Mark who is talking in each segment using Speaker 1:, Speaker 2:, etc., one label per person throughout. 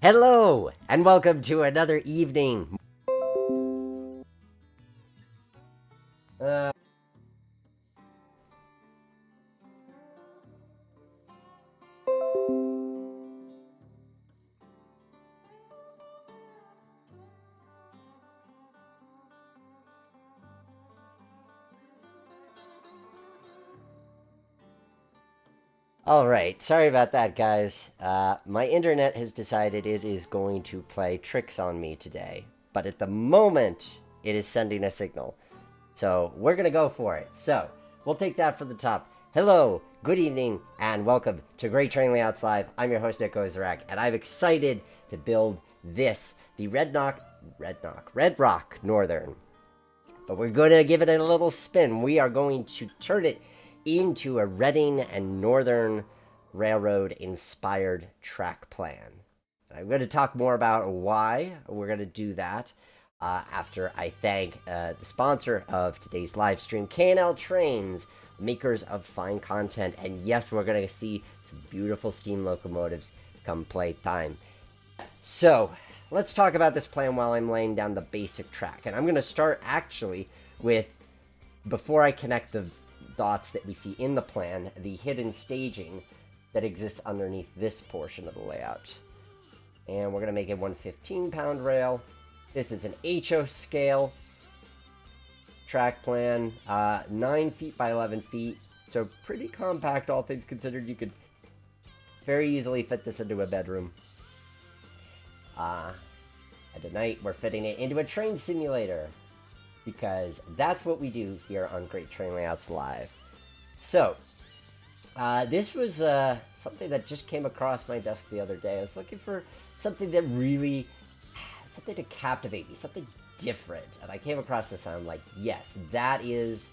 Speaker 1: Hello, and welcome to another evening. Alright, sorry about that, guys. My internet has decided it is going to play tricks on me today, but at the moment, it is sending a signal. So, we're gonna go for it. So, we'll take that from the top. Hello, good evening, and welcome to Great Train Layouts Live. I'm your host, Nick Ozarek, and I'm excited to build this, the Red Rock Northern. But we're gonna give it a little spin. We are going to turn it into a Reading and Northern Railroad inspired track plan. I'm going to talk more about why we're going to do that after I thank the sponsor of today's live stream, K&L Trains, makers of fine content. And yes, we're going to see some beautiful steam locomotives come play time. So let's talk about this plan while I'm laying down the basic track. And I'm going to start actually with, before I connect the dots that we see in the plan, the hidden staging that exists underneath this portion of the layout. And we're going to make it 115-pound rail. This is an HO scale track plan, 9 feet by 11 feet. So pretty compact, all things considered. You could very easily fit this into a bedroom. And tonight we're fitting it into a train simulator, because that's what we do here on Great Train Layouts Live. So, this was something that just came across my desk the other day. I was looking for something that really, something to captivate me, something different. And I came across this and I'm like, yes, that is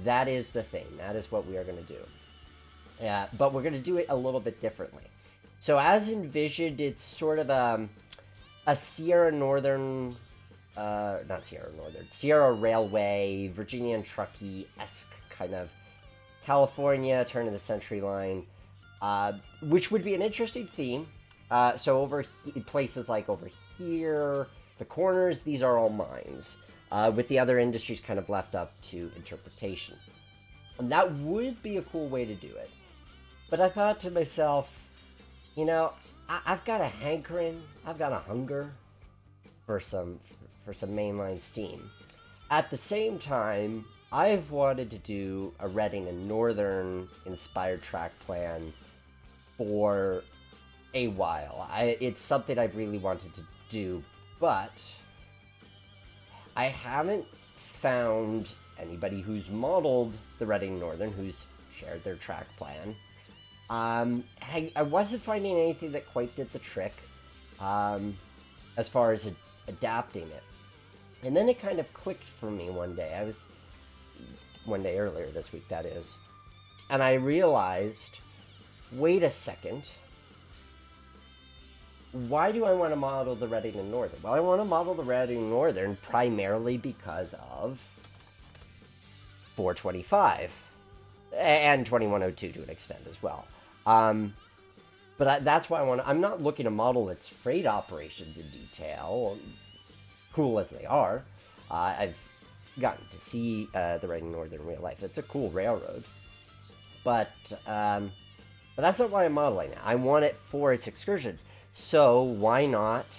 Speaker 1: the thing. That is what we are going to do. But we're going to do it a little bit differently. So as envisioned, it's sort of a Sierra Northern... Sierra Railway, Virginia and Truckee-esque kind of California turn of the century line, which would be an interesting theme. So over places like over here, the corners, these are all mines, with the other industries kind of left up to interpretation. And that would be a cool way to do it. But I thought to myself, you know, I've got a hankering, I've got a hunger for some mainline steam. At the same time, I've wanted to do a Reading and Northern inspired track plan for a while. It's something I've really wanted to do, but I haven't found anybody who's modeled the Reading Northern, who's shared their track plan. I wasn't finding anything that quite did the trick as far as adapting it. And then it kind of clicked for me one day. One day earlier this week, that is. And I realized, wait a second. Why do I want to model the Reading and Northern? Well, I want to model the Reading and Northern primarily because of 425 and 2102 to an extent as well. But that's why I'm not looking to model its freight operations in detail, cool as they are. I've gotten to see the Reading Northern in real life. It's a cool railroad. But that's not why I'm modeling it. I want it for its excursions. So why not,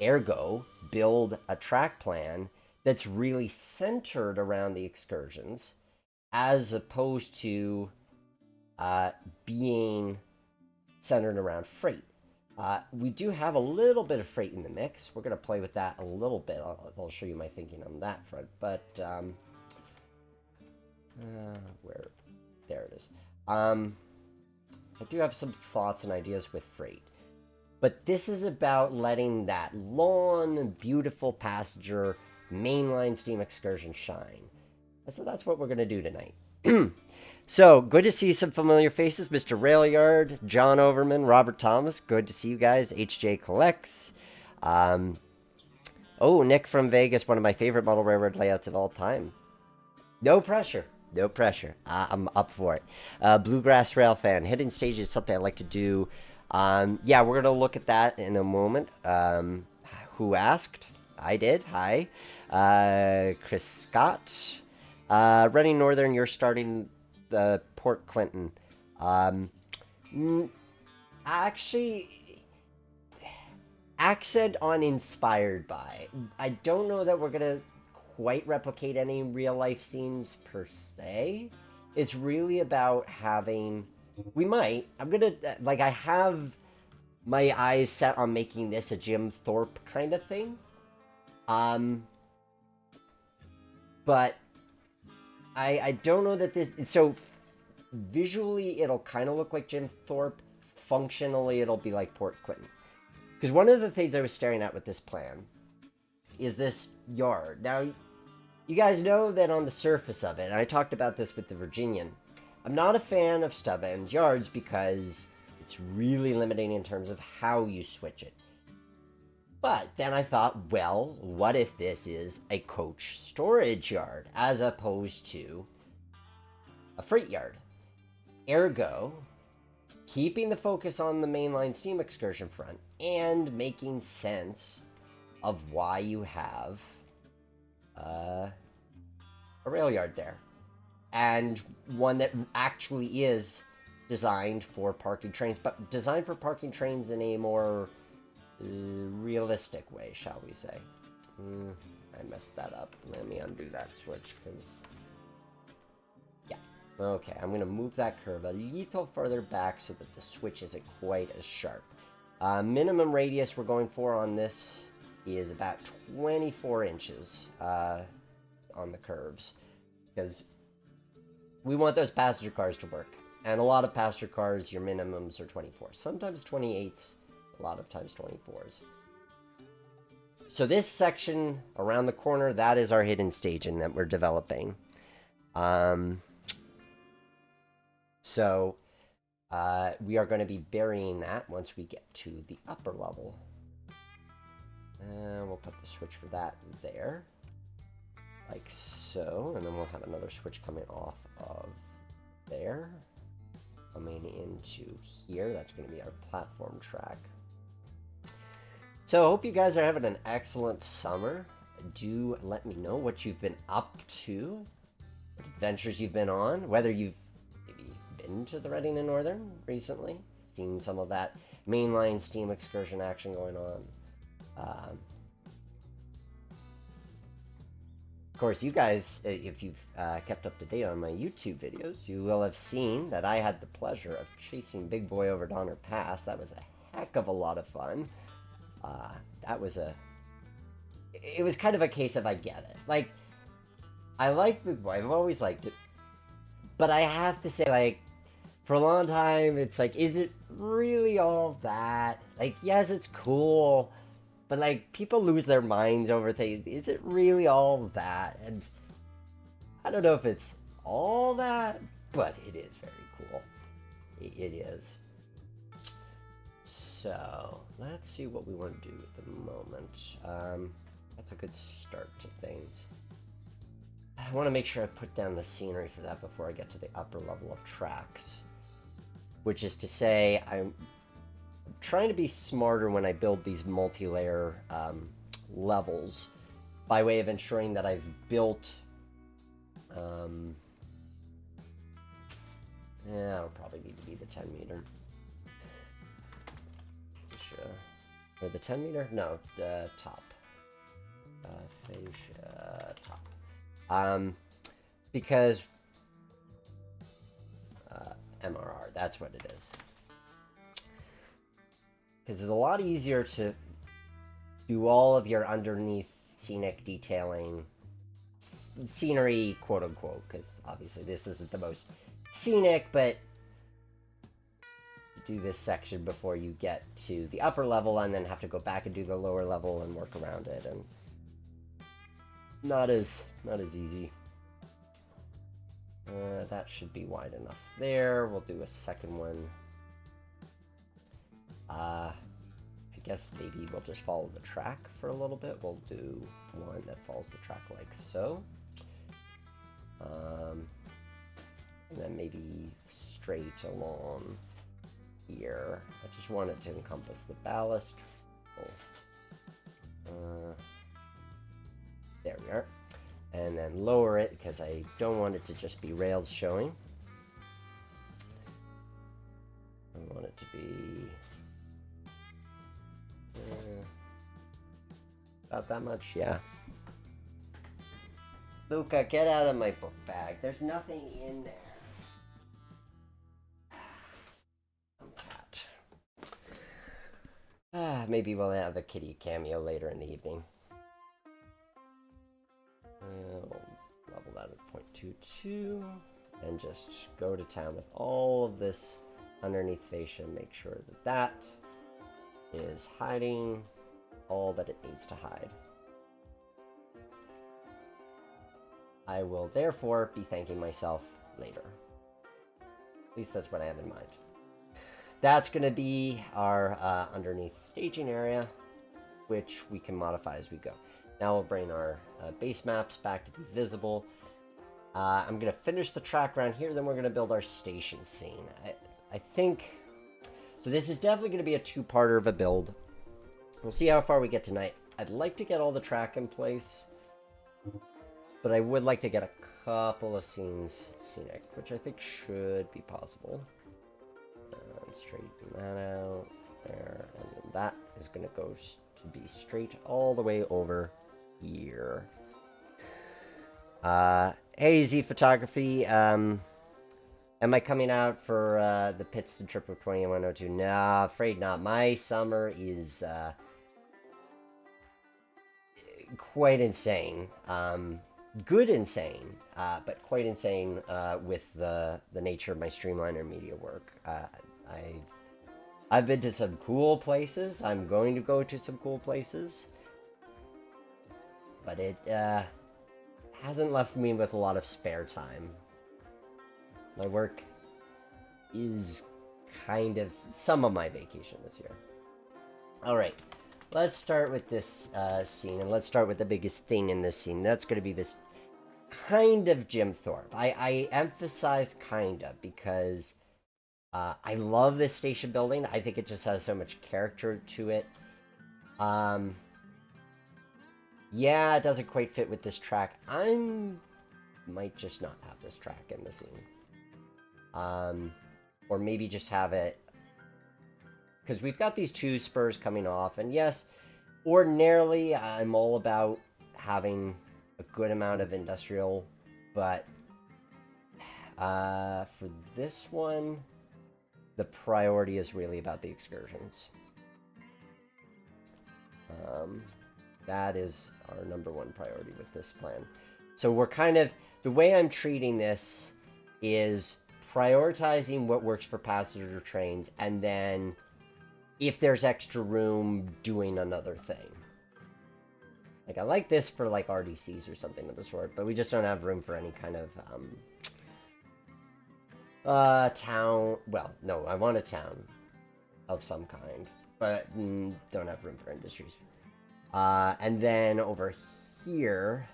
Speaker 1: ergo, build a track plan that's really centered around the excursions as opposed to being centered around freight. We do have a little bit of freight in the mix. We're going to play with that a little bit. I'll show you my thinking on that front. But, there it is. I do have some thoughts and ideas with freight. But this is about letting that long, beautiful passenger mainline steam excursion shine. And so that's what we're going to do tonight. So, good to see some familiar faces. Mr. Railyard, John Overman, Robert Thomas. Good to see you guys. HJ Collects. Nick from Vegas, one of my favorite model railroad layouts of all time. No pressure. No pressure. I'm up for it. Bluegrass Rail fan. Hidden stage is something I like to do Yeah, we're going to look at that in a moment. Who asked? I did. Hi. Chris Scott. Running Northern, you're starting the Port Clinton. Actually, accent on inspired by. I don't know that we're going to quite replicate any real life scenes per se. It's really about having. We might. I'm going to. Like, I have my eyes set on making this a Jim Thorpe kind of thing. But I don't know that this. So visually, it'll kind of look like Jim Thorpe. Functionally, it'll be like Port Clinton. Because one of the things I was staring at with this plan is this yard. Now, you guys know that on the surface of it, and I talked about this with the Virginian, I'm not a fan of stub end yards because it's really limiting in terms of how you switch it. But then I thought, well, what if this is a coach storage yard as opposed to a freight yard? Ergo, keeping the focus on the mainline steam excursion front and making sense of why you have a rail yard there. And one that actually is designed for parking trains, but designed for parking trains in a more realistic way, shall we say. I messed that up. Let me undo that switch, because... yeah. Okay, I'm going to move that curve a little further back so that the switch isn't quite as sharp. Minimum radius we're going for on this is about 24 inches on the curves, because we want those passenger cars to work. And a lot of passenger cars, your minimums are 24. Sometimes 28s, a lot of times 24s. So this section around the corner, that is our hidden staging that we're developing. So we are going to be burying that once we get to the upper level. And we'll put the switch for that there. Like so. And then we'll have another switch coming off of there. Coming into here. That's going to be our platform track. So I hope you guys are having an excellent summer. Do let me know what you've been up to, what adventures you've been on, whether you've maybe been to the Reading and Northern recently, seen some of that mainline steam excursion action going on. Of course, you guys, if you've kept up to date on my YouTube videos, you will have seen that I had the pleasure of chasing Big Boy over Donner Pass. That was a heck of a lot of fun. It was kind of a case of I get it. Like, I like Big Boy, I've always liked it. But I have to say, like, for a long time, it's like, is it really all that? Like, yes, it's cool. But, like, people lose their minds over things. Is it really all that? And I don't know if it's all that, but it is very cool. It is. So, let's see what we want to do at the moment. That's a good start to things. I want to make sure I put down the scenery for that before I get to the upper level of tracks. Which is to say, I'm trying to be smarter when I build these multi-layer levels by way of ensuring that I've built yeah, it'll probably need to be the 10 meter. Or the 10 meter? No, the top. Fascia top. Because MRR, that's what it is. Because it's a lot easier to do all of your underneath scenic detailing, scenery, quote unquote, because obviously this isn't the most scenic, but do this section before you get to the upper level and then have to go back and do the lower level and work around it, and not as easy. That should be wide enough there. We'll do a second one. I guess maybe we'll just follow the track for a little bit. We'll do one that follows the track like so. And then maybe straight along here. I just want it to encompass the ballast. There we are. And then lower it because I don't want it to just be rails showing. I want it to be about that much, yeah. Luca, get out of my book bag. There's nothing in there. Maybe we'll have a kitty cameo later in the evening. We'll level that at 0.22 and just go to town with all of this underneath fascia. Make sure that that is hiding all that it needs to hide. I will therefore be thanking myself later. At least that's what I have in mind. That's going to be our underneath staging area, which we can modify as we go. Now we'll bring our base maps back to be visible. I'm going to finish the track around here, then we're going to build our station scene. I think... So this is definitely going to be a two-parter of a build. We'll see how far we get tonight. I'd like to get all the track in place, but I would like to get a couple of scenes scenic, which I think should be possible. And straighten that out there, and then that is going to go to be straight all the way over here. Hey, Z Photography, am I coming out for the Pittston trip of 2102? Nah, afraid not. My summer is quite insane. Good insane, but quite insane with the nature of my Streamliner media work. I've been to some cool places. I'm going to go to some cool places. But it hasn't left me with a lot of spare time. My work is kind of some of my vacation this year. Alright, let's start with this scene, and let's start with the biggest thing in this scene. That's going to be this kind of Jim Thorpe. I emphasize kind of because I love this station building. I think it just has so much character to it. Yeah, it doesn't quite fit with this track. Might just not have this track in the scene. Or maybe just have it... Because we've got these two spurs coming off. And yes, ordinarily, I'm all about having a good amount of industrial. But for this one, the priority is really about the excursions. That is our #1 priority with this plan. So we're kind of... The way I'm treating this is prioritizing what works for passenger trains, and then if there's extra room, doing another thing. Like, I like this for, like, RDCs or something of the sort, but we just don't have room for any kind of, town... Well, no, I want a town of some kind, but don't have room for industries. And then over here...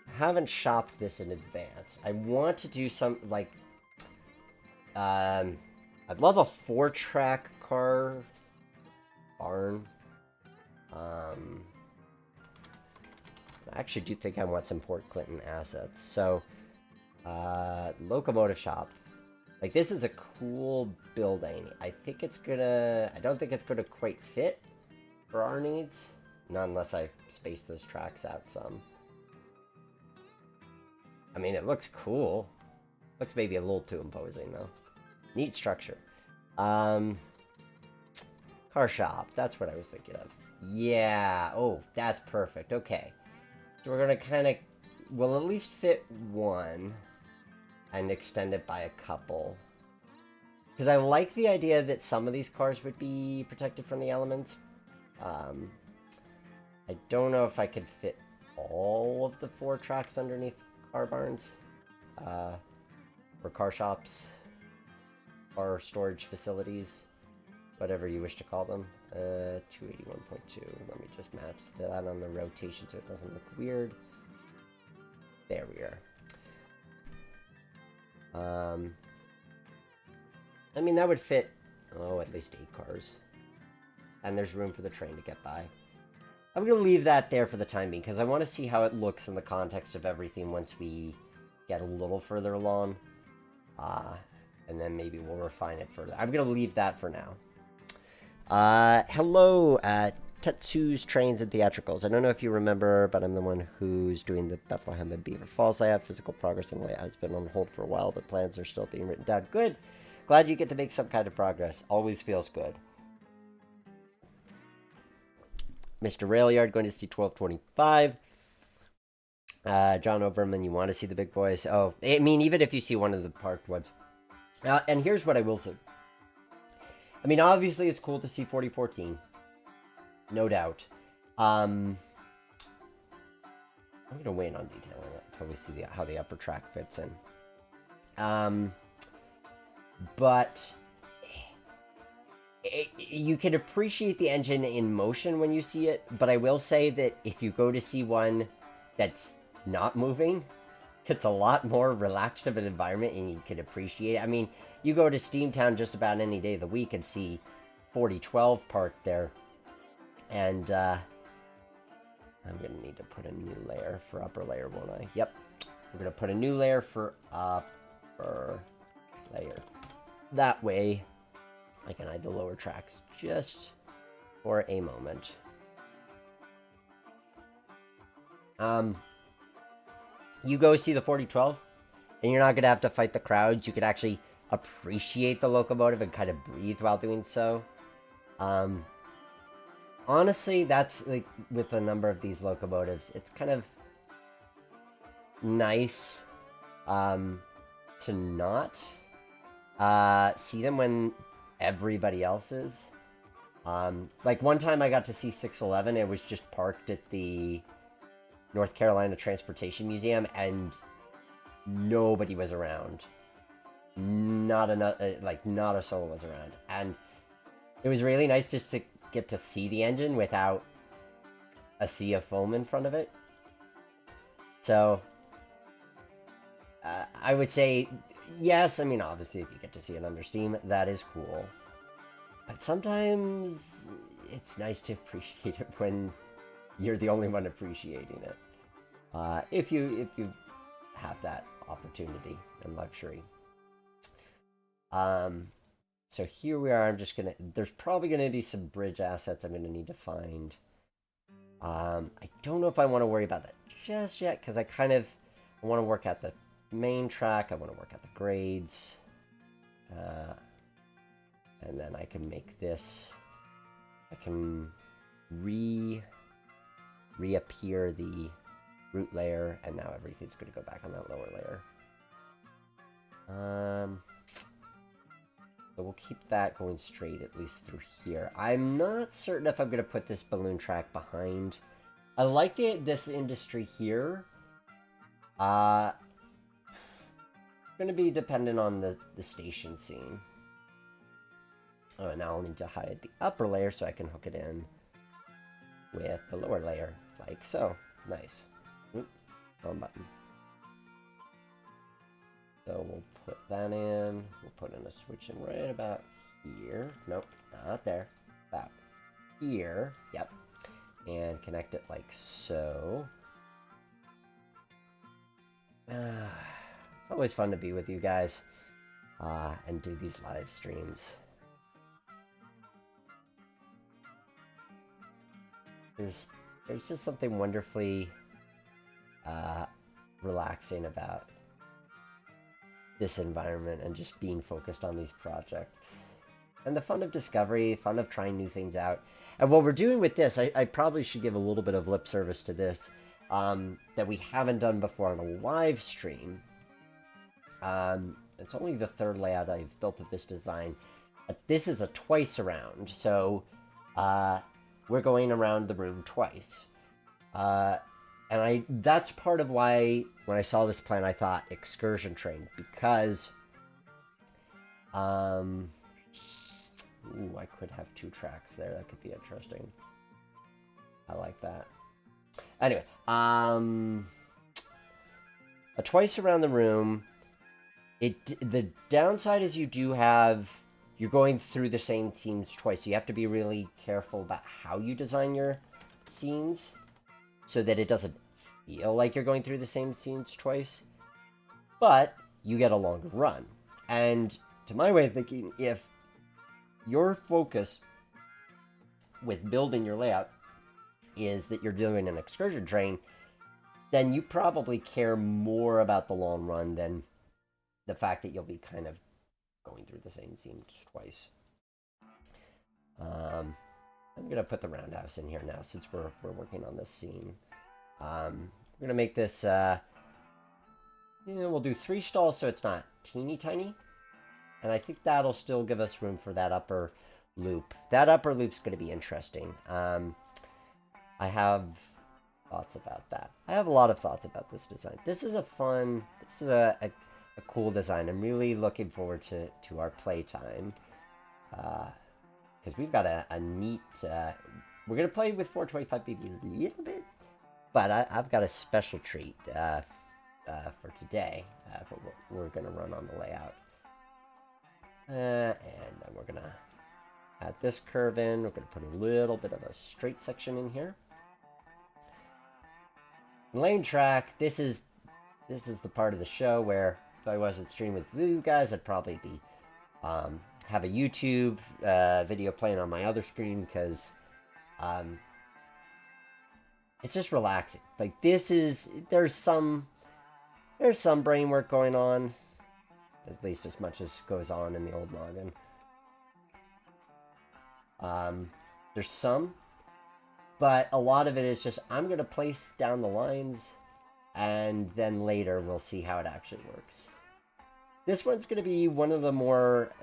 Speaker 1: I haven't shopped this in advance. I want to do some, like... I'd love a 4-track car barn. I actually do think I want some Port Clinton assets. So, locomotive shop. Like, this is a cool building. I think it's gonna... I don't think it's gonna quite fit for our needs. Not unless I space those tracks out some. I mean, it looks cool. Looks maybe a little too imposing, though. Neat structure. Car shop. That's what I was thinking of. Yeah. Oh, that's perfect. Okay. So we're going to kind of... We'll at least fit one and extend it by a couple. Because I like the idea that some of these cars would be protected from the elements. I don't know if I could fit all of the 4 tracks underneath car barns. Or car shops. Or storage facilities. Whatever you wish to call them. 281.2. Let me just match that on the rotation so it doesn't look weird. There we are. I mean, that would fit, oh, at least 8 cars. And there's room for the train to get by. I'm going to leave that there for the time being, because I want to see how it looks in the context of everything once we get a little further along. And then maybe we'll refine it further. I'm going to leave that for now. Hello, Tetsu's Trains and Theatricals. I don't know if you remember, but I'm the one who's doing the Bethlehem and Beaver Falls layout. Physical progress and layout has been on hold for a while, but plans are still being written down. Good. Glad you get to make some kind of progress. Always feels good. Mr. Railyard going to see 1225. John Oberman, you want to see the big boys? Oh, I mean, even if you see one of the parked ones. And here's what I will say. I mean, obviously, it's cool to see 4014. No doubt. I'm going to wait on detailing it until we see how the upper track fits in. But you can appreciate the engine in motion when you see it, but I will say that if you go to see one that's not moving, it's a lot more relaxed of an environment and you can appreciate it. I mean, you go to Steamtown just about any day of the week and see 4012 parked there. And I'm going to need to put a new layer for upper layer, won't I? Yep. We're going to put a new layer for upper layer. That way, I can hide the lower tracks just for a moment. You go see the 4012, and you're not going to have to fight the crowds. You could actually appreciate the locomotive and kind of breathe while doing so. Honestly, that's like with a number of these locomotives, it's kind of nice to not see them when everybody else is. Like one time I got to see 611, it was just parked at the North Carolina Transportation Museum and nobody was around. Not a soul was around. And it was really nice just to get to see the engine without a sea of foam in front of it. So I would say yes. I mean, obviously, if you get to see it under steam, that is cool. But sometimes it's nice to appreciate it when you're the only one appreciating it. If you have that opportunity and luxury. So here we are. I'm just gonna. There's probably gonna be some bridge assets I'm gonna need to find. I don't know if I want to worry about that just yet because I want to work at the main track. I want to work at the grades, and then I can make this. I can reappear the root layer, and now everything's going to go back on that lower layer. So we'll keep that going straight at least through here. I'm not certain if I'm going to put this balloon track behind. I like this industry here. Going to be dependent on the station scene. Oh, now I'll need to hide the upper layer so I can hook it in with the lower layer, like so. Nice. Wrong button. So we'll put that in. We'll put in a switch in right about here. Nope, not there. About here. Yep. And connect it like so. It's always fun to be with you guys and do these live streams. There's just something wonderfully relaxing about this environment and just being focused on these projects. And the fun of discovery, fun of trying new things out. And what we're doing with this, I probably should give a little bit of lip service to this, that we haven't done before on a live stream. It's only the third layout I've built of this design. But this is a twice around, so we're going around the room twice. And that's part of why when I saw this plan I thought excursion train, because ooh, I could have 2 tracks there. That could be interesting. I like that. Anyway, a twice around the room The downside is you're going through the same scenes twice. So you have to be really careful about how you design your scenes so that it doesn't feel like you're going through the same scenes twice. But you get a longer run. And to my way of thinking, if your focus with building your layout is that you're doing an excursion train, then you probably care more about the long run than the fact that you'll be kind of going through the same scenes twice. I'm gonna put the roundhouse in here now since we're working on this scene. We're gonna make this. We'll do 3 stalls so it's not teeny tiny, and I think that'll still give us room for that upper loop. That upper loop's gonna be interesting. I have thoughts about that. I have a lot of thoughts about this design. This is a cool design. I'm really looking forward to our playtime. Because we've got a neat... we're going to play with 425BB a little bit. But I've got a special treat for today. For what we're going to run on the layout. And then we're going to add this curve in. We're going to put a little bit of a straight section in here. Lane track, this is the part of the show where if I wasn't streaming with you guys, I'd probably be have a YouTube video playing on my other screen because it's just relaxing. Like there's some brain work going on, at least as much as goes on in the old noggin. There's some. But a lot of it is just, I'm going to place down the lines, and then later we'll see how it actually works. This one's going to be one of the more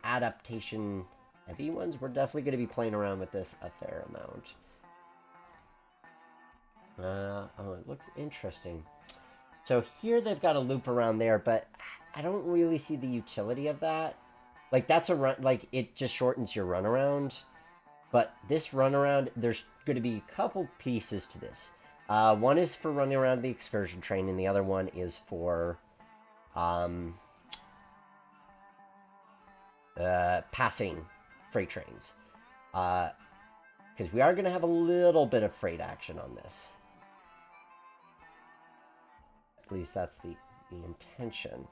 Speaker 1: adaptation-heavy ones. We're definitely going to be playing around with this a fair amount. Oh, it looks interesting. So here they've got a loop around there, but I don't really see the utility of that. Like, that's a run, like, it just shortens your runaround. But this runaround, there's going to be a couple pieces to this. One is for running around the excursion train, and the other one is for passing freight trains. Because we are going to have a little bit of freight action on this. At least that's the intention.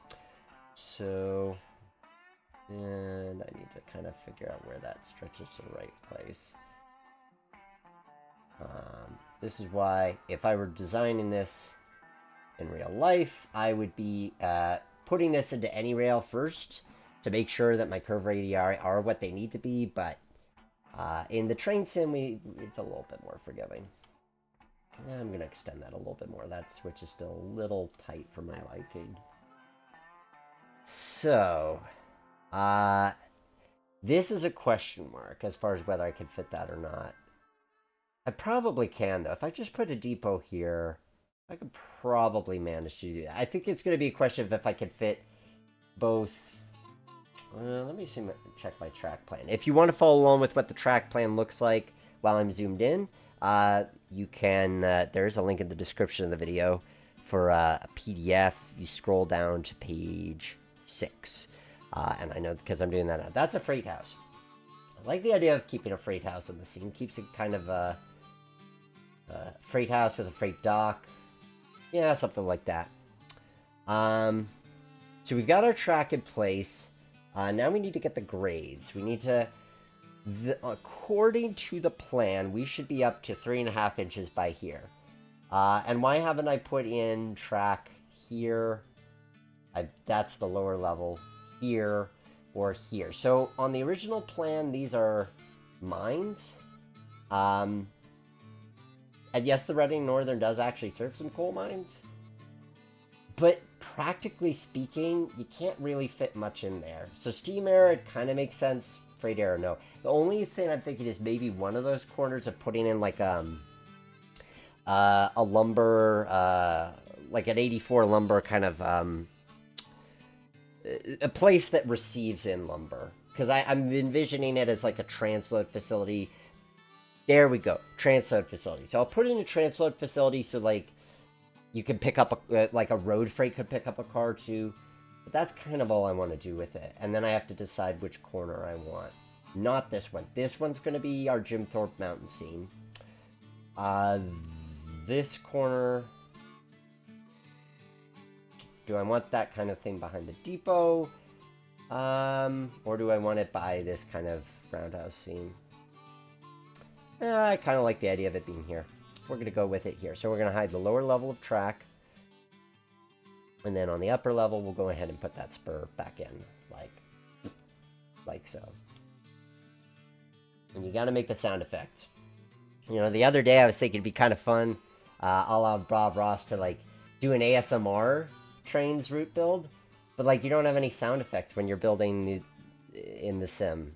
Speaker 1: So... and I need to kind of figure out where that stretches to the right place. This is why, if I were designing this in real life, I would be putting this into any rail first to make sure that my curve radii are what they need to be, but in the train sim, it's a little bit more forgiving. I'm going to extend that a little bit more. That switch is still a little tight for my liking. So... this is a question mark as far as whether I can fit that or not. I probably can, though. If I just put a depot here, I could probably manage to do that. I think it's going to be a question of if I can fit both. Let me see, check my track plan. If you want to follow along with what the track plan looks like while I'm zoomed in, you can, there's a link in the description of the video for a PDF. You scroll down to page 6. And I know because I'm doing that now. That's a freight house. I like the idea of keeping a freight house in the scene. Keeps it kind of a freight house with a freight dock. Yeah, something like that. So we've got our track in place. Now we need to get the grades. We need to... according to the plan, we should be up to 3.5 inches by here. And why haven't I put in track here? That's the lower level. Here or here. So on the original plan, these are mines. And yes, the Reading Northern does actually serve some coal mines. But practically speaking, you can't really fit much in there. So steam air, it kind of makes sense. Freight air, no. The only thing I'm thinking is maybe one of those corners of putting in like a lumber, like an 84 lumber kind of a place that receives in lumber, because I'm envisioning it as like a transload facility. There we go, transload facility. So I'll put in a transload facility so like you can pick up like a road freight could pick up a car too. But that's kind of all I want to do with it. And then I have to decide which corner I want. Not this one. This one's going to be our Jim Thorpe mountain scene. This corner... Do I want that kind of thing behind the depot? Or do I want it by this kind of roundhouse scene? I kind of like the idea of it being here. We're going to go with it here. So we're going to hide the lower level of track. And then on the upper level, we'll go ahead and put that spur back in. Like so. And you got to make the sound effects. You know, the other day I was thinking it'd be kind of fun, a la Bob Ross, to like do an ASMR trains route build, but like you don't have any sound effects when you're building in the sim.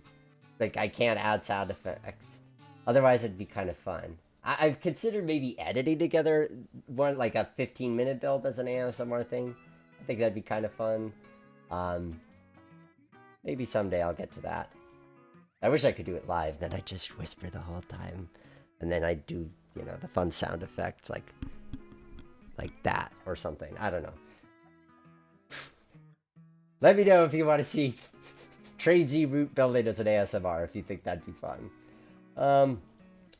Speaker 1: Like I can't add sound effects. Otherwise it'd be kind of fun. I've considered maybe editing together one like a 15-minute build as an ASMR thing. I think that'd be kind of fun. Maybe someday I'll get to that. I wish I could do it live, then I'd just whisper the whole time. And then I'd do, you know, the fun sound effects like that or something. I don't know. Let me know if you want to see Trade Z route building as an ASMR, if you think that'd be fun.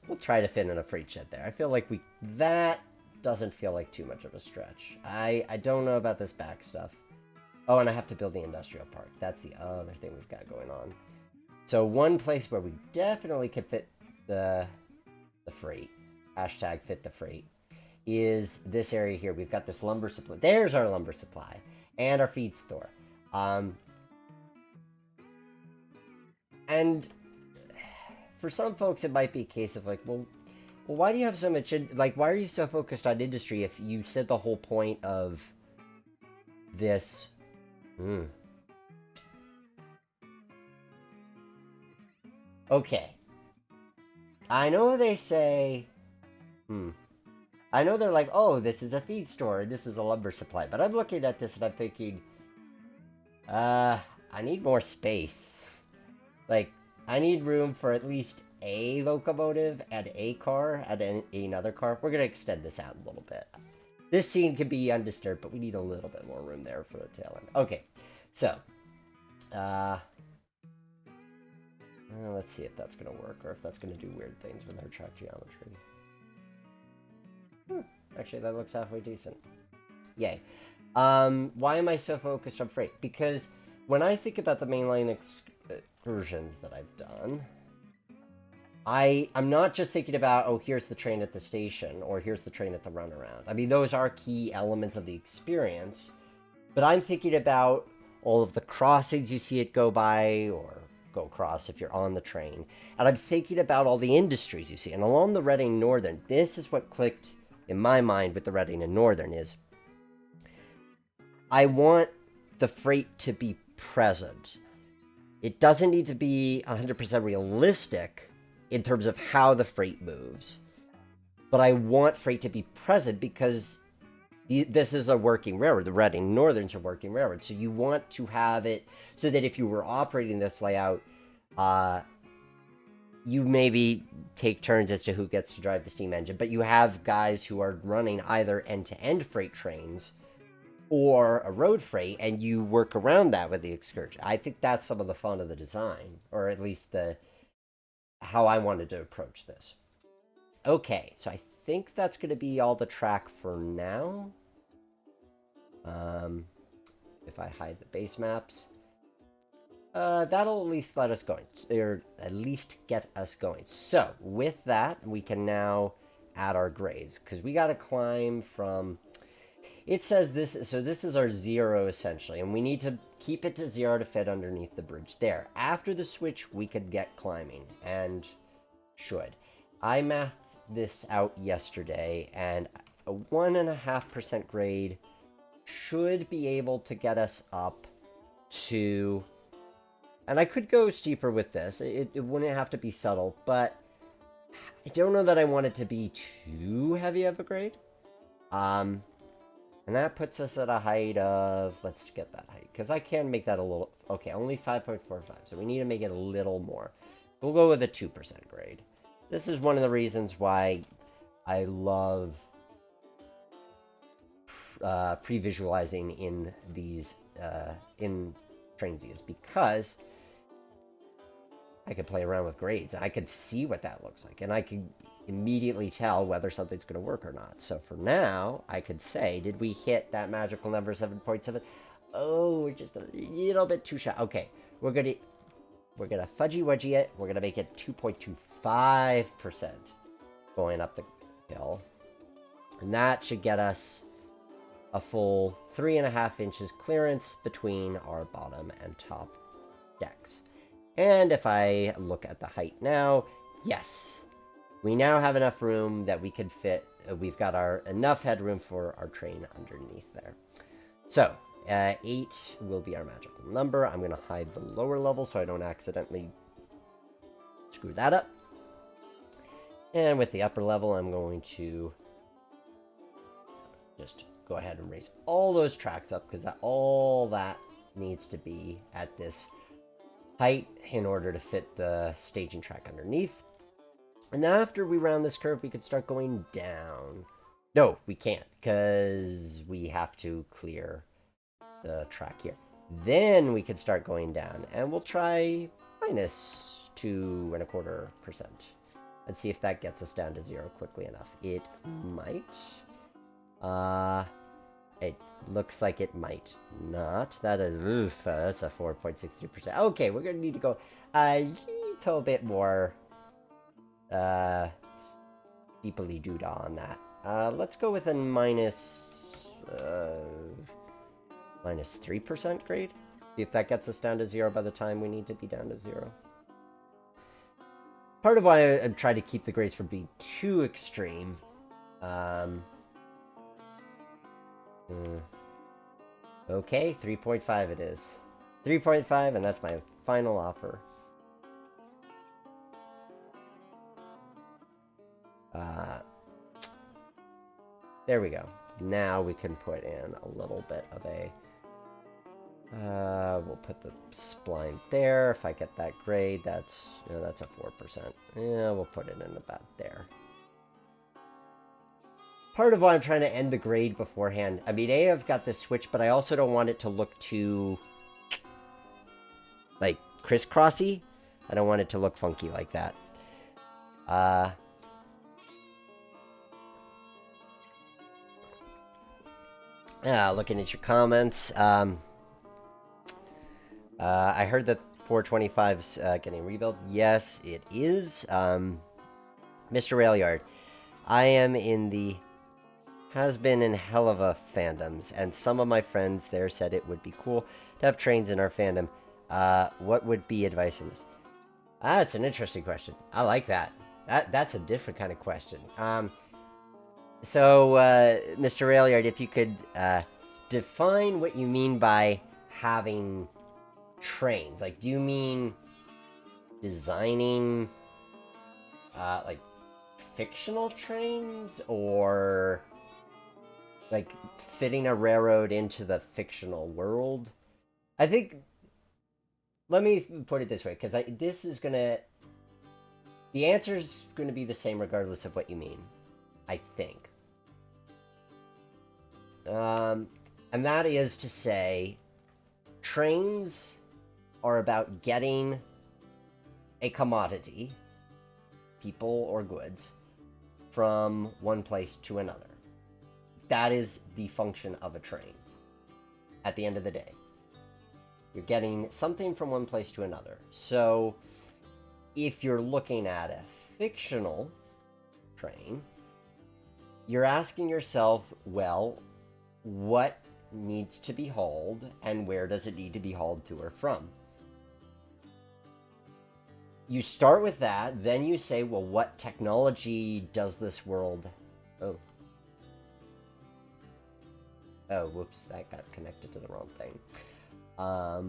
Speaker 1: We'll try to fit in a freight shed there. I feel like that doesn't feel like too much of a stretch. I don't know about this back stuff. Oh, and I have to build the industrial park. That's the other thing we've got going on. So one place where we definitely could fit the freight, hashtag fit the freight, is this area here. We've got this lumber supply. There's our lumber supply and our feed store. And for some folks, it might be a case of like, well, why do you have so much, like, why are you so focused on industry if you said the whole point of this? Okay. I know they say, I know they're like, oh, this is a feed store, this is a lumber supply, but I'm looking at this and I'm thinking, I need more space. Like, I need room for at least a locomotive and a car and another car. We're going to extend this out a little bit. This scene can be undisturbed, but we need a little bit more room there for the tail end. Okay, so, let's see if that's going to work or if that's going to do weird things with our track geometry. Actually, that looks halfway decent. Yay. Why am I so focused on freight? Because when I think about the mainline excursions that I've done, I'm not just thinking about, oh, here's the train at the station or here's the train at the runaround. I mean, those are key elements of the experience, but I'm thinking about all of the crossings you see it go by or go across if you're on the train. And I'm thinking about all the industries you see. And along the Reading Northern, this is what clicked in my mind with the Reading and Northern is I want the freight to be present. It doesn't need to be 100% realistic in terms of how the freight moves, but I want freight to be present because this is a working railroad. The Reading Northern's a working railroad, so you want to have it so that if you were operating this layout, you maybe take turns as to who gets to drive the steam engine, but you have guys who are running either end-to-end freight trains or a road freight, and you work around that with the excursion. I think that's some of the fun of the design, or at least how I wanted to approach this. Okay, so I think that's going to be all the track for now. If I hide the base maps, that'll at least let us going, or at least get us going. So with that, we can now add our grades, because we got to climb from... It says this, so this is our 0 essentially, and we need to keep it to 0 to fit underneath the bridge there. After the switch, we could get climbing, and should. I mathed this out yesterday, and a 1.5% grade should be able to get us up to... And I could go steeper with this. It wouldn't have to be subtle, but I don't know that I want it to be too heavy of a grade. And that puts us at a height of, let's get that height, because I can make that a little, okay, only 5.45, so we need to make it a little more. We'll go with a 2% grade. This is one of the reasons why I love pre-visualizing in these in Trainsias, because I could play around with grades. I could see what that looks like, and I could immediately tell whether something's going to work or not. So for now, I could say, did we hit that magical number 7.7? Oh, we're just a little bit too shy. Okay, we're gonna fudgy wudgy it. We're gonna make it 2.25% going up the hill, and that should get us a full 3.5 inches clearance between our bottom and top decks. And if I look at the height now, yes, we now have enough room that we could fit. We've got enough headroom for our train underneath there. So 8 will be our magical number. I'm going to hide the lower level so I don't accidentally screw that up. And with the upper level, I'm going to just go ahead and raise all those tracks up, because all that needs to be at this height in order to fit the staging track underneath. And after we round this curve, we could start going down. No, we can't, because we have to clear the track here. Then we could start going down, and we'll try minus 2.25%. Let's see if that gets us down to 0 quickly enough. It might. It looks like it might not. That is, oof, that's a 4.63%. Okay, we're gonna need to go a little bit more steeply doodah on that. Let's go with a minus 3% grade. See if that gets us down to 0 by the time we need to be down to 0. Part of why I try to keep the grades from being too extreme. Okay, 3.5 it is. 3.5, and that's my final offer. There we go. Now we can put in a little bit of a... we'll put the spline there. If I get that grade, that's a 4%. Yeah, we'll put it in about there. Part of why I'm trying to end the grade beforehand. I mean, I've got this switch, but I also don't want it to look too, like, crisscrossy. I don't want it to look funky like that. Looking at your comments. I heard that 425's getting rebuilt. Yes, it is. Mr. Railyard, I am in the has been in hell of a fandoms, and some of my friends there said it would be cool to have trains in our fandom. What would be advice in this? That's an interesting question. I like that. That's a different kind of question. So, Mr. Railyard, if you could define what you mean by having trains. Like, do you mean designing, like, fictional trains, or like fitting a railroad into the fictional world? I think, let me put it this way, because this is gonna, the answer is gonna be the same regardless of what you mean, I think. And that is to say, trains are about getting a commodity, people or goods, from one place to another. That is the function of a train. At the end of the day, you're getting something from one place to another. So if you're looking at a fictional train, you're asking yourself, well, what needs to be hauled, and where does it need to be hauled to or from? You start with that, then you say, well, what technology does this world... Oh, whoops, that got connected to the wrong thing. How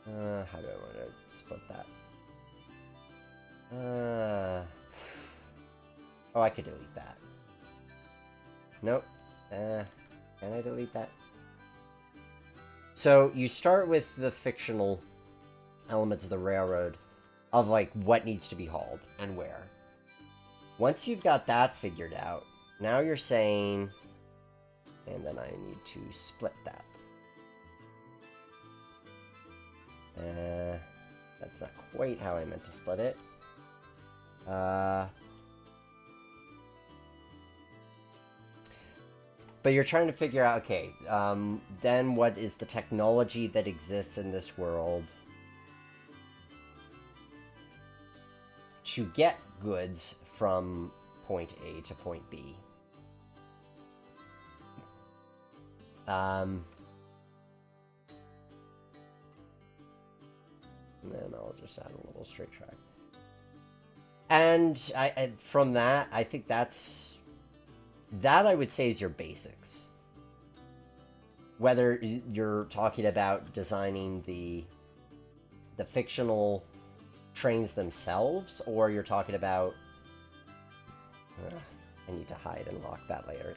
Speaker 1: do I want to split that? Oh, I could delete that. Nope. Can I delete that? So you start with the fictional elements of the railroad, of like what needs to be hauled and where. Once you've got that figured out, now you're saying, and then I need to split that. That's not quite how I meant to split it. But you're trying to figure out, okay, then what is the technology that exists in this world to get goods from point A to point B? And then I'll just add a little straight track. And from that, I think that I would say is your basics. Whether you're talking about designing the fictional trains themselves, or you're talking about... I need to hide and lock that later.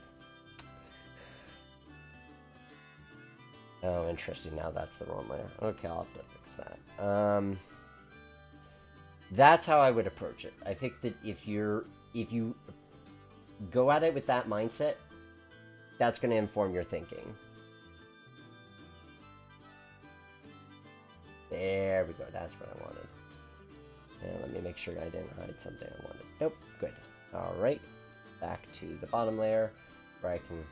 Speaker 1: Oh, interesting. Now that's the wrong layer. Okay, I'll have to fix that. That's how I would approach it. I think that if you go at it with that mindset, that's going to inform your thinking. There we go. That's what I wanted. And let me make sure I didn't hide something I wanted. Nope. Good. All right. Back to the bottom layer where I can...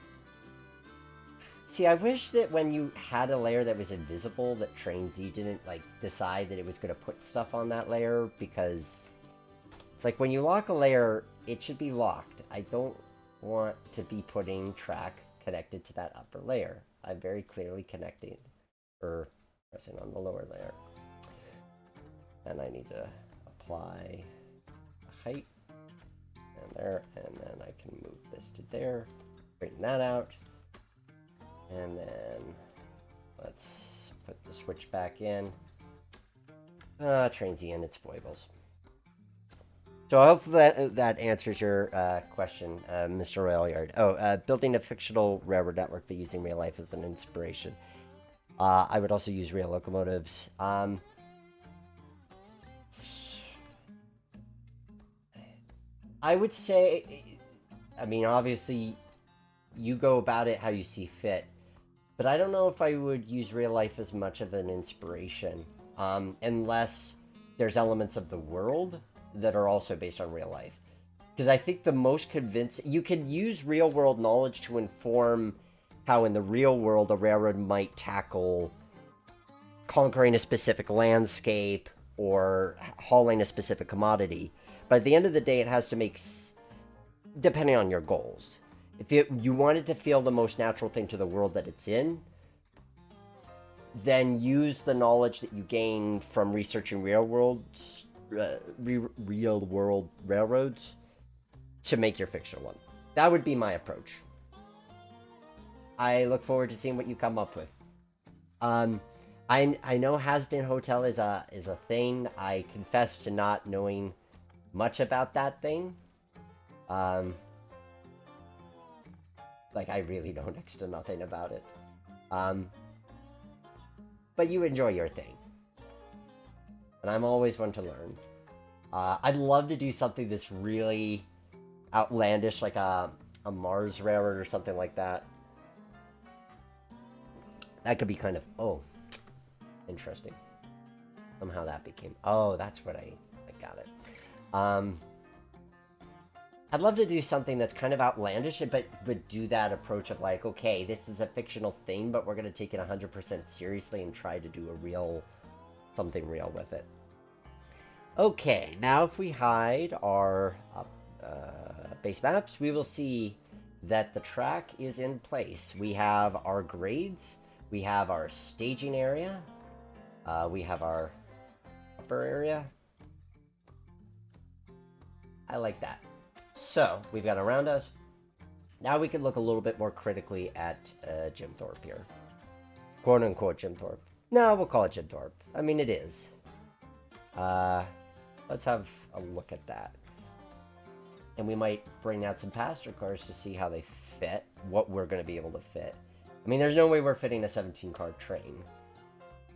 Speaker 1: See, I wish that when you had a layer that was invisible, that Train Z didn't, like, decide that it was going to put stuff on that layer, because it's like when you lock a layer, it should be locked. I don't want to be putting track connected to that upper layer. I'm very clearly connecting, or pressing on the lower layer. And I need to apply a height, and there, and then I can move this to there, straighten that out. And then let's put the switch back in. Train Z and its foibles. So hopefully that answers your question, Mr. Railyard. Oh, building a fictional railroad network but using real life as an inspiration. I would also use real locomotives. I would say, I mean, obviously, you go about it how you see fit. But I don't know if I would use real life as much of an inspiration, unless there's elements of the world that are also based on real life. Because I think the most convincing... You can use real-world knowledge to inform how in the real world a railroad might tackle conquering a specific landscape or hauling a specific commodity. But at the end of the day, it has to make... Depending on your goals. If you want it to feel the most natural thing to the world that it's in, then use the knowledge that you gain from researching real-world railroads to make your fictional one. That would be my approach. I look forward to seeing what you come up with. I know Has-Been Hotel is a thing. I confess to not knowing much about that thing. Like, I really know next to nothing about it. But you enjoy your thing. And I'm always one to learn. I'd love to do something that's really outlandish, like a Mars railroad or something like that. That could be kind of... Oh, interesting. Somehow that became... Oh, that's what I got it. I'd love to do something that's kind of outlandish, but do that approach of like, okay, this is a fictional thing, but we're going to take it 100% seriously and try to do something real with it. Okay, now if we hide our base maps, we will see that the track is in place. We have our grades, we have our staging area, we have our upper area. I like that. So, we've got around us. Now we can look a little bit more critically at Jim Thorpe here. Quote-unquote Jim Thorpe. No, we'll call it Jim Thorpe. I mean, it is. Let's have a look at that. And we might bring out some passenger cars to see how they fit, what we're going to be able to fit. I mean, there's no way we're fitting a 17-car train.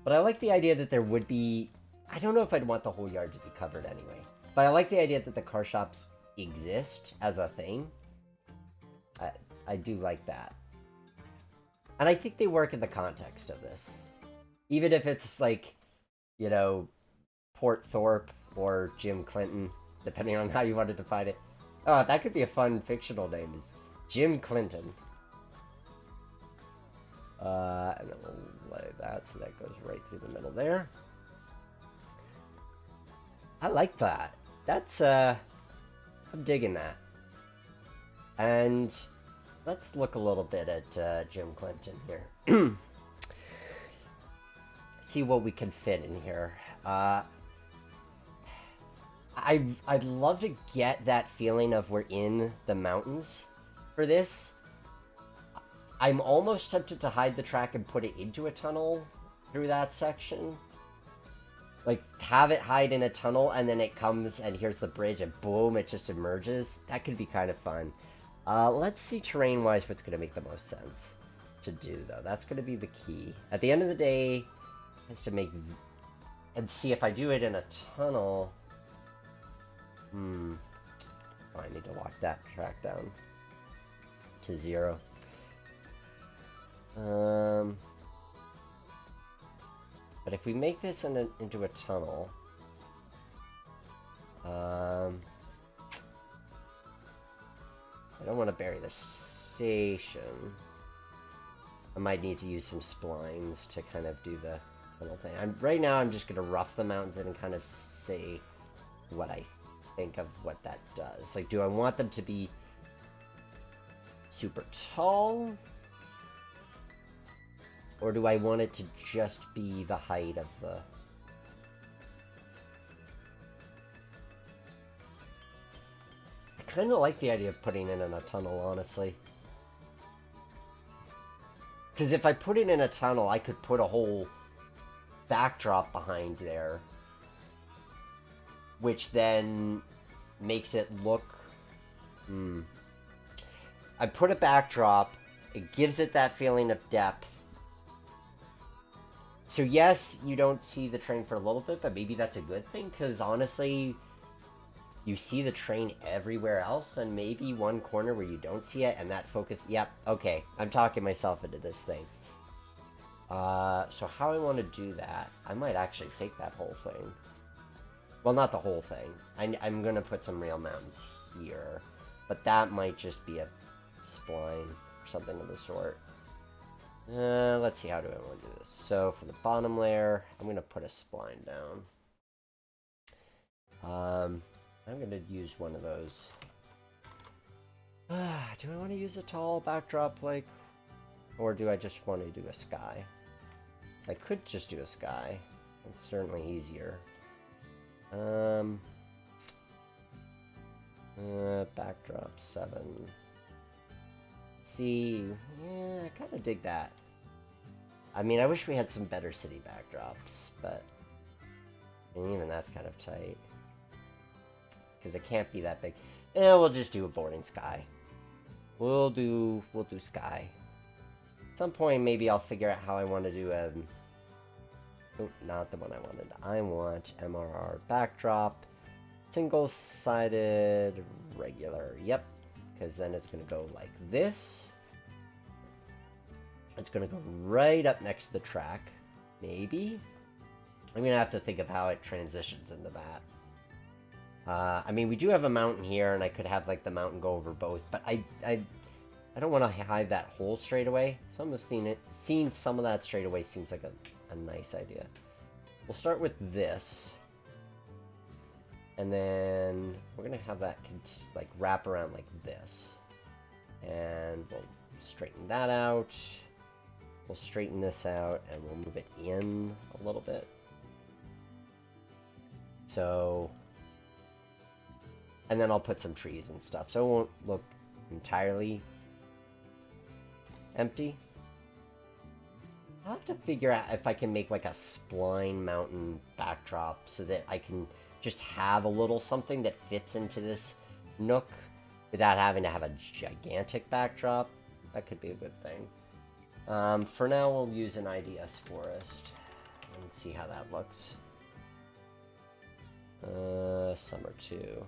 Speaker 1: But I like the idea that there would be... I don't know if I'd want the whole yard to be covered anyway. But I like the idea that the car shops exist as a thing. I do like that. And I think they work in the context of this. Even if it's like, you know, Port Thorpe or Jim Clinton, depending on how you want to define it. Oh, that could be a fun fictional name, is Jim Clinton. And then we'll lay that so that goes right through the middle there. I like that. That's, I'm digging that. And let's look a little bit at Jim Clinton here. See what we can fit in here. I'd love to get that feeling of we're in the mountains for this. I'm almost tempted to hide the track and put it into a tunnel through that section. Like, have it hide in a tunnel, and then it comes, and here's the bridge, and boom, it just emerges. That could be kind of fun. Let's see terrain-wise what's going to make the most sense to do, though. That's going to be the key. At the end of the day, is to make... And see, if I do it in a tunnel... Oh, I need to lock that track down to 0. But if we make this into a tunnel, I don't want to bury the station. I might need to use some splines to kind of do the little thing. Right now, I'm just going to rough the mountains in and kind of say what I think of what that does. Like, do I want them to be super tall? Or do I want it to just be the height of the... I kind of like the idea of putting it in a tunnel, honestly. Because if I put it in a tunnel, I could put a whole backdrop behind there. Which then makes it look... I put a backdrop, it gives it that feeling of depth. So yes, you don't see the train for a little bit, but maybe that's a good thing, because honestly, you see the train everywhere else, and maybe one corner where you don't see it, and that focus... Yep, okay, I'm talking myself into this thing. So how I want to do that, I might actually take that whole thing. Well, not the whole thing. I'm going to put some real mountains here, but that might just be a spline or something of the sort. Let's see, how do I want to do this? So for the bottom layer, I'm going to put a spline down. I'm going to use one of those. Do I want to use a tall backdrop, like, or do I just want to do a sky? I could just do a sky. It's certainly easier. Backdrop 7. See, yeah, I kind of dig that. I mean, I wish we had some better city backdrops, but even that's kind of tight. Because it can't be that big. Yeah, we'll just do a boarding sky. We'll do sky. At some point, maybe I'll figure out how I want to do a... Oh, not the one I wanted. I want MRR backdrop. Single-sided regular. Yep. Because then it's going to go like this. It's going to go right up next to the track. Maybe. I'm going to have to think of how it transitions into that. I mean, we do have a mountain here, and I could have, like, the mountain go over both, but I don't want to hide that hole straight away. Some have seen it. Seeing some of that straight away seems like a nice idea. We'll start with this. And then we're going to have that, like, wrap around like this. And we'll straighten that out. We'll straighten this out, and we'll move it in a little bit. So... And then I'll put some trees and stuff, so it won't look entirely empty. I'll have to figure out if I can make like a spline mountain backdrop so that I can just have a little something that fits into this nook without having to have a gigantic backdrop. That could be a good thing. For now, we'll use an IDS forest and see how that looks. Summer 2.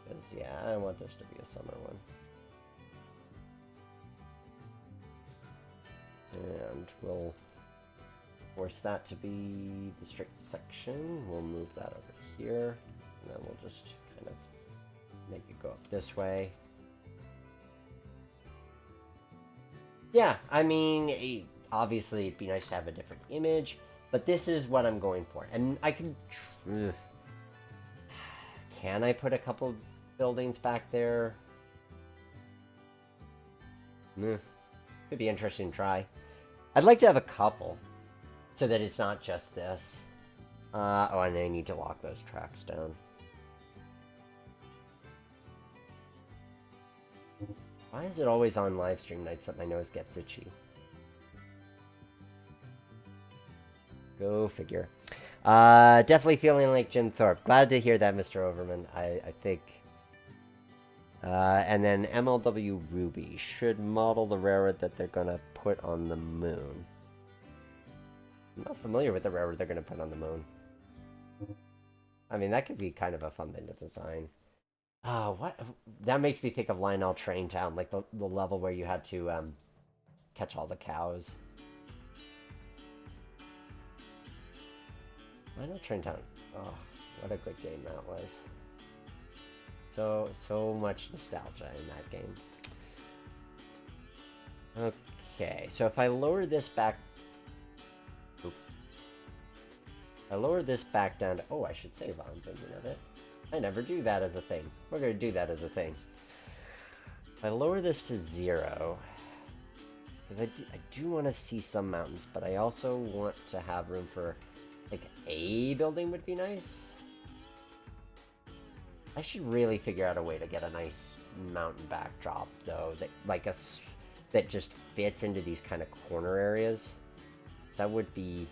Speaker 1: Because, yeah, I want this to be a summer one. And we'll force that to be the straight section. We'll move that over here. And then we'll just kind of make it go up this way. Yeah, I mean, obviously it'd be nice to have a different image, but this is what I'm going for. And I can... Can I put a couple buildings back there? Could be interesting to try. I'd like to have a couple, so that it's not just this. Oh, and I need to lock those tracks down. Why is it always on live stream nights that my nose gets itchy? Go figure. Definitely feeling like Jim Thorpe. Glad to hear that, Mr. Overman. I think. And then MLW Ruby should model the railroad that they're gonna put on the moon. I'm not familiar with the railroad they're gonna put on the moon. I mean, that could be kind of a fun thing to design. What? That makes me think of Lionel Train Town, like the level where you had to catch all the cows. Lionel Train Town. Oh, what a good game that was. So much nostalgia in that game. Okay, so if I lower this back... Oop. I lower this back down to... Oh, I should save on thinking of it. I never do that as a thing. We're going to do that as a thing. If I lower this to 0... Because I do want to see some mountains, but I also want to have room for... Like, a building would be nice. I should really figure out a way to get a nice mountain backdrop, though, that like that just fits into these kind of corner areas. That would be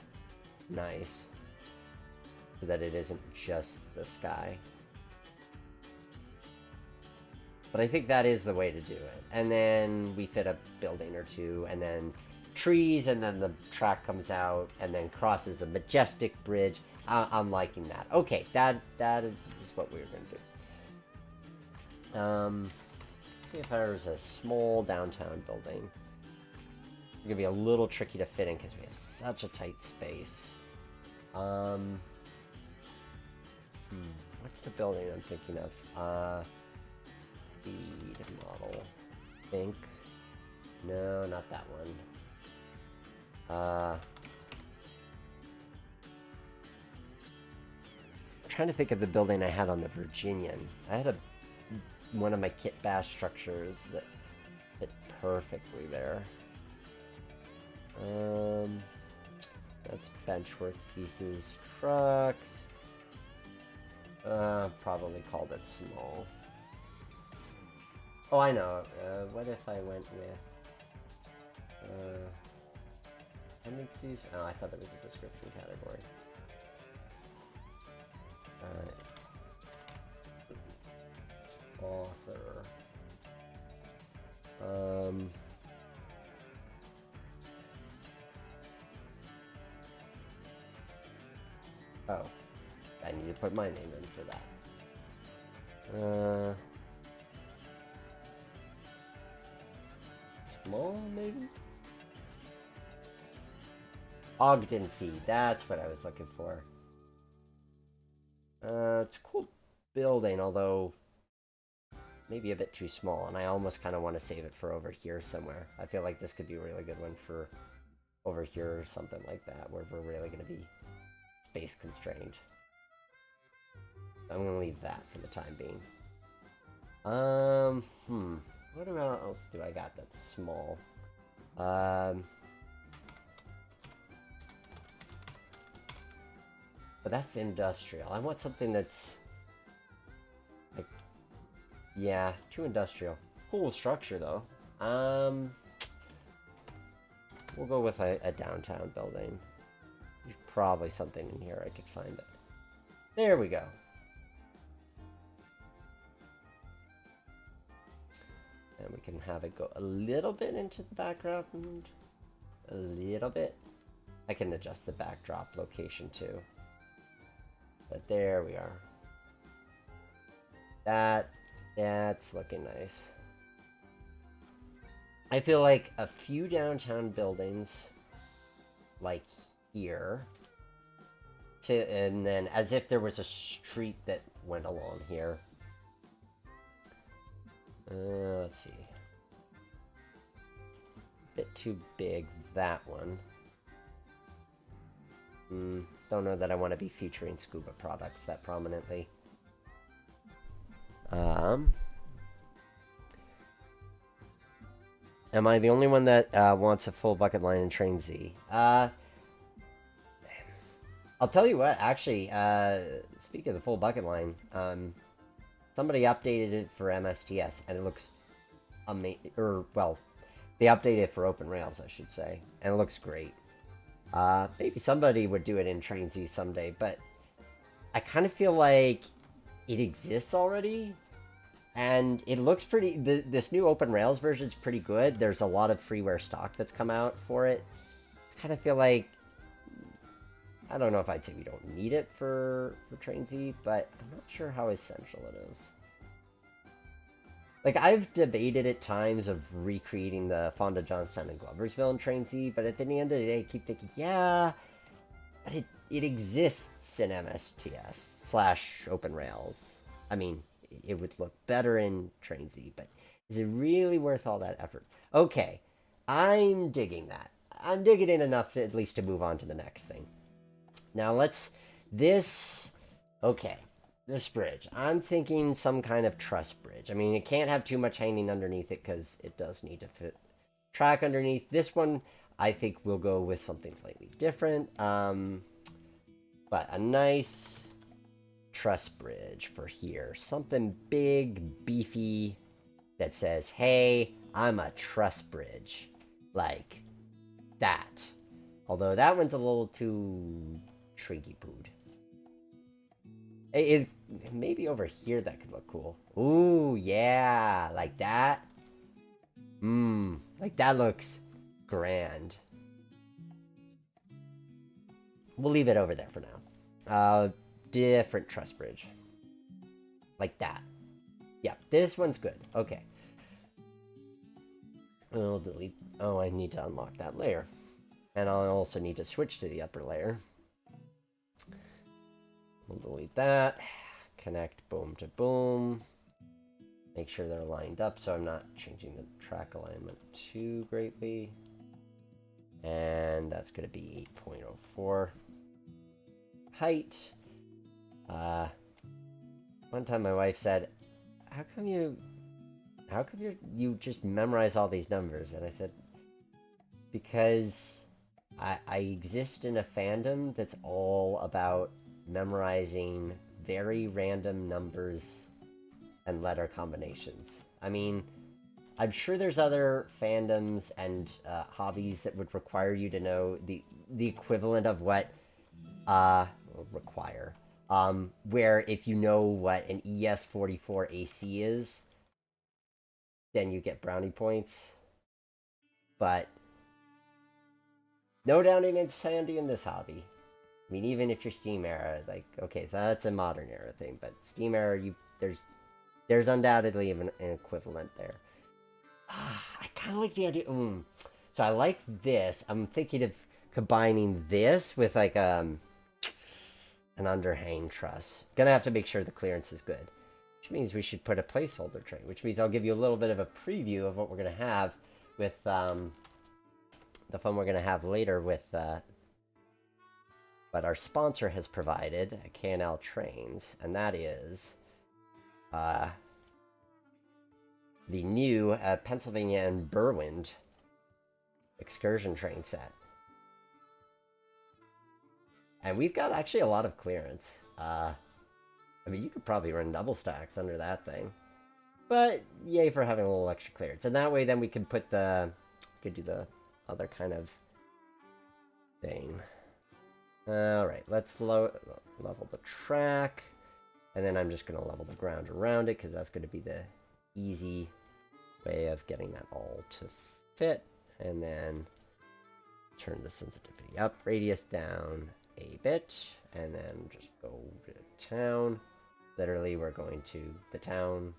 Speaker 1: nice, so that it isn't just the sky. But I think that is the way to do it. And then we fit a building or two, and then trees, and then the track comes out, and then crosses a majestic bridge. I'm liking that. Okay, that is what we were going to do. See if there was a small downtown building. It's gonna be a little tricky to fit in because we have such a tight space. What's the building I'm thinking of? Speed model. Think. No, not that one. I'm trying to think of the building I had on the Virginian. I had one of my kit bash structures that fit perfectly there. That's benchwork pieces, trucks. Probably called it small. Oh, I know. What if I went with tendencies? Oh, I thought that was a description category. Author. Oh, I need to put my name in for that. Small, maybe? Ogden Feed, that's what I was looking for. It's a cool building, although maybe a bit too small, and I almost kind of want to save it for over here somewhere. I feel like this could be a really good one for over here or something like that, where we're really going to be space constrained. I'm going to leave that for the time being. What else do I got that's small? But that's industrial. I want something that's like, yeah, too industrial. Cool structure though. We'll go with a downtown building. There's probably something in here I could find it. There we go. And we can have it go a little bit into the background. A little bit. I can adjust the backdrop location too. But there we are. That's looking nice. I feel like a few downtown buildings, like here, and then as if there was a street that went along here. Let's see. Bit too big, that one. Don't know that I want to be featuring scuba products that prominently. Am I the only one that wants a full bucket line in Train Z? I'll tell you what, actually, speaking of the full bucket line, somebody updated it for MSTS, and it looks amazing. Or, well, they updated it for Open Rails, I should say, and it looks great. Maybe somebody would do it in Train Z someday, but I kind of feel like it exists already, and it looks pretty. This new Open Rails version is pretty good. There's a lot of freeware stock that's come out for it. I kind of feel like, I don't know if I'd say we don't need it for Train Z, but I'm not sure how essential it is. Like, I've debated at times of recreating the Fonda, Johnstown, and Gloversville in Train Z, but at the end of the day, I keep thinking, yeah, but it exists in MSTS/Open Rails. I mean, it would look better in Train Z, but is it really worth all that effort? Okay, I'm digging that. I'm digging it enough to, at least to move on to the next thing. Now okay. This bridge. I'm thinking some kind of truss bridge. I mean, it can't have too much hanging underneath it because it does need to fit track underneath. This one, I think we'll go with something slightly different. But a nice truss bridge for here. Something big, beefy that says, hey, I'm a truss bridge. Like that. Although that one's a little too trinky-pooed. Maybe over here that could look cool. Ooh, yeah, like that. Like that looks grand. We'll leave it over there for now. Different truss bridge. Like that. Yeah, this one's good. Okay. I'll delete. Oh, I need to unlock that layer. And I'll also need to switch to the upper layer. We'll delete that. Connect boom to boom. Make sure they're lined up so I'm not changing the track alignment too greatly. And that's going to be 8.04 height. One time my wife said, how come you just memorize all these numbers? And I said, because I exist in a fandom that's all about memorizing very random numbers and letter combinations. I mean, I'm sure there's other fandoms and hobbies that would require you to know the equivalent of what where if you know what an ES44 AC is, then you get brownie points. But no downing in Sandy in this hobby. I mean, even if you're Steam era, like, okay, so that's a modern era thing, but Steam era, there's undoubtedly an equivalent there. I kind of like the idea. So I like this. I'm thinking of combining this with like an underhang truss. Gonna have to make sure the clearance is good, which means we should put a placeholder tray. Which means I'll give you a little bit of a preview of what we're gonna have with the fun we're gonna have later with what our sponsor has provided, K&L Trains, and that is the new Pennsylvania and Berwind excursion train set. And we've got actually a lot of clearance. I mean, you could probably run double stacks under that thing. But yay for having a little extra clearance. And that way then we can put we could do the other kind of thing. Alright, let's level the track. And then I'm just going to level the ground around it because that's going to be the easy way of getting that all to fit. And then turn the sensitivity up, radius down a bit, and then just go to town. Literally, we're going to the town.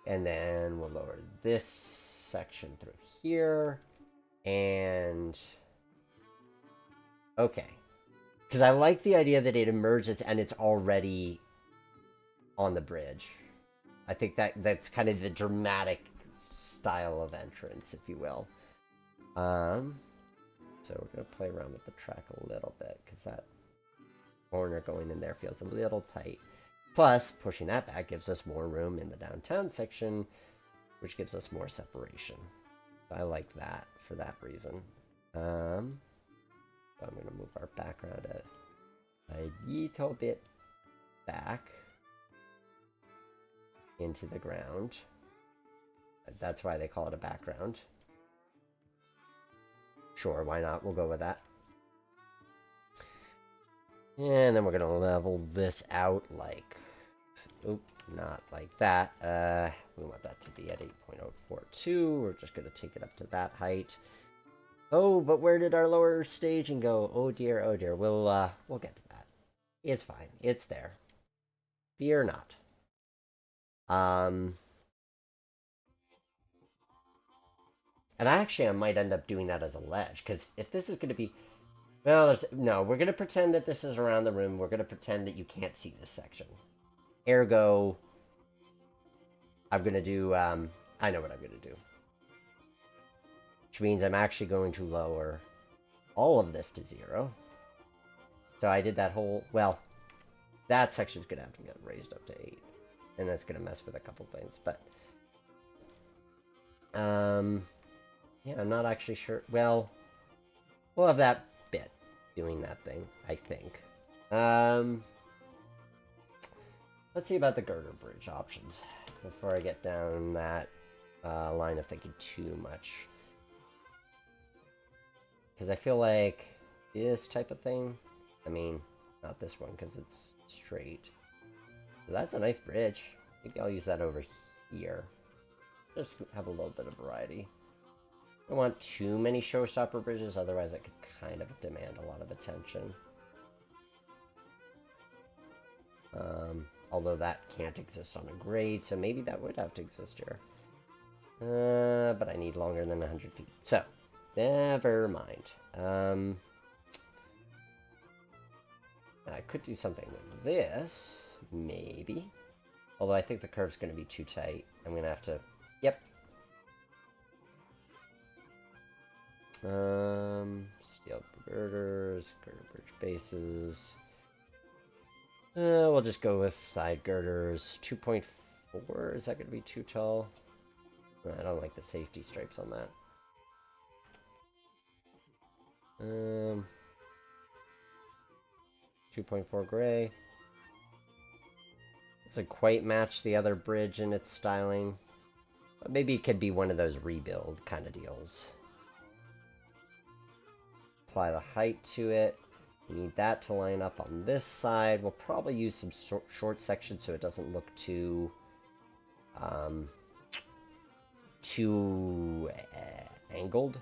Speaker 1: And then we'll lower this section through here. And... okay. Because I like the idea that it emerges and it's already on the bridge. I think that's kind of the dramatic style of entrance, if you will. So we're going to play around with the track a little bit, because that corner going in there feels a little tight. Plus, pushing that back gives us more room in the downtown section, which gives us more separation. I like that for that reason. I'm going to move our background a little bit back into the ground. That's why they call it a background. Sure, why not? We'll go with that. And then we're going to level this out like... oop, not like that. We want that to be at 8.042. We're just going to take it up to that height. Oh, but where did our lower staging go? Oh dear, oh dear. We'll get to that. It's fine. It's there. Fear not. And actually, I might end up doing that as a ledge, because if this is going to be... well, no, we're going to pretend that this is around the room. We're going to pretend that you can't see this section. Ergo, I'm going to do... I know what I'm going to do. Which means I'm actually going to lower all of this to 0. So I did that whole... well, that section's going to have to get raised up to 8. And that's going to mess with a couple things, but... yeah, I'm not actually sure. Well, we'll have that bit doing that thing, I think. Let's see about the girder bridge options before I get down that line of thinking too much. Because I feel like this type of thing, I mean, not this one because it's straight. So that's a nice bridge. Maybe I'll use that over here. Just have a little bit of variety. I don't want too many showstopper bridges, otherwise I could kind of demand a lot of attention. Although that can't exist on a grade, so maybe that would have to exist here. But I need longer than 100 feet. So, never mind. I could do something with this, maybe. Although I think the curve's going to be too tight. I'm going to have to... yep. Steel girders, girder bridge bases. We'll just go with side girders. 2.4, is that going to be too tall? I don't like the safety stripes on that. 2.4 gray. Doesn't quite match the other bridge in its styling. But maybe it could be one of those rebuild kind of deals. Apply the height to it. We need that to line up on this side. We'll probably use some short sections so it doesn't look too angled.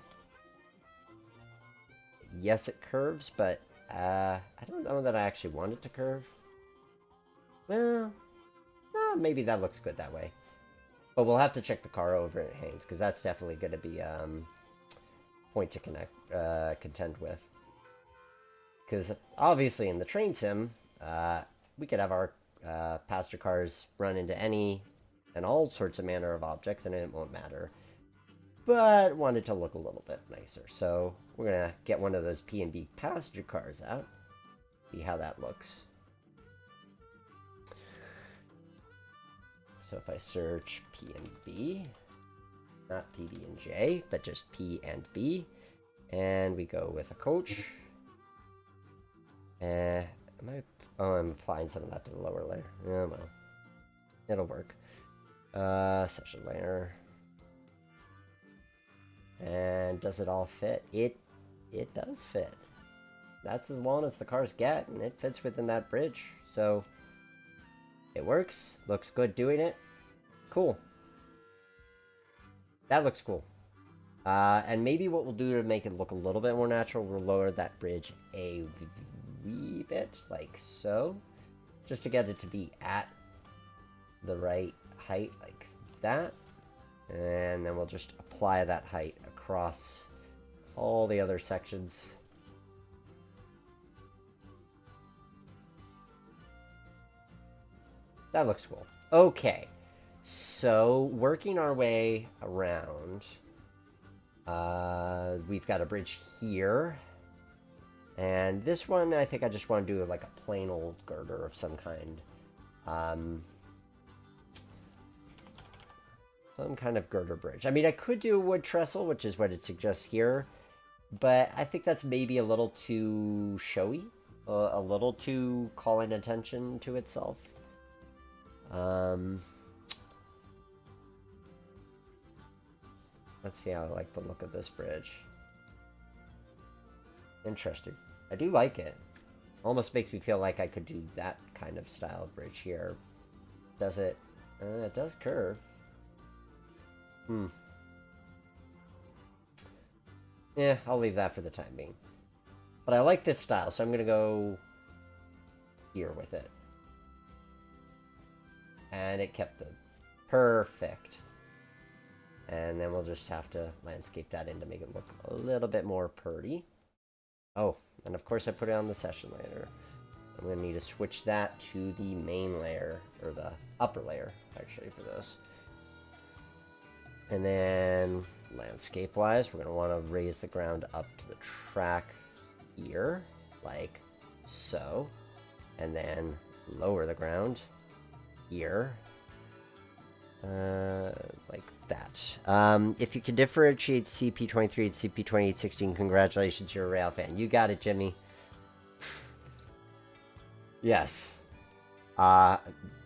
Speaker 1: Yes, it curves, but I don't know that I actually want it to curve. Well, maybe that looks good that way. But we'll have to check the car over and it hangs, because that's definitely going to be point to contend with. Because obviously in the train sim, we could have our passenger cars run into any and all sorts of manner of objects, and it won't matter. But wanted to look a little bit nicer, so we're gonna get one of those P&B passenger cars out. See how that looks. So if I search P&B, not PB&J, but just P and B, and we go with a coach. I'm applying some of that to the lower layer. Oh well, it'll work. Session layer. And does it all fit? It does fit. That's as long as the cars get, and it fits within that bridge. So it works. Looks good doing it. Cool. That looks cool. And maybe what we'll do to make it look a little bit more natural, we'll lower that bridge a wee bit, like so. Just to get it to be at the right height, like that. And then we'll just apply that height across all the other sections. That looks cool. Okay, so working our way around, we've got a bridge here. And this one, I think I just want to do like a plain old girder of some kind. Some kind of girder bridge. I mean, I could do a wood trestle, which is what it suggests here. But I think that's maybe a little too showy. A little too calling attention to itself. Let's see how I like the look of this bridge. Interesting. I do like it. Almost makes me feel like I could do that kind of style of bridge here. Does it? It does curve. Yeah, I'll leave that for the time being. But I like this style, so I'm going to go here with it. And it kept the perfect. And then we'll just have to landscape that in to make it look a little bit more pretty. Oh, and of course I put it on the session layer. I'm going to need to switch that to the main layer, or the upper layer, actually, for this. And then, landscape-wise, we're going to want to raise the ground up to the track here, like so. And then lower the ground here, like that. If you can differentiate CP23 and CP2816, congratulations, you're a rail fan. You got it, Jimmy. Yes.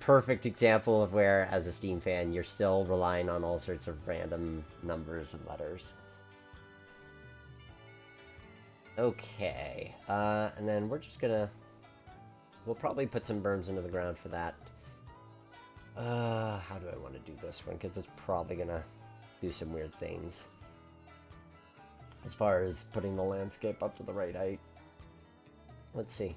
Speaker 1: Perfect example of where, as a Steam fan, you're still relying on all sorts of random numbers and letters. Okay. And then we're just gonna... We'll probably put some berms into the ground for that. How do I want to do this one? Because it's probably gonna do some weird things. As far as putting the landscape up to the right height. Let's see.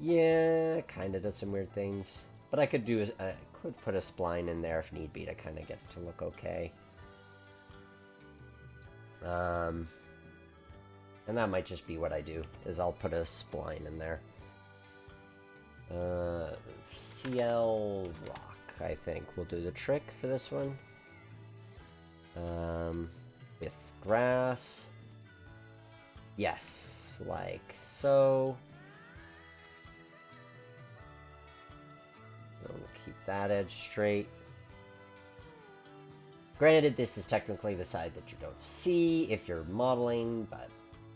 Speaker 1: Yeah, kind of does some weird things. But I could do, I could put a spline in there if need be to kind of get it to look okay. And that might just be what I do, is I'll put a spline in there. CL Rock, I think, will do the trick for this one. With grass. Yes, like so. We'll keep that edge straight. Granted, this is technically the side that you don't see if you're modeling, but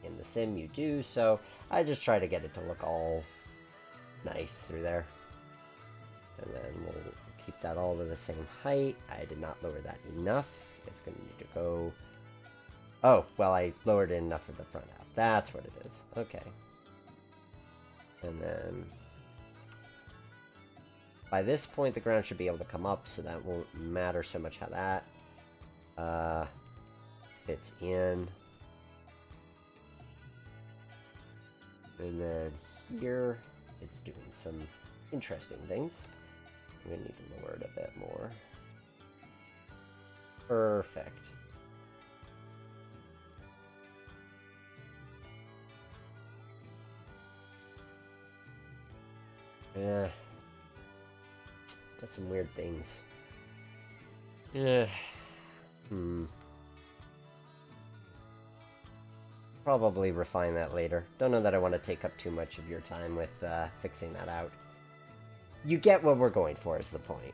Speaker 1: in the sim you do, so I just try to get it to look all nice through there. And then we'll keep that all to the same height. I did not lower that enough. It's going to need to go... Oh, well, I lowered it enough for the front half. That's what it is. Okay. And then... By this point, the ground should be able to come up, so that won't matter so much how that fits in. And then here, it's doing some interesting things. I'm going to need to lower it a bit more. Perfect. Yeah. Does some weird things. Yeah. Probably refine that later. Don't know that I want to take up too much of your time with fixing that out. You get what we're going for is the point.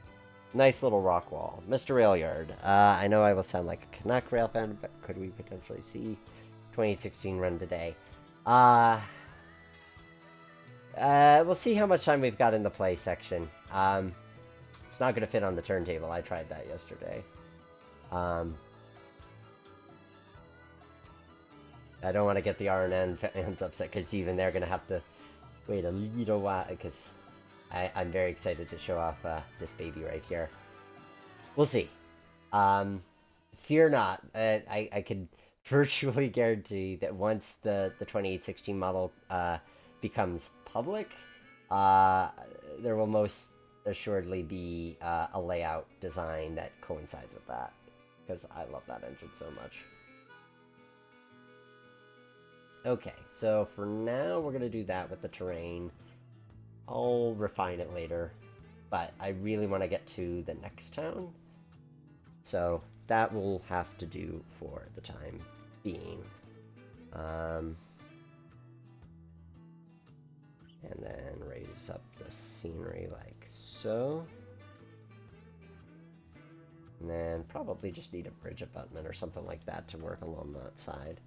Speaker 1: Nice little rock wall. Mr. Railyard. I know I will sound like a Canuck rail fan, but could we potentially see 2016 run today? We'll see how much time we've got in the play section. It's not going to fit on the turntable. I tried that yesterday. I don't want to get the RNN fans upset, because even they're going to have to wait a little while, because I'm very excited to show off this baby right here. We'll see. Fear not. I can virtually guarantee that once the 2816 model becomes public, there will most assuredly be a layout design that coincides with that, because I love that engine so much. Okay, so for now, we're going to do that with the terrain. I'll refine it later, but I really want to get to the next town. So that will have to do for the time being. And then raise up the scenery like so. And then probably just need a bridge abutment or something like that to work along that side.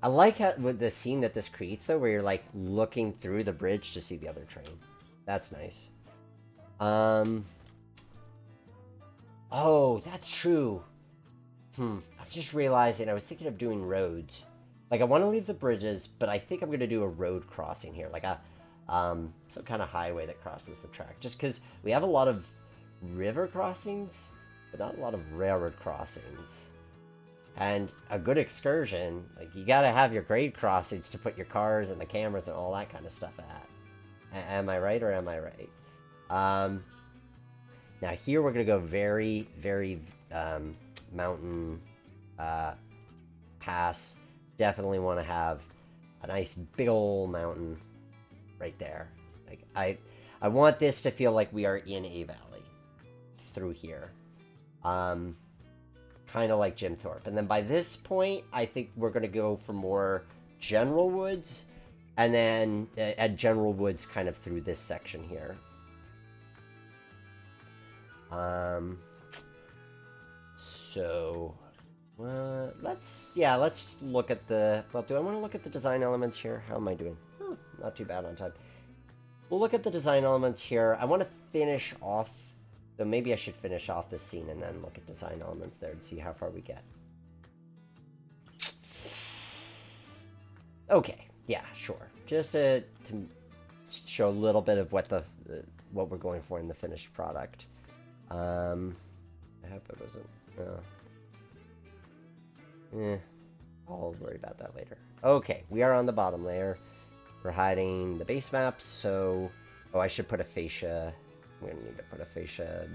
Speaker 1: I like how, with the scene that this creates, though, where you're, like, looking through the bridge to see the other train. That's nice. Oh, that's true. I'm just realizing I was thinking of doing roads. Like, I want to leave the bridges, but I think I'm going to do a road crossing here. Like, some kind of highway that crosses the track. Just because we have a lot of river crossings, but not a lot of railroad crossings. And a good excursion, like, you gotta have your grade crossings to put your cars and the cameras and all that kind of stuff at. Am I right or am I right? Now here we're gonna go very, very mountain pass. Definitely want to have a nice big old mountain right there. Like I want this to feel like we are in a valley through here. Kind of like Jim Thorpe. And then by this point, I think we're going to go for more general woods, and then at general woods kind of through this section here. So let's look at the, well, do I want to look at the design elements here? How am I doing? Not too bad on time. We'll look at the design elements here. I want to finish off, so maybe I should finish off this scene and then look at design elements there and see how far we get. Okay, yeah, sure. Just to show a little bit of what what we're going for in the finished product. I hope it wasn't. I'll worry about that later. Okay, we are on the bottom layer. We're hiding the base maps, so I should put a fascia. I'm going to need to put a fascia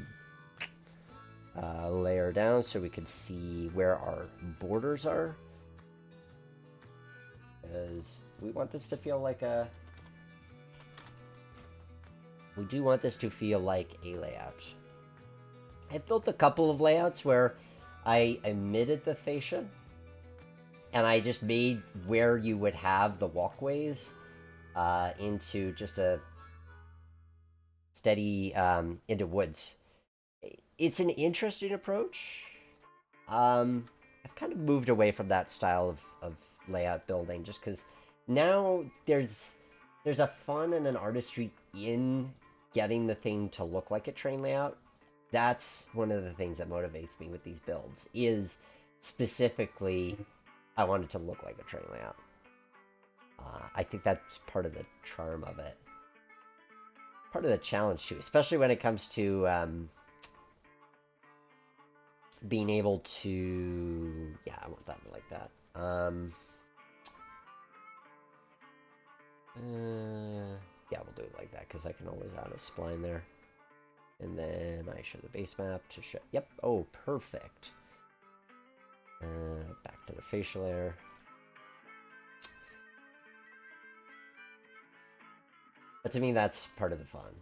Speaker 1: layer down so we can see where our borders are. Because we want this to feel like a... We do want this to feel like a layout. I've built a couple of layouts where I omitted the fascia, and I just made where you would have the walkways into just a steady into woods. It's an interesting approach. I've kind of moved away from that style of layout building just because now there's a fun and an artistry in getting the thing to look like a train layout. That's one of the things that motivates me with these builds, is specifically I want it to look like a train layout. I think that's part of the charm of it. Part of the challenge too, especially when it comes to being able to, yeah, I want that like that. Yeah, we'll do it like that because I can always add a spline there. And then I show the base map to show, yep, oh, perfect. Back to the facial layer. But to me, that's part of the fun,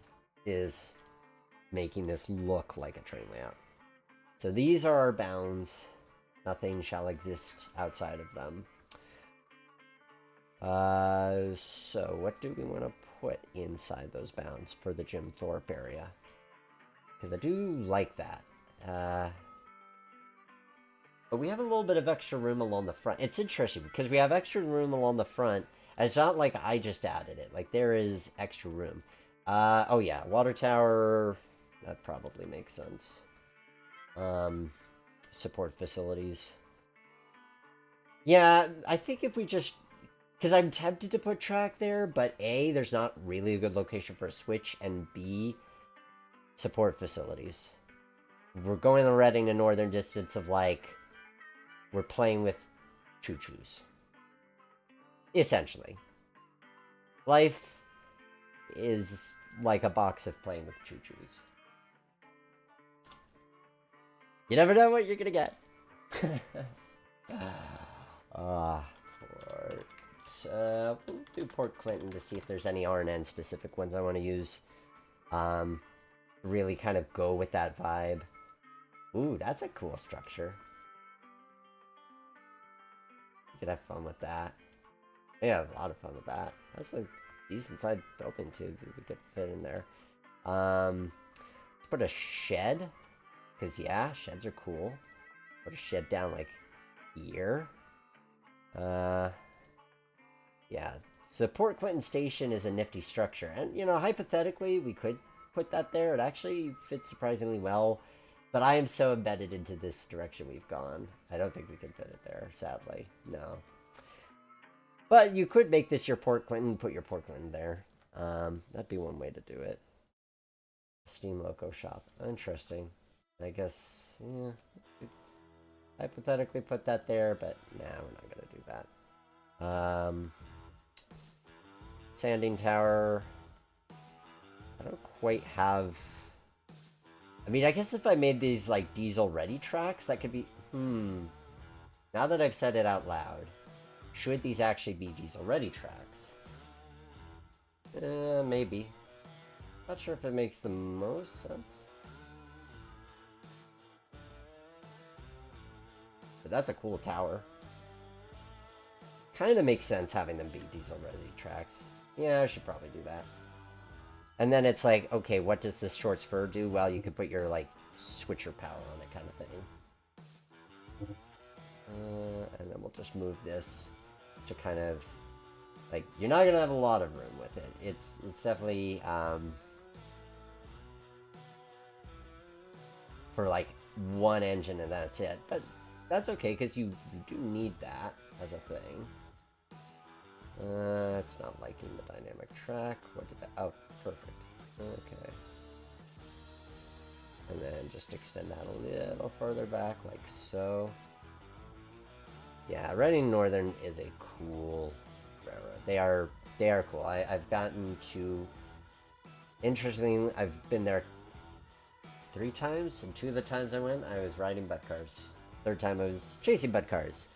Speaker 1: is making this look like a train layout. So these are our bounds. Nothing shall exist outside of them. So what do we want to put inside those bounds for the Jim Thorpe area? Because I do like that. But we have a little bit of extra room along the front. It's interesting because we have extra room along the front. And it's not like I just added it. Like, there is extra room. Oh yeah, water tower. That probably makes sense. Support facilities. Yeah, I think if we just... Because I'm tempted to put track there, but A, there's not really a good location for a switch, and B, support facilities. We're going already in a northern distance of, like, we're playing with choo-choos. Essentially. Life is like a box of playing with choo-choos. You never know what you're gonna get. Port. We'll do Port Clinton to see if there's any RNN specific ones I want to use. Really kind of go with that vibe. Ooh, that's a cool structure. You could have fun with that. Yeah, a lot of fun with that. That's a decent sized building too. We could fit in there. Let's put a shed. Because, yeah, sheds are cool. Put a shed down, like, here. Yeah. So Port Clinton Station is a nifty structure. And, you know, hypothetically, we could put that there. It actually fits surprisingly well. But I am so embedded into this direction we've gone. I don't think we can fit it there, sadly. No. But you could make this your Port Clinton, put your Port Clinton there. That'd be one way to do it. Steam Loco shop. Interesting. I guess, yeah, hypothetically put that there, but nah, we're not going to do that. Sanding tower. I don't quite have... I mean, I guess if I made these, like, diesel-ready tracks, that could be... Now that I've said it out loud, should these actually be diesel-ready tracks? Maybe. Not sure if it makes the most sense. But that's a cool tower. Kind of makes sense having them be diesel-ready tracks. Yeah, I should probably do that. And then it's like, okay, what does this short spur do? Well, you could put your, like, switcher power on it kind of thing. And then we'll just move this to kind of, like, you're not going to have a lot of room with it. It's definitely, for, like, one engine and that's it. But that's okay, because you do need that as a thing. It's not liking the dynamic track. What did that... Oh, perfect. Okay. And then just extend that a little further back, like so. Yeah, Reading Northern is a cool railroad. They are cool. I've gotten to... Interestingly, I've been there 3 times, and 2 of the times I went, I was riding butt cars. 3rd time I was chasing butt cars.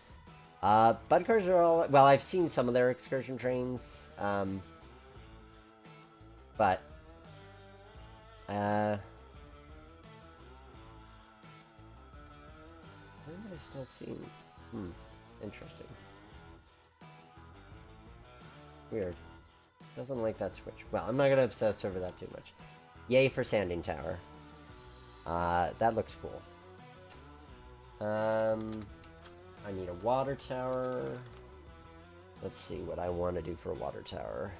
Speaker 1: Butt cars are all... Well, I've seen some of their excursion trains. But... why am I still seeing... Interesting. Weird. Doesn't like that switch. Well, I'm not gonna obsess over that too much. Yay for Sanding Tower. That looks cool. I need a water tower. Let's see what I want to do for a water tower.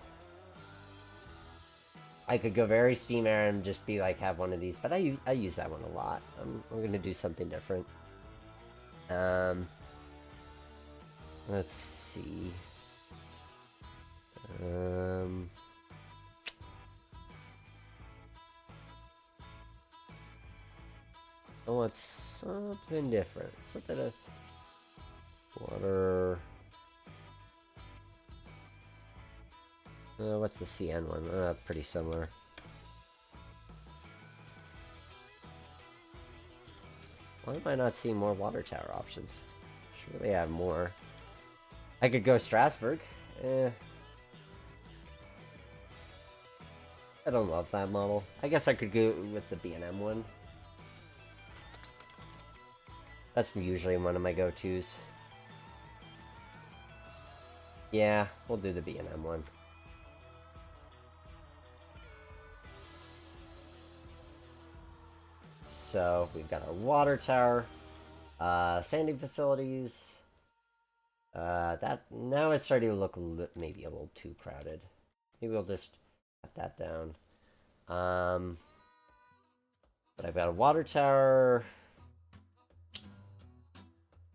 Speaker 1: I could go very steam air and just be like, have one of these, but I use that one a lot. I'm gonna do something different. Let's see. I want something different. Something of water. What's the CN one? Pretty similar. Why am I not seeing more water tower options? Surely I have more. I could go Strasbourg. I don't love that model. I guess I could go with the B&M one. That's usually one of my go-tos. Yeah, we'll do the B&M one. So, we've got our water tower, sanding facilities. That now it's starting to look maybe a little too crowded. Maybe we'll just cut that down. But I've got a water tower.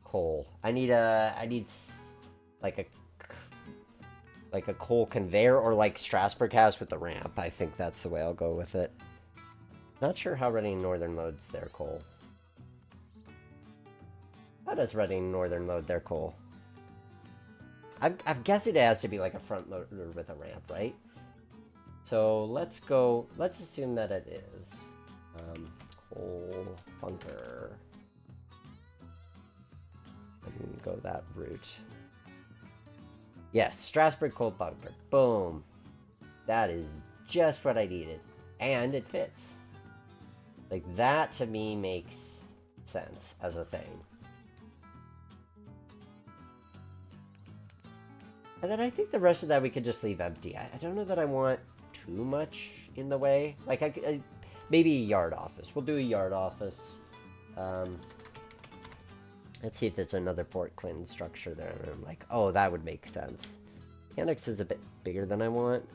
Speaker 1: Coal. I need like a coal conveyor, or like Strasbourg has with the ramp. I think that's the way I'll go with it. Not sure how Reading Northern loads their coal. How does Reading Northern load their coal? I'm guessing it has to be like a front loader with a ramp, right? So let's assume that it is. Coal bunker. And go that route. Yes, Strasbourg coal bunker. Boom. That is just what I needed. And it fits. Like, that to me makes sense as a thing. And then I think the rest of that we could just leave empty. I don't know that I want too much in the way. Like, maybe a yard office. We'll do a yard office. Let's see if there's another Port Clinton structure there. And I'm like, oh, that would make sense. The annex is a bit bigger than I want.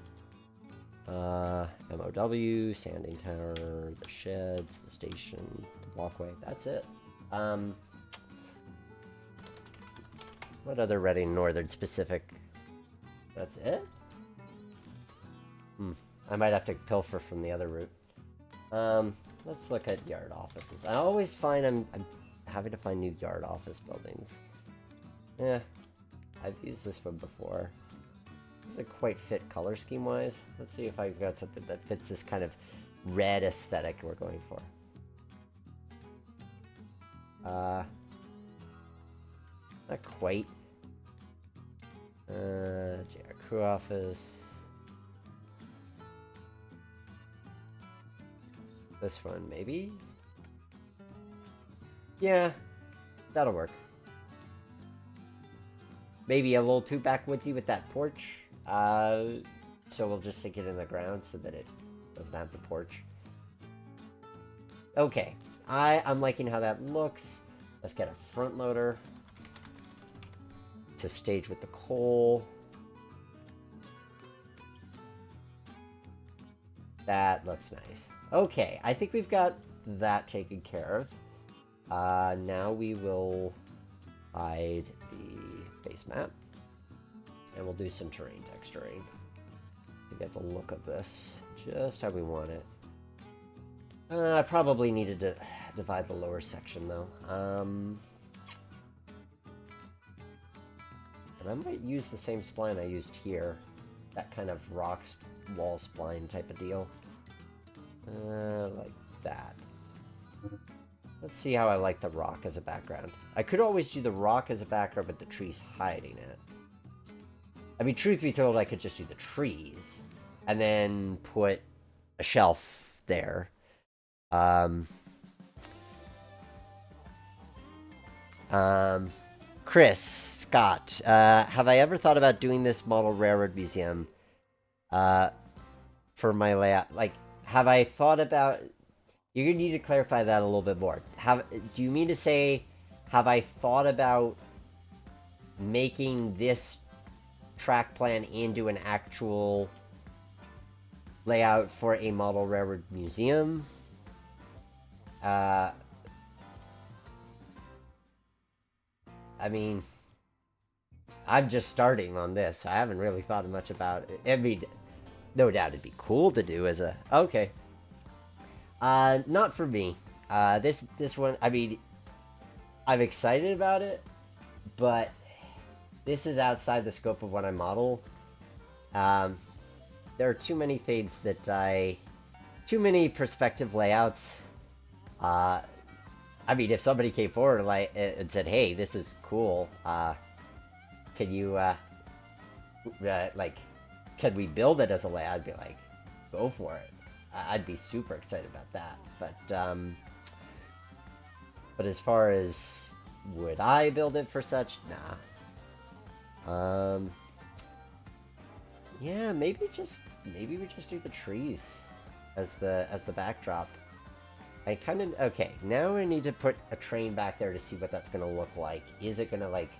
Speaker 1: MOW, sanding tower, the sheds, the station, the walkway. That's it. What other Reading Northern specific? That's it? I might have to pilfer from the other route. Let's look at yard offices. I always find I'm having to find new yard office buildings. Yeah, I've used this one before. Doesn't quite fit color scheme wise. Let's see if I've got something that fits this kind of red aesthetic we're going for. Not quite. JR crew office. This one, maybe? Yeah, that'll work. Maybe a little too backwoodsy with that porch. So we'll just sink it in the ground so that it doesn't have the porch. Okay, I'm liking how that looks. Let's get a front loader to stage with the coal. That looks nice. Okay, I think we've got that taken care of. Now we will hide the base map. And we'll do some terrain texturing to get the look of this just how we want it. I probably needed to divide the lower section though. And I might use the same spline I used here. That kind of rocks wall spline type of deal. Like that. Let's see how I like the rock as a background. I could always do the rock as a background, but the trees hiding it. I mean, truth be told, I could just do the trees and then put a shelf there. Chris Scott, have I ever thought about doing this model railroad museum for my layout? Like, have I thought about... You're gonna need to clarify that a little bit more. Do you mean to say, have I thought about making this track plan into an actual layout for a model railroad museum? I mean, I'm just starting on this. I haven't really thought much about it. I mean, no doubt it'd be cool to do as a... Okay. Not for me. This one, I mean, I'm excited about it, but this is outside the scope of what I model. There are too many things that too many perspective layouts. I mean, if somebody came forward and said, hey, this is cool, can you, like, can we build it as a layout? I'd be like, go for it. I'd be super excited about that. But as far as would I build it for such? Nah. Yeah, maybe we just do the trees as the backdrop. I kind of... Okay, now I need to put a train back there to see what that's gonna look like. Is it gonna, like,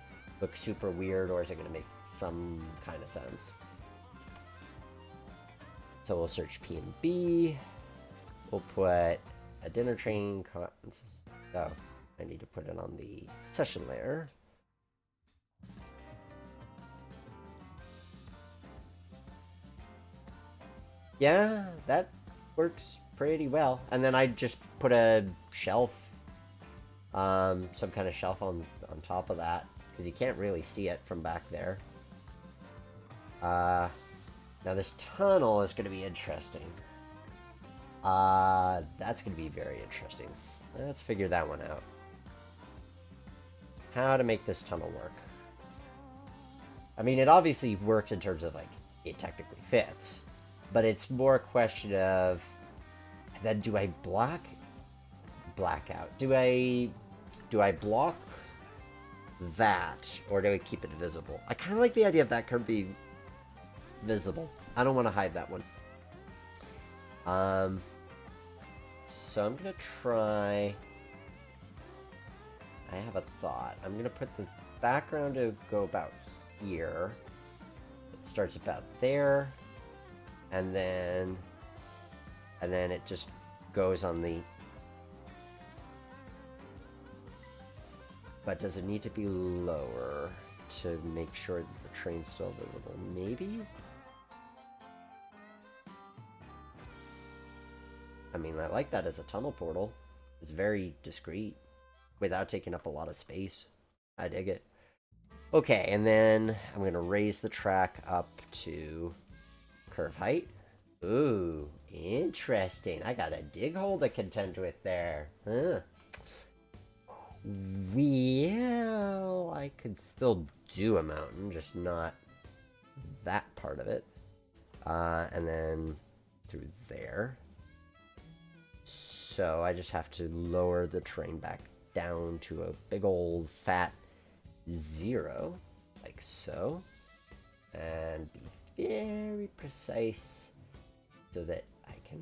Speaker 1: look super weird, or is it gonna make some kind of sense? So we'll search P&B. We'll put a dinner train... Oh, I need to put it on the session layer. Yeah, that works pretty well. And then I just put a shelf, some kind of shelf on top of that, because you can't really see it from back there. Now this tunnel is going to be interesting. That's going to be very interesting. Let's figure that one out. How to make this tunnel work. I mean, it obviously works in terms of, like, it technically fits. But it's more a question of, then do I black out? Do I block that, or do I keep it visible? I kind of like the idea of that curve being visible. I don't want to hide that one. So I'm gonna try. I have a thought. I'm gonna put the background to go about here. It starts about there, and then it just goes on the. But does it need to be lower to make sure that the train's still visible? Maybe? I mean, I like that as a tunnel portal. It's very discreet, without taking up a lot of space. I dig it. Okay, and then I'm going to raise the track up to curve height. Ooh, interesting. I got a dig hole to contend with there. Huh. Well, I could still do a mountain, just not that part of it. And then through there. So I just have to lower the train back down to a big old fat 0, like so. And be very precise so that I can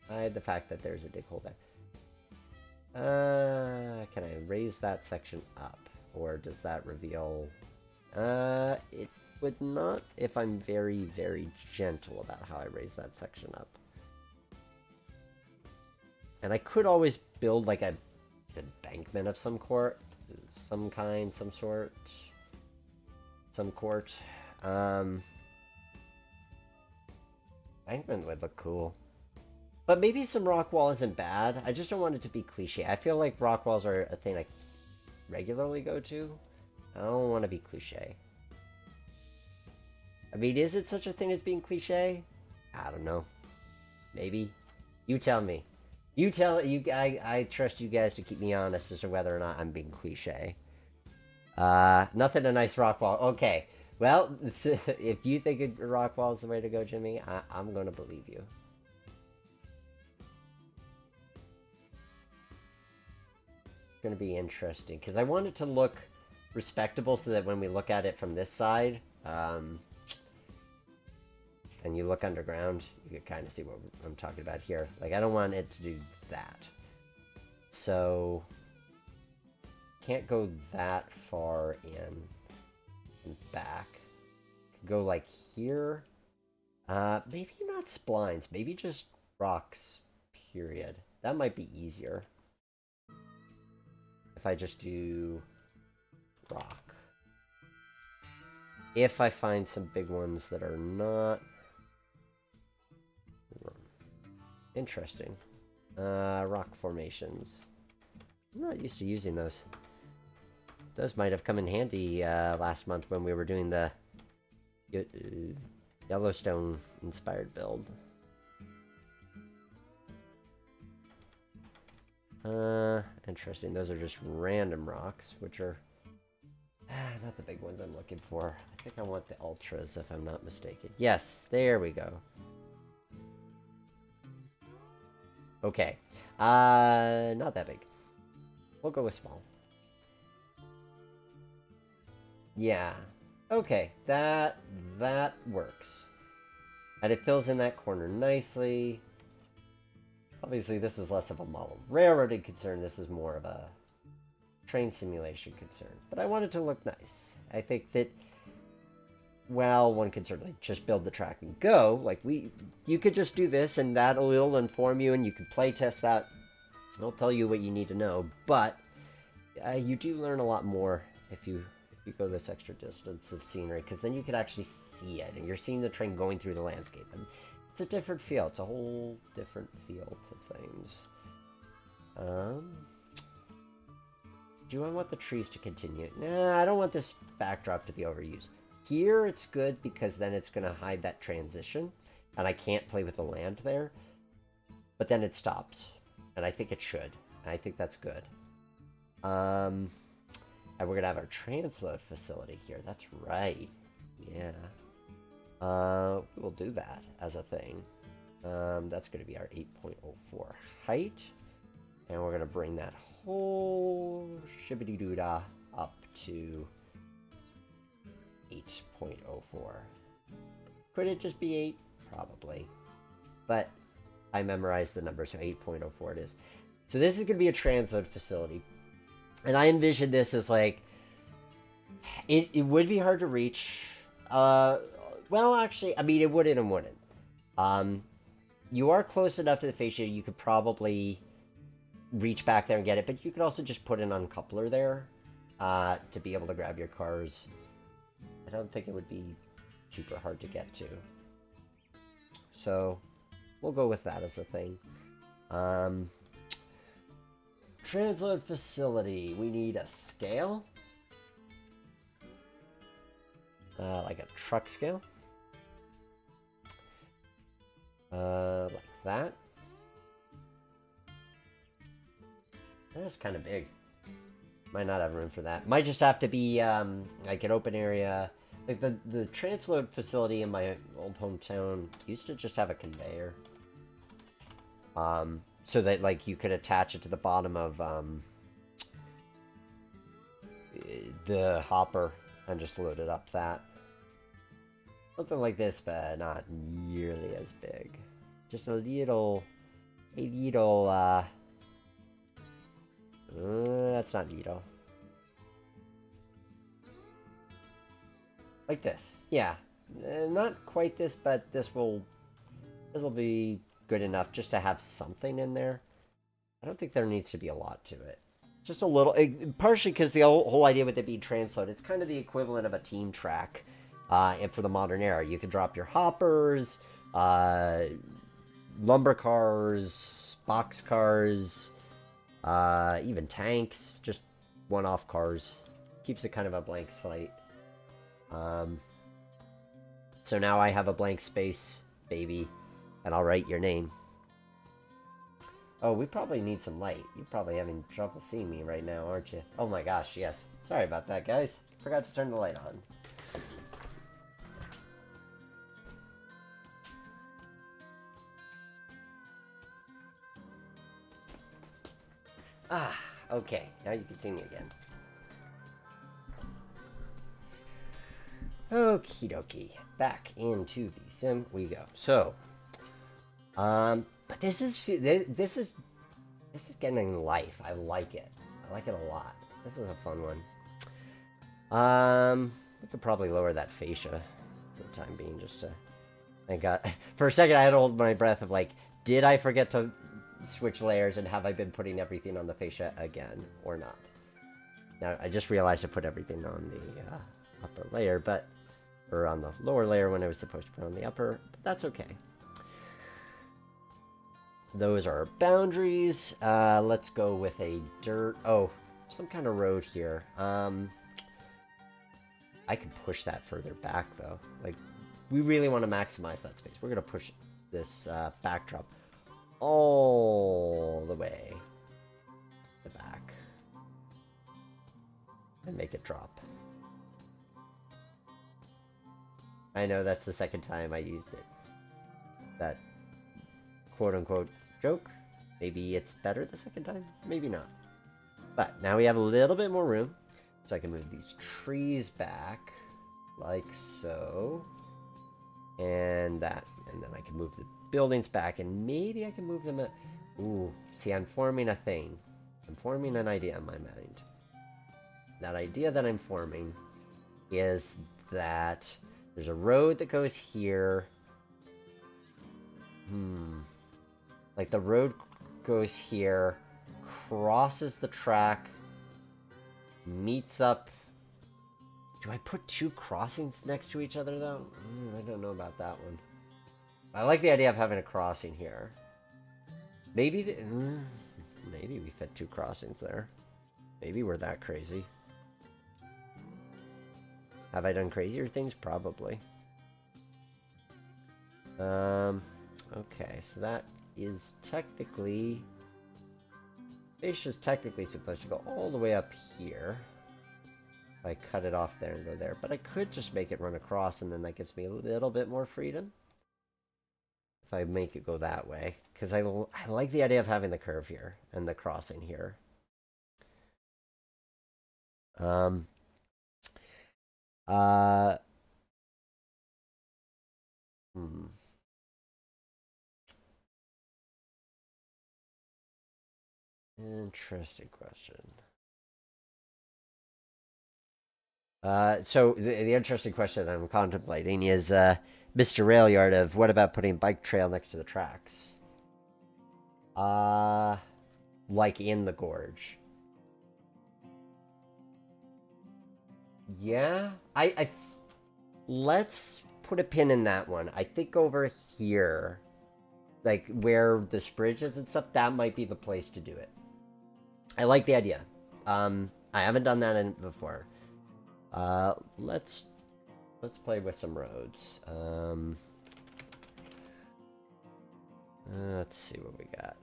Speaker 1: hide the fact that there's a dig hole there. Can I raise that section up? Or does that reveal... it would not if I'm very, very gentle about how I raise that section up. And I could always build like an embankment of some sort. Embankment would look cool. But maybe some rock wall isn't bad. I just don't want it to be cliche. I feel like rock walls are a thing I regularly go to. I don't want to be cliche. I mean, is it such a thing as being cliche? I don't know. Maybe. You tell me. I trust you guys to keep me honest as to whether or not I'm being cliche. Nothing a nice rock wall. Okay. Well, if you think a rock wall is the way to go, Jimmy, I'm going to believe you. It's going to be interesting because I want it to look respectable so that when we look at it from this side, and you look underground, you can kind of see what I'm talking about here. Like, I don't want it to do that. So, can't go that far in and back. Could go like here. Maybe not splines. Maybe just rocks, period. That might be easier. If I just do rock. If I find some big ones that are not... Interesting. Rock formations. I'm not used to using those. Those might have come in handy last month when we were doing the Yellowstone-inspired build. Interesting. Those are just random rocks, which are not the big ones I'm looking for. I think I want the ultras, if I'm not mistaken. Yes, there we go. Okay. Not that big. We'll go with small. Yeah. Okay, that works. And it fills in that corner nicely. Obviously, this is less of a model railroading concern. This is more of a train simulation concern. But I want it to look nice. I think that, well, one could certainly just build the track and go. Like, you could just do this, and that'll inform you, and you can play test that. It'll tell you what you need to know. But you do learn a lot more if you go this extra distance of scenery, because then you could actually see it, and you're seeing the train going through the landscape. And it's a different feel. It's a whole different feel to things. Do I want the trees to continue? Nah, I don't want this backdrop to be overused. Here it's good because then it's going to hide that transition, and I can't play with the land there. But then it stops, and I think it should. And I think that's good. And we're going to have our transload facility here. That's right. Yeah. We'll do that as a thing. That's going to be our 8.04 height. And we're going to bring that whole shibbity-doo-dah up to 8.04. Could it just be 8? Probably. But I memorized the number, so 8.04 it is. So this is going to be a transload facility. And I envision this as like... It would be hard to reach. Well, actually, I mean, it would and wouldn't. You are close enough to the fascia, you could probably reach back there and get it, but you could also just put an uncoupler there to be able to grab your cars. I don't think it would be super hard to get to. So, we'll go with that as a thing. Transload facility. We need a scale. Like a truck scale. Like that. That's kind of big. Might not have room for that. Might just have to be like an open area. Like the transload facility in my old hometown used to just have a conveyor. So that like you could attach it to the bottom of the hopper and just load it up that. Something like this, but not nearly as big. Just a little, that's not neato. Like this, yeah. Not quite this, but this will be good enough just to have something in there. I don't think there needs to be a lot to it. Just a little, partially because the whole idea with it being transload, it's kind of the equivalent of a team track. And for the modern era, you can drop your hoppers, lumber cars, box cars, even tanks, just one-off cars. Keeps it kind of a blank slate. So now I have a blank space, baby, and I'll write your name. Oh, we probably need some light. You're probably having trouble seeing me right now, aren't you? Oh my gosh, yes. Sorry about that, guys. Forgot to turn the light on. Ah, okay. Now you can see me again. Okie dokie. Back into the sim we go. So, but this is getting life. I like it. I like it a lot. This is a fun one. We could probably lower that fascia for the time being, just to. Thank God. For a second, I had to hold my breath of like, did I forget to switch layers, and have I been putting everything on the fascia again or not? Now I just realized I put everything on the upper layer, or on the lower layer when I was supposed to put on the upper, but that's okay. Those are our boundaries. Let's go with a dirt. Oh, some kind of road here. I could push that further back though. Like, we really want to maximize that space. We're gonna push this backdrop all the way to the back and make it drop. I know that's the second time I used it. That quote-unquote joke. Maybe it's better the second time, maybe not. But now we have a little bit more room, so I can move these trees back like so, and that, and then I can move the buildings back, and maybe I can move them. Ooh, see, I'm forming a thing. I'm forming an idea in my mind. That idea that I'm forming is that there's a road that goes here. Like the road goes here, crosses the track, meets up. Do I put two crossings next to each other though? I don't know about that one. I like the idea of having a crossing here. Maybe maybe we fit two crossings there. Maybe we're that crazy. Have I done crazier things? Probably. Okay, so that is technically... Fascia's technically supposed to go all the way up here. If I cut it off there and go there. But I could just make it run across, and then that gives me a little bit more freedom. If I make it go that way. Because I like the idea of having the curve here, and the crossing here. Interesting question. So the interesting question I'm contemplating is Mr. Railyard of what about putting bike trail next to the tracks? Like in the gorge. Yeah, let's put a pin in that one. I think over here, like where this bridge is and stuff, that might be the place to do it. I like the idea. I haven't done that before. Let's play with some roads. Let's see what we got.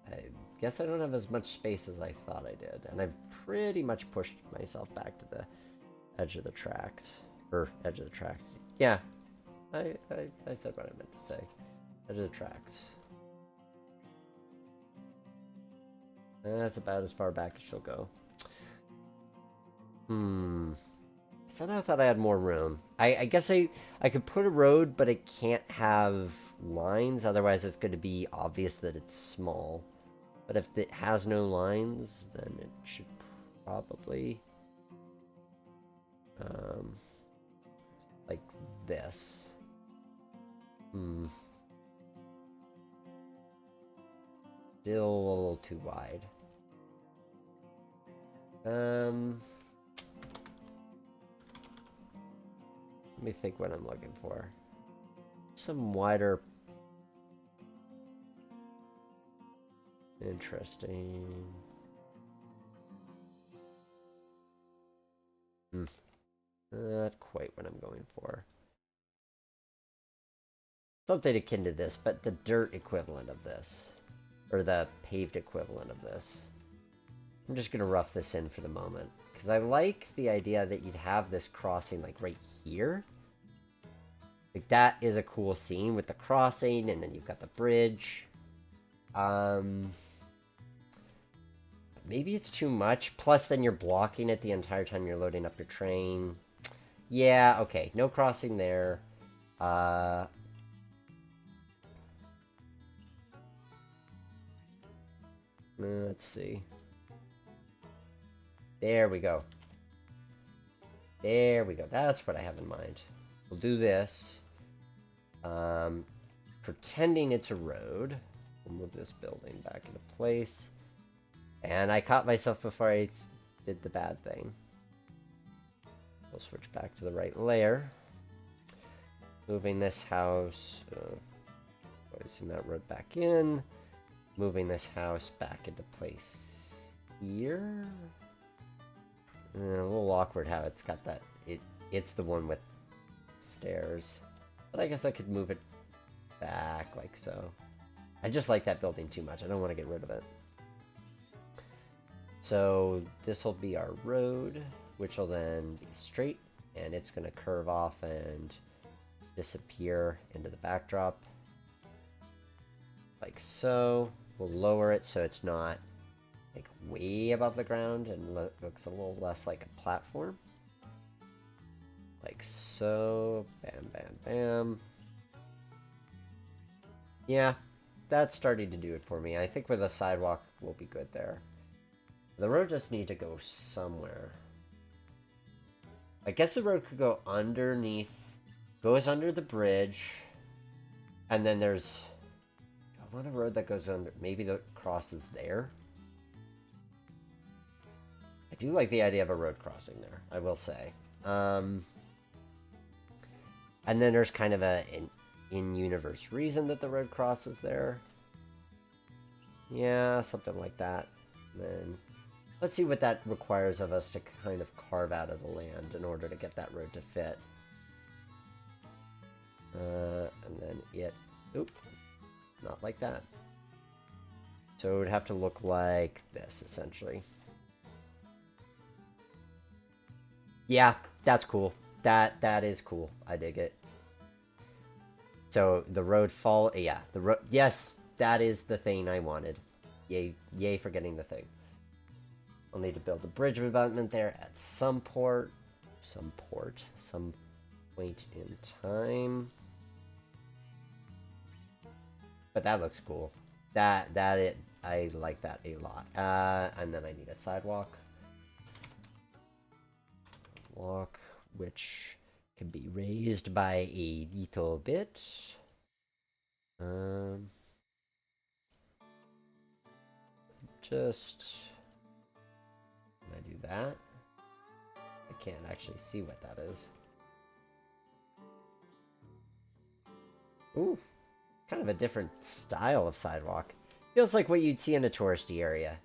Speaker 1: I guess I don't have as much space as I thought I did, and I've pretty much pushed myself back to the edge of the tracks. Or edge of the tracks. Yeah, I said what I meant to say. Edge of the tracks. That's about as far back as she'll go. Somehow I thought I had more room. I guess I could put a road, but it can't have lines. Otherwise, it's going to be obvious that it's small. But if it has no lines, then it should probably... like this. Still a little too wide. Let me think what I'm looking for. Some wider... Interesting. Not quite what I'm going for. Something akin to this, but the dirt equivalent of this. Or the paved equivalent of this. I'm just going to rough this in for the moment. Because I like the idea that you'd have this crossing like right here. Like that is a cool scene with the crossing, and then you've got the bridge. Maybe it's too much. Plus then you're blocking it the entire time you're loading up your train. Yeah, okay. No crossing there. Let's see. There we go. There we go. That's what I have in mind. We'll do this. Pretending it's a road. We'll move this building back into place. And I caught myself before I did the bad thing. We'll switch back to the right layer. Moving this house. Placing that road back in. Moving this house back into place here. A little awkward how it's got that. It's the one with stairs. But I guess I could move it back like so. I just like that building too much. I don't want to get rid of it. So this will be our road, which will then be straight, and it's going to curve off and disappear into the backdrop. Like so. We'll lower it so it's not like way above the ground and looks a little less like a platform. Like so. Bam, bam, bam. Yeah, that's starting to do it for me. I think with a sidewalk we'll be good there. The road just needs to go somewhere. I guess the road could go underneath, goes under the bridge, and then there's... I want a road that goes under... Maybe the cross is there? I do like the idea of a road crossing there, I will say. And then there's kind of an in-universe reason that the road crosses there. Yeah, something like that. And then let's see what that requires of us to kind of carve out of the land in order to get that road to fit. And then oop, not like that. So it would have to look like this, essentially. Yeah, that's cool. That is cool. I dig it. So the road yeah, the road, yes, that is the thing I wanted. Yay for getting the thing. I'll need to build a bridge abutment there at some point in time. But that looks cool. I like that a lot. And then I need a sidewalk. Walk, which can be raised by a little bit. Just can I do that? I can't actually see what that is. Ooh, kind of a different style of sidewalk. Feels like what you'd see in a touristy area.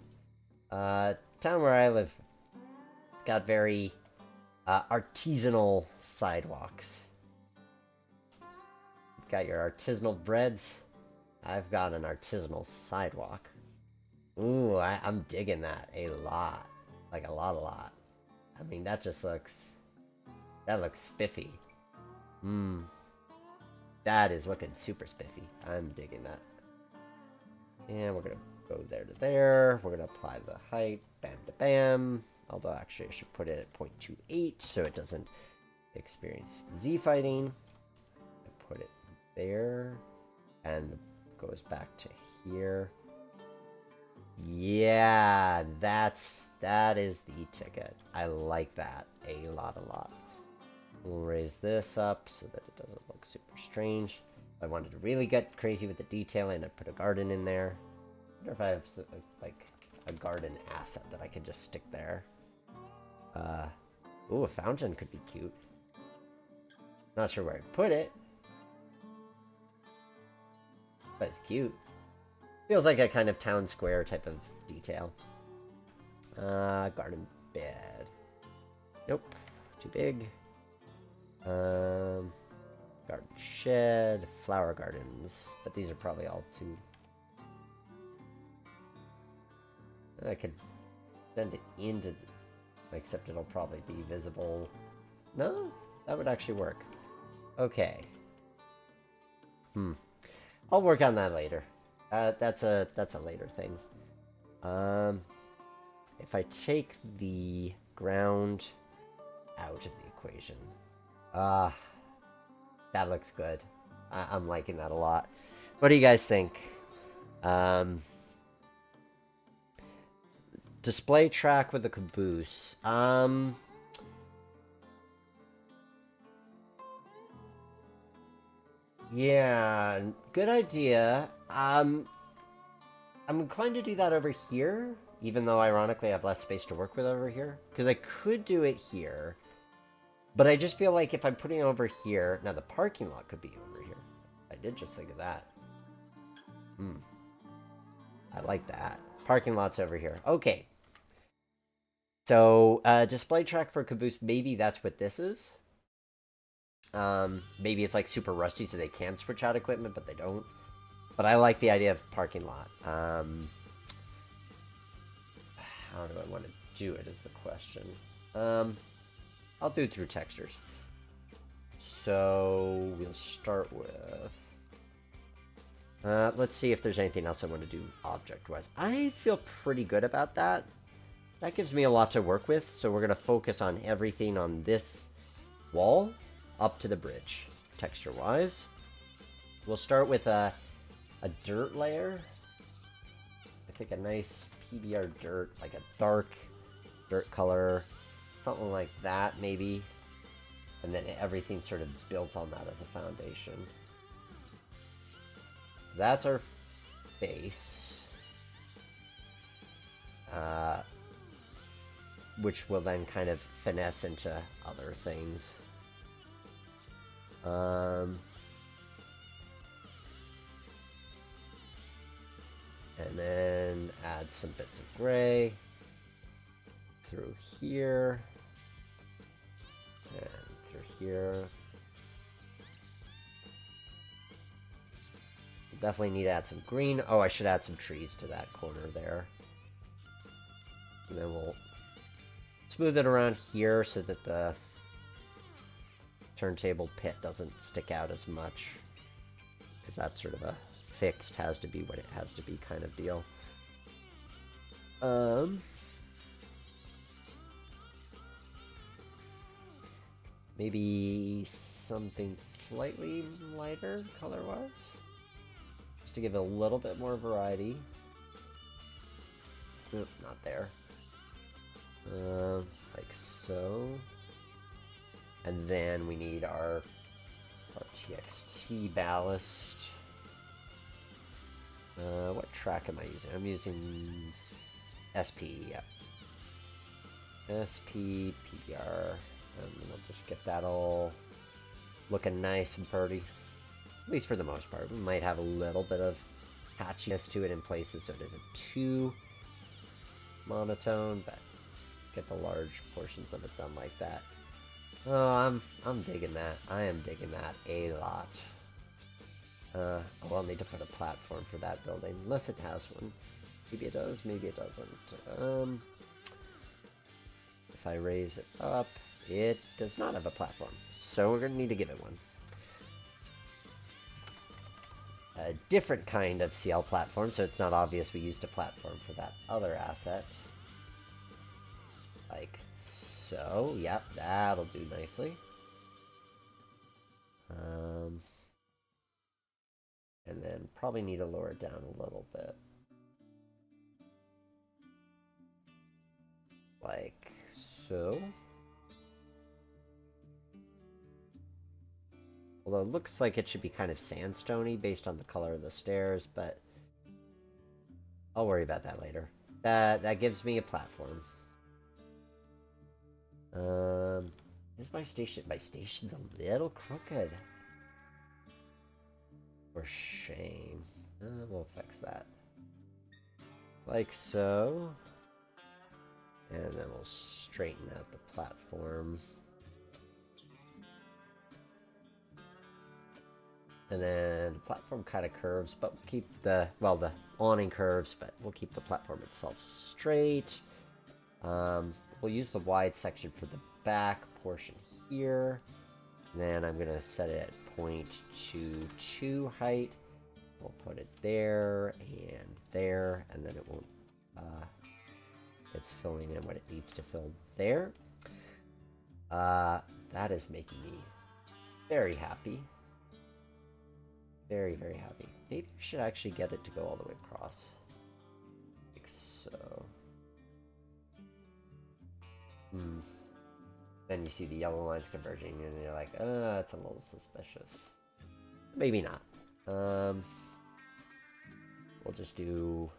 Speaker 1: Town where I live, it's got very artisanal sidewalks. You've got your artisanal breads. I've got an artisanal sidewalk. Ooh, I'm digging that a lot. Like a lot. I mean, that looks spiffy. That is looking super spiffy. I'm digging that. And we're gonna go there to there. We're gonna apply the height. Bam to bam. Although actually I should put it at 0.28 so it doesn't experience Z fighting. I put it there. And goes back to here. Yeah, that is the ticket. I like that a lot. We'll raise this up so that it doesn't look super strange. If I wanted to really get crazy with the detailing, I'd put a garden in there. I wonder if I have like a garden asset that I could just stick there. Ooh, a fountain could be cute. Not sure where I'd put it, but it's cute. Feels like a kind of town square type of detail. Garden bed. Nope, too big. Garden shed, flower gardens, but these are probably all too. I could send it into, except it'll probably be visible. No, that would actually work. Okay. I'll work on that later. That's a later thing. If I take the ground out of the equation, that looks good. I'm liking that a lot. What do you guys think? Display track with a caboose. Yeah, good idea. I'm inclined to do that over here, even though ironically I have less space to work with over here. Because I could do it here, but I just feel like if I'm putting it over here, now the parking lot could be over here. I did just think of that. I like that. Parking lot's over here. Okay. So, display track for caboose, maybe that's what this is. Maybe it's like super rusty so they can switch out equipment, but they don't. But I like the idea of parking lot. How do I want to do it is the question. I'll do it through textures. So we'll start with... let's see if there's anything else I want to do object-wise. I feel pretty good about that. That gives me a lot to work with, so we're going to focus on everything on this wall up to the bridge, texture-wise. We'll start with a dirt layer. I think a nice PBR dirt, like a dark dirt color, something like that maybe. And then everything's sort of built on that as a foundation. So that's our base. Which will then kind of finesse into other things. And then add some bits of gray through here and through here. Definitely need to add some green. Oh, I should add some trees to that corner there. And then we'll smooth it around here so that the turntable pit doesn't stick out as much. Because that's sort of a fixed, has to be what it has to be kind of deal. Maybe something slightly lighter color-wise. Just to give it a little bit more variety. Nope, not there. Like so. And then we need our TXT ballast. What track am I using? I'm using SP, yeah. SP, PBR. And we'll just get that all looking nice and pretty. At least for the most part. We might have a little bit of patchiness to it in places so it isn't too monotone, but get the large portions of it done like that. Oh, I'm digging that. I am digging that a lot. Oh, I'll need to put a platform for that building, unless it has one. Maybe it does, maybe it doesn't. If I raise it up, it does not have a platform, so we're going to need to give it one. A different kind of CL platform, so it's not obvious we used a platform for that other asset. Like so. Yep, that'll do nicely. And then probably need to lower it down a little bit. Like so. Although it looks like it should be kind of sandstone-y based on the color of the stairs, but I'll worry about that later. That gives me a platform. Is my station? My station's a little crooked. For shame. We'll fix that. Like so. And then we'll straighten out the platform. And then the platform kind of curves, but we'll keep the, well, the awning curves, but we'll keep the platform itself straight. We'll use the wide section for the back portion here. And then I'm going to set it at 0.22 height. We'll put it there, and then it won't, it's filling in what it needs to fill there. That is making me very happy. Very, very happy. Maybe we should actually get it to go all the way across. Like so. Then you see the yellow lines converging, and you're like, that's a little suspicious. Maybe not. We'll just do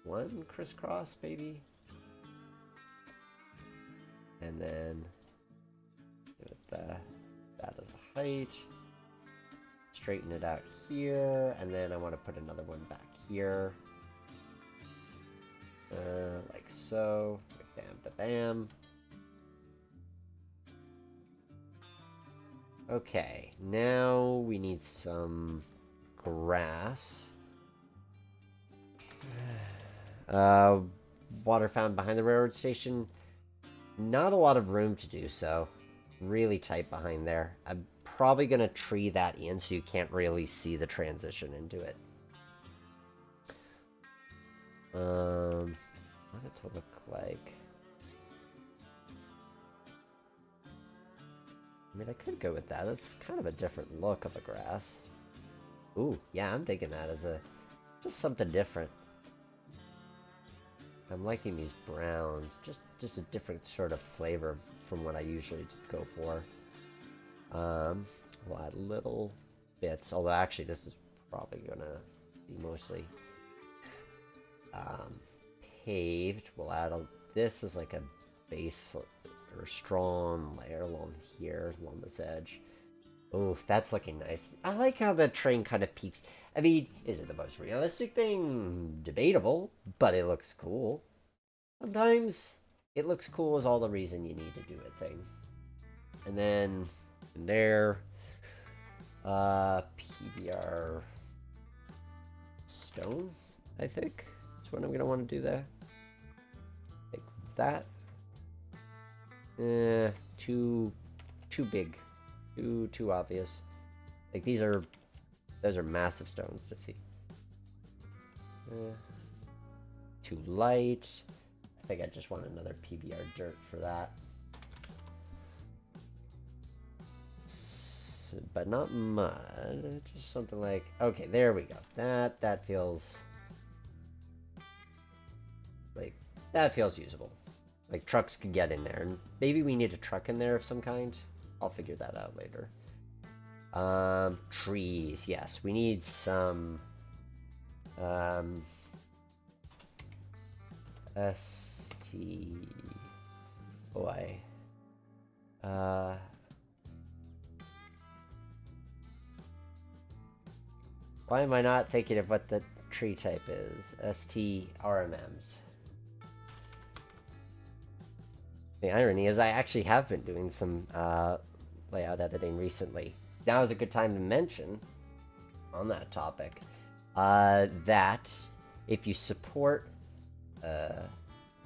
Speaker 1: one crisscross, maybe. And then give it that as a height. Straighten it out here, and then I want to put another one back here. Like so. Bam, da, bam. Okay, now we need some grass. Water fountain behind the railroad station. Not a lot of room to do so. Really tight behind there. I'm probably going to tree that in so you can't really see the transition into it. What it to look like? I mean, I could go with that. That's kind of a different look of a grass. Ooh, yeah, I'm digging that as a just something different. I'm liking these browns. Just a different sort of flavor from what I usually go for. We'll add little bits. Although actually, this is probably gonna be mostly paved. We'll add this is like a base or strong layer along here, along this edge. Oh, that's looking nice. I like how the train kind of peaks. I mean, is it the most realistic thing? Debatable, but it looks cool. Sometimes it looks cool is all the reason you need to do a thing. And then in there, PBR stone, I think is what I'm gonna want to do there. Like that. Too big, too obvious. Like those are massive stones to see. Too light. I think I just want another PBR dirt for that. But not mud. Just something like, okay, there we go. That feels like that feels usable. Like trucks could get in there, and maybe we need a truck in there of some kind. I'll figure that out later. Trees. Yes, we need some. STOI. Why am I not thinking of what the tree type is? STRMMs. The irony is I actually have been doing some layout editing recently. Now is a good time to mention, on that topic, that if you support the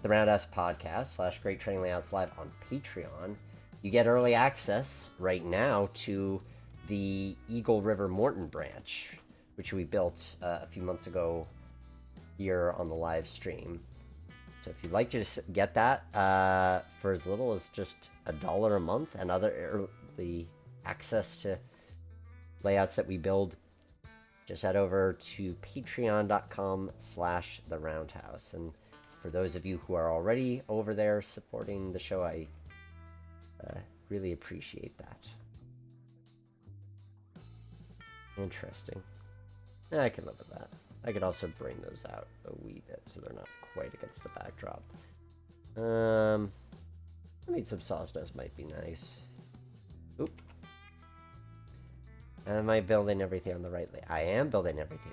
Speaker 1: Roundhouse Podcast / Great Training Layouts Live on Patreon, you get early access right now to the Eagle River Morton branch, which we built a few months ago here on the live stream. So if you'd like to get that for as little as just $1 a month and other early access to layouts that we build, just head over to patreon.com/theroundhouse. And for those of you who are already over there supporting the show, I really appreciate that. Interesting. I can live with that. I could also bring those out a wee bit so they're not quite against the backdrop. I mean, some sawdust might be nice. Oop. Am I building everything on the right layer? I am building everything.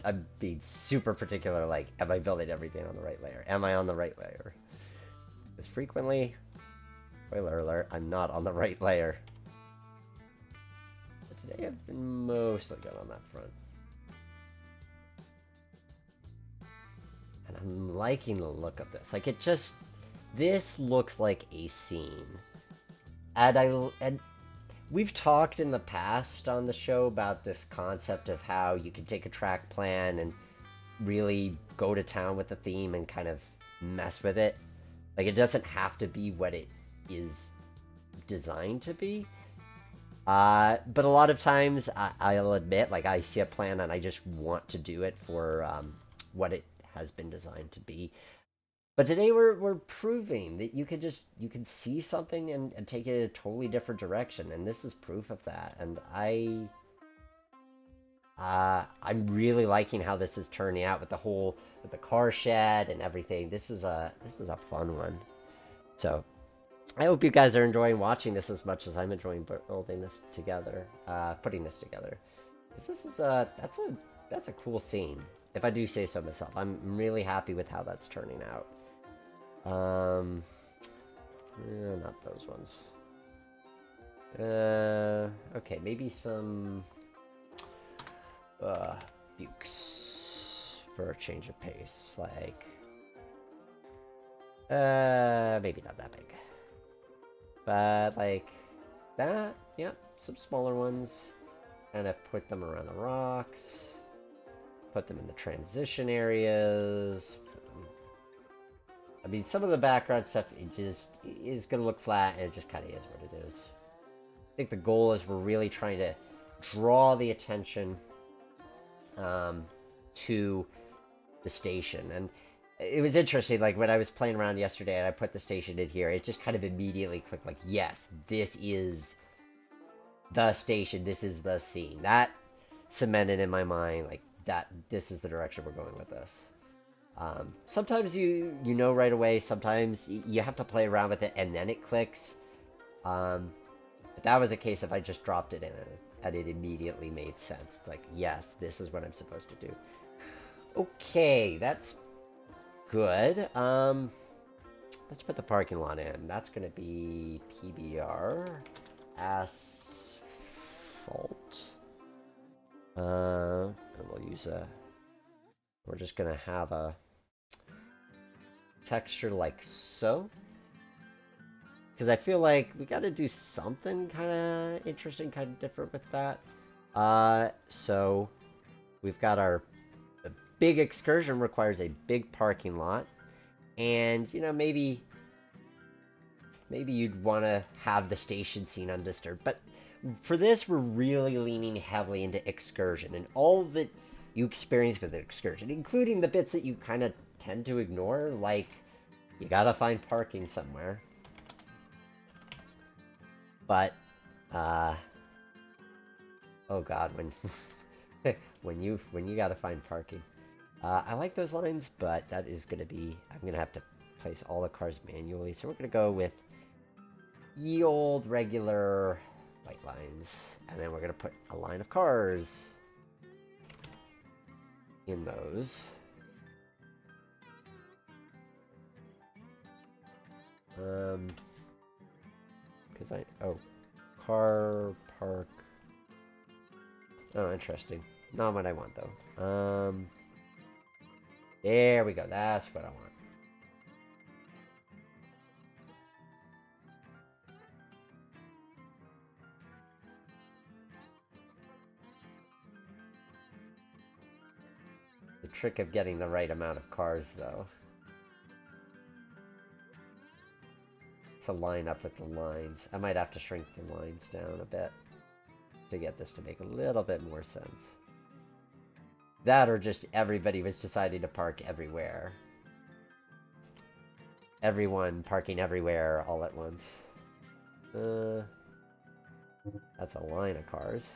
Speaker 1: I'm being super particular, like, am I building everything on the right layer? Am I on the right layer? Because frequently, spoiler alert, I'm not on the right layer. But today I've been mostly good on that front. And I'm liking the look of this. Like, this looks like a scene. And we've talked in the past on the show about this concept of how you can take a track plan and really go to town with the theme and kind of mess with it. Like, it doesn't have to be what it is designed to be. But a lot of times, I'll admit, like, I see a plan and I just want to do it for what it has been designed to be. But today we're proving that you can see something and take it in a totally different direction, and this is proof of that. And I'm really liking how this is turning out with the car shed and everything. This is a fun one. So I hope you guys are enjoying watching this as much as I'm enjoying building this together, putting this together. This is that's a cool scene, if I do say so myself. I'm really happy with how that's turning out. Not those ones. Okay, maybe some bukes for a change of pace, like maybe not that big, but like that. Yep, some smaller ones, and I've put them around the rocks, put them in the transition areas. I mean, some of the background stuff, it just is going to look flat, and it just kind of is what it is. I think the goal is we're really trying to draw the attention to the station. And it was interesting, like, when I was playing around yesterday and I put the station in here, it just kind of immediately clicked, like, yes, this is the station, this is the scene. That cemented in my mind, like, that this is the direction we're going with this. Sometimes you know right away, sometimes you have to play around with it and then it clicks. That was a case if I just dropped it in and it immediately made sense. It's like, yes, this is what I'm supposed to do. Okay, that's good. Let's put the parking lot in. That's going to be PBR. Asphalt. And we'll use a... We're just going to have a texture like so. Because I feel like we got to do something kind of interesting, kind of different with that. So we've got our... The big excursion requires a big parking lot. And, you know, maybe you'd want to have the station scene undisturbed. But for this, we're really leaning heavily into excursion. And all that you experience with an excursion, including the bits that you kind of tend to ignore, like, you gotta find parking somewhere. But, oh god, when you gotta find parking. I like those lines, but that is going to be... I'm going to have to place all the cars manually. So we're going to go with ye old regular white lines. And then we're going to put a line of cars in those. Because oh, car park. Oh, interesting. Not what I want, though. There we go. That's what I want. The trick of getting the right amount of cars, though. To line up with the lines. I might have to shrink the lines down a bit to get this to make a little bit more sense. That or just everybody was deciding to park everywhere. Everyone parking everywhere all at once. That's a line of cars.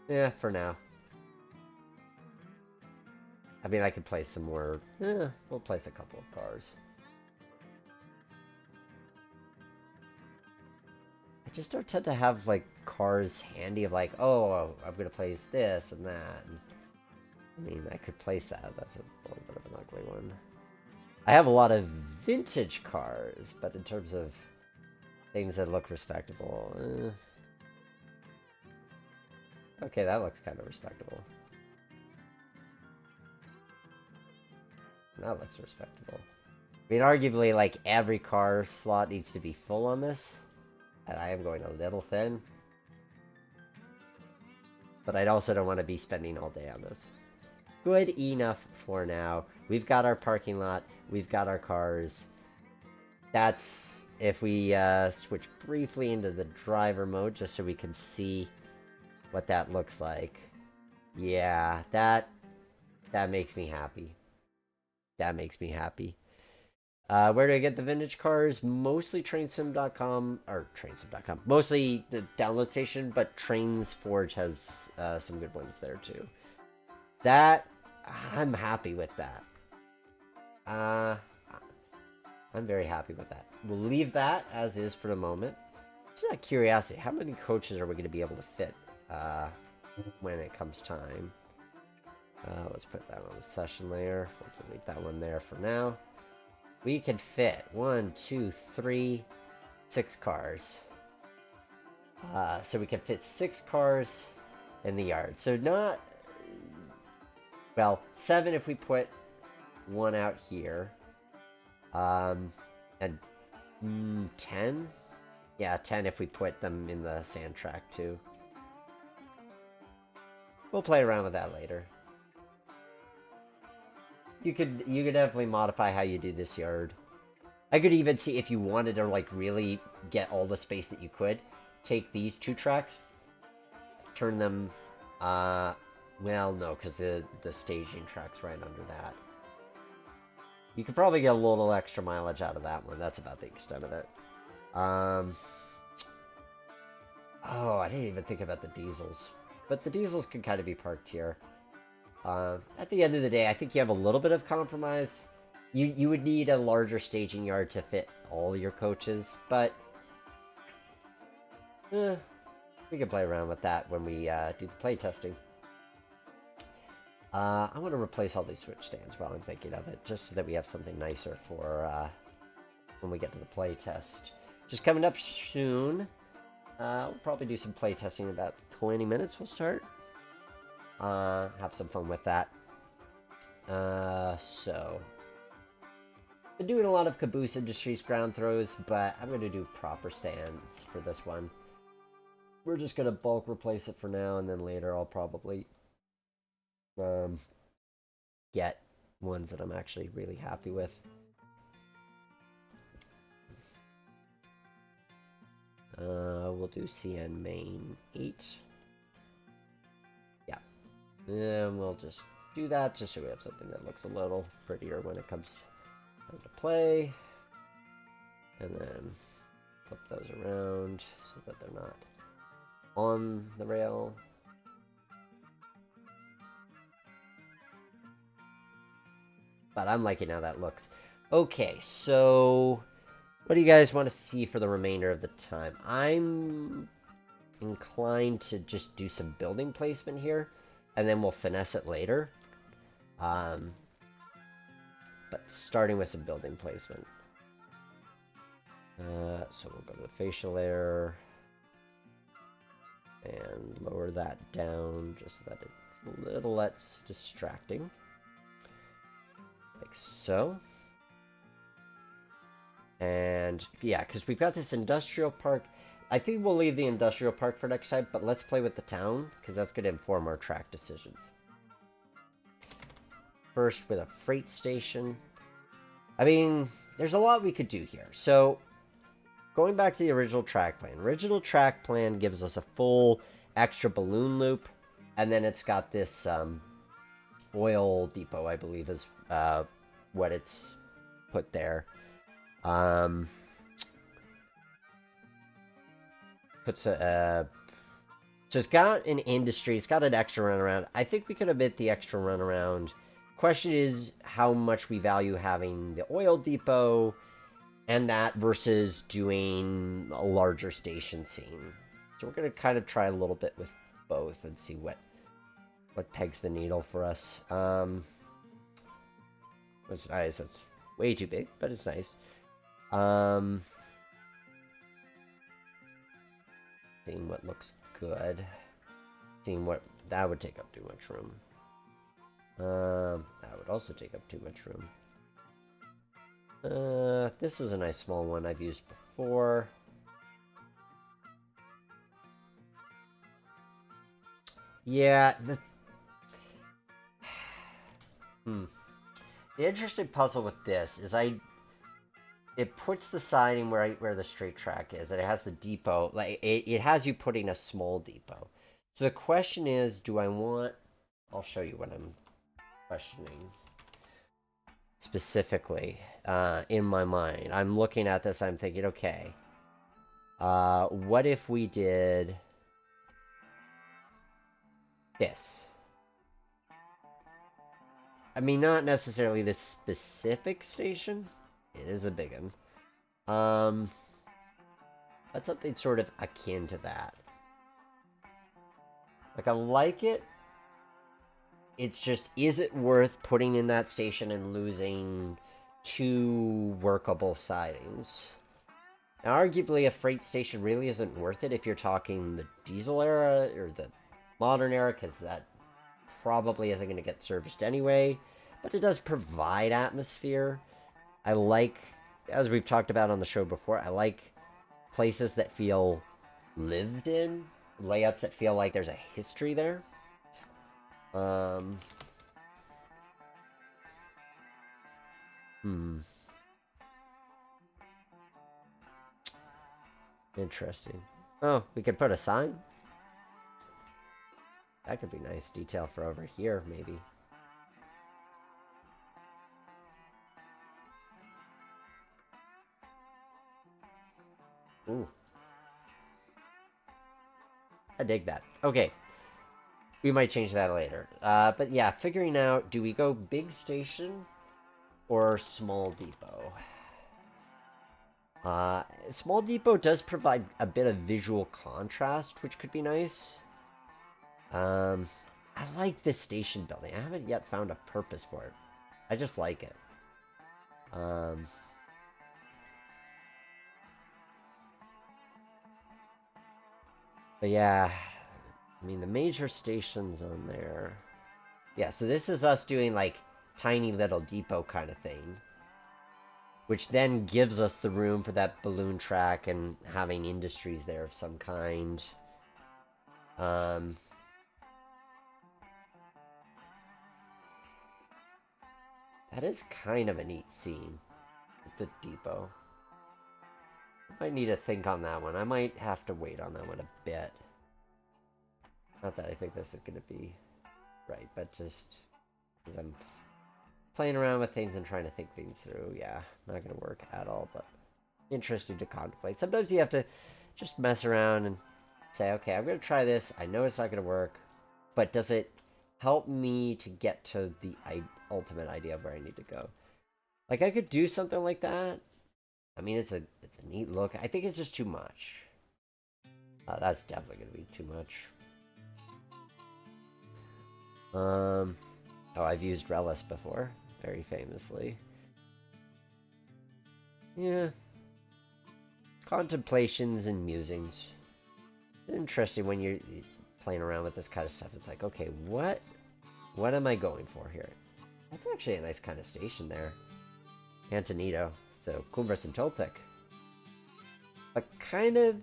Speaker 1: Yeah, for now. I mean, I could place some more. We'll place a couple of cars. I just don't tend to have, like, cars handy of, like, oh, I'm going to place this and that. And, I mean, I could place that. That's a little bit of an ugly one. I have a lot of vintage cars, but in terms of things that look respectable... Okay, that looks kind of respectable. That looks respectable. I mean, arguably, like, every car slot needs to be full on this. And I am going a little thin. But I also don't want to be spending all day on this. Good enough for now. We've got our parking lot. We've got our cars. That's... If we switch briefly into the driver mode, just so we can see what that looks like. Yeah, that makes me happy. That makes me happy. Where do I get the vintage cars? Mostly trainsim.com, or trainsim.com. Mostly the download station, but Trains Forge has some good ones there too. That, I'm happy with that. I'm very happy with that. We'll leave that as is for the moment. Just out of curiosity, how many coaches are we going to be able to fit when it comes time? Let's put that on the session layer. We'll delete that one there for now. We can fit 1, 2, 3, 6 cars. So we can fit 6 cars in the yard. So not... Well, 7 if we put one out here. And 10? Yeah, 10 if we put them in the sand track too. We'll play around with that later. You could definitely modify how you do this yard. I could even see if you wanted to, like, really get all the space that you could, take these 2 tracks, turn them, well, no, because the staging track's right under that. You could probably get a little extra mileage out of that one. That's about the extent of it. Oh, I didn't even think about the diesels. But the diesels can kind of be parked here. At the end of the day, I think you have a little bit of compromise You would need a larger staging yard to fit all your coaches, but we can play around with that when we do the play testing. I want to replace all these switch stands while I'm thinking of it, just so that we have something nicer for when we get to the play test. Just coming up soon. We'll probably do some play testing in about 20 minutes. We'll start. Have some fun with that. So been doing a lot of Caboose Industries ground throws, but I'm going to do proper stands for this one. We're just going to bulk replace it for now, and then later I'll probably get ones that I'm actually really happy with. We'll do CN main 8. Yeah. And we'll just do that just so we have something that looks a little prettier when it comes time to play. And then flip those around so that they're not on the rail. But I'm liking how that looks. Okay, so what do you guys want to see for the remainder of the time? I'm inclined to just do some building placement here, and then we'll finesse it later. But starting with some building placement. So we'll go to the facial layer and lower that down just so that it's a little less distracting. Like so. And yeah, because we've got this industrial park. I think we'll leave the industrial park for next time, but let's play with the town, because that's going to inform our track decisions. First, with a freight station. I mean, there's a lot we could do here. So, going back to the original track plan. Original track plan gives us a full extra balloon loop, and then it's got this oil depot, I believe, is what it's put there. So it's got an industry, it's got an extra runaround. I think we could omit the extra runaround. Question is how much we value having the oil depot and that versus doing a larger station scene. So we're going to kind of try a little bit with both and see what pegs the needle for us. It's nice. It's way too big, but it's nice. Seeing what looks good. Seeing what... That would take up too much room. That would also take up too much room. This is a nice small one I've used before. Yeah, the interesting puzzle with this is it puts the siding where the straight track is, and it has the depot. Like it has you putting a small depot. So the question is, do I want... I'll show you what I'm questioning specifically in my mind. I'm looking at this, I'm thinking, okay, what if we did this? I mean, not necessarily this specific station. It is a big one. But something sort of akin to that. Like, I like it. It's just, is it worth putting in that station and losing 2 workable sidings? Now, arguably, a freight station really isn't worth it if you're talking the diesel era or the modern era, because that probably isn't going to get serviced anyway. But it does provide atmosphere. I like, as we've talked about on the show before, I like places that feel lived in, layouts that feel like there's a history there. Interesting. Oh, we could put a sign? That could be nice detail for over here, maybe. Ooh. I dig that. Okay. We might change that later. But yeah, figuring out, do we go big station? or small depot? Small depot does provide a bit of visual contrast, which could be nice. I like this station building. I haven't yet found a purpose for it. I just like it. But yeah, I mean, the major stations on there. Yeah, so this is us doing like tiny little depot kind of thing, which then gives us the room for that balloon track and having industries there of some kind. That is kind of a neat scene with the depot. I might need to think on that one. I might have to wait on that one a bit. Not that I think this is going to be right, but just because I'm playing around with things and trying to think things through. Yeah, not going to work at all, but interesting to contemplate. Sometimes you have to just mess around and say, okay, I'm going to try this. I know it's not going to work, but does it help me to get to the ultimate idea of where I need to go? Like, I could do something like that. I mean, it's a neat look. I think it's just too much. That's definitely going to be too much. Oh, I've used Relish before, very famously. Yeah. Contemplations and musings. Interesting when you're playing around with this kind of stuff. It's like, okay, what am I going for here? That's actually a nice kind of station there. Antonito. So, Cumbres and Toltec. But kind of...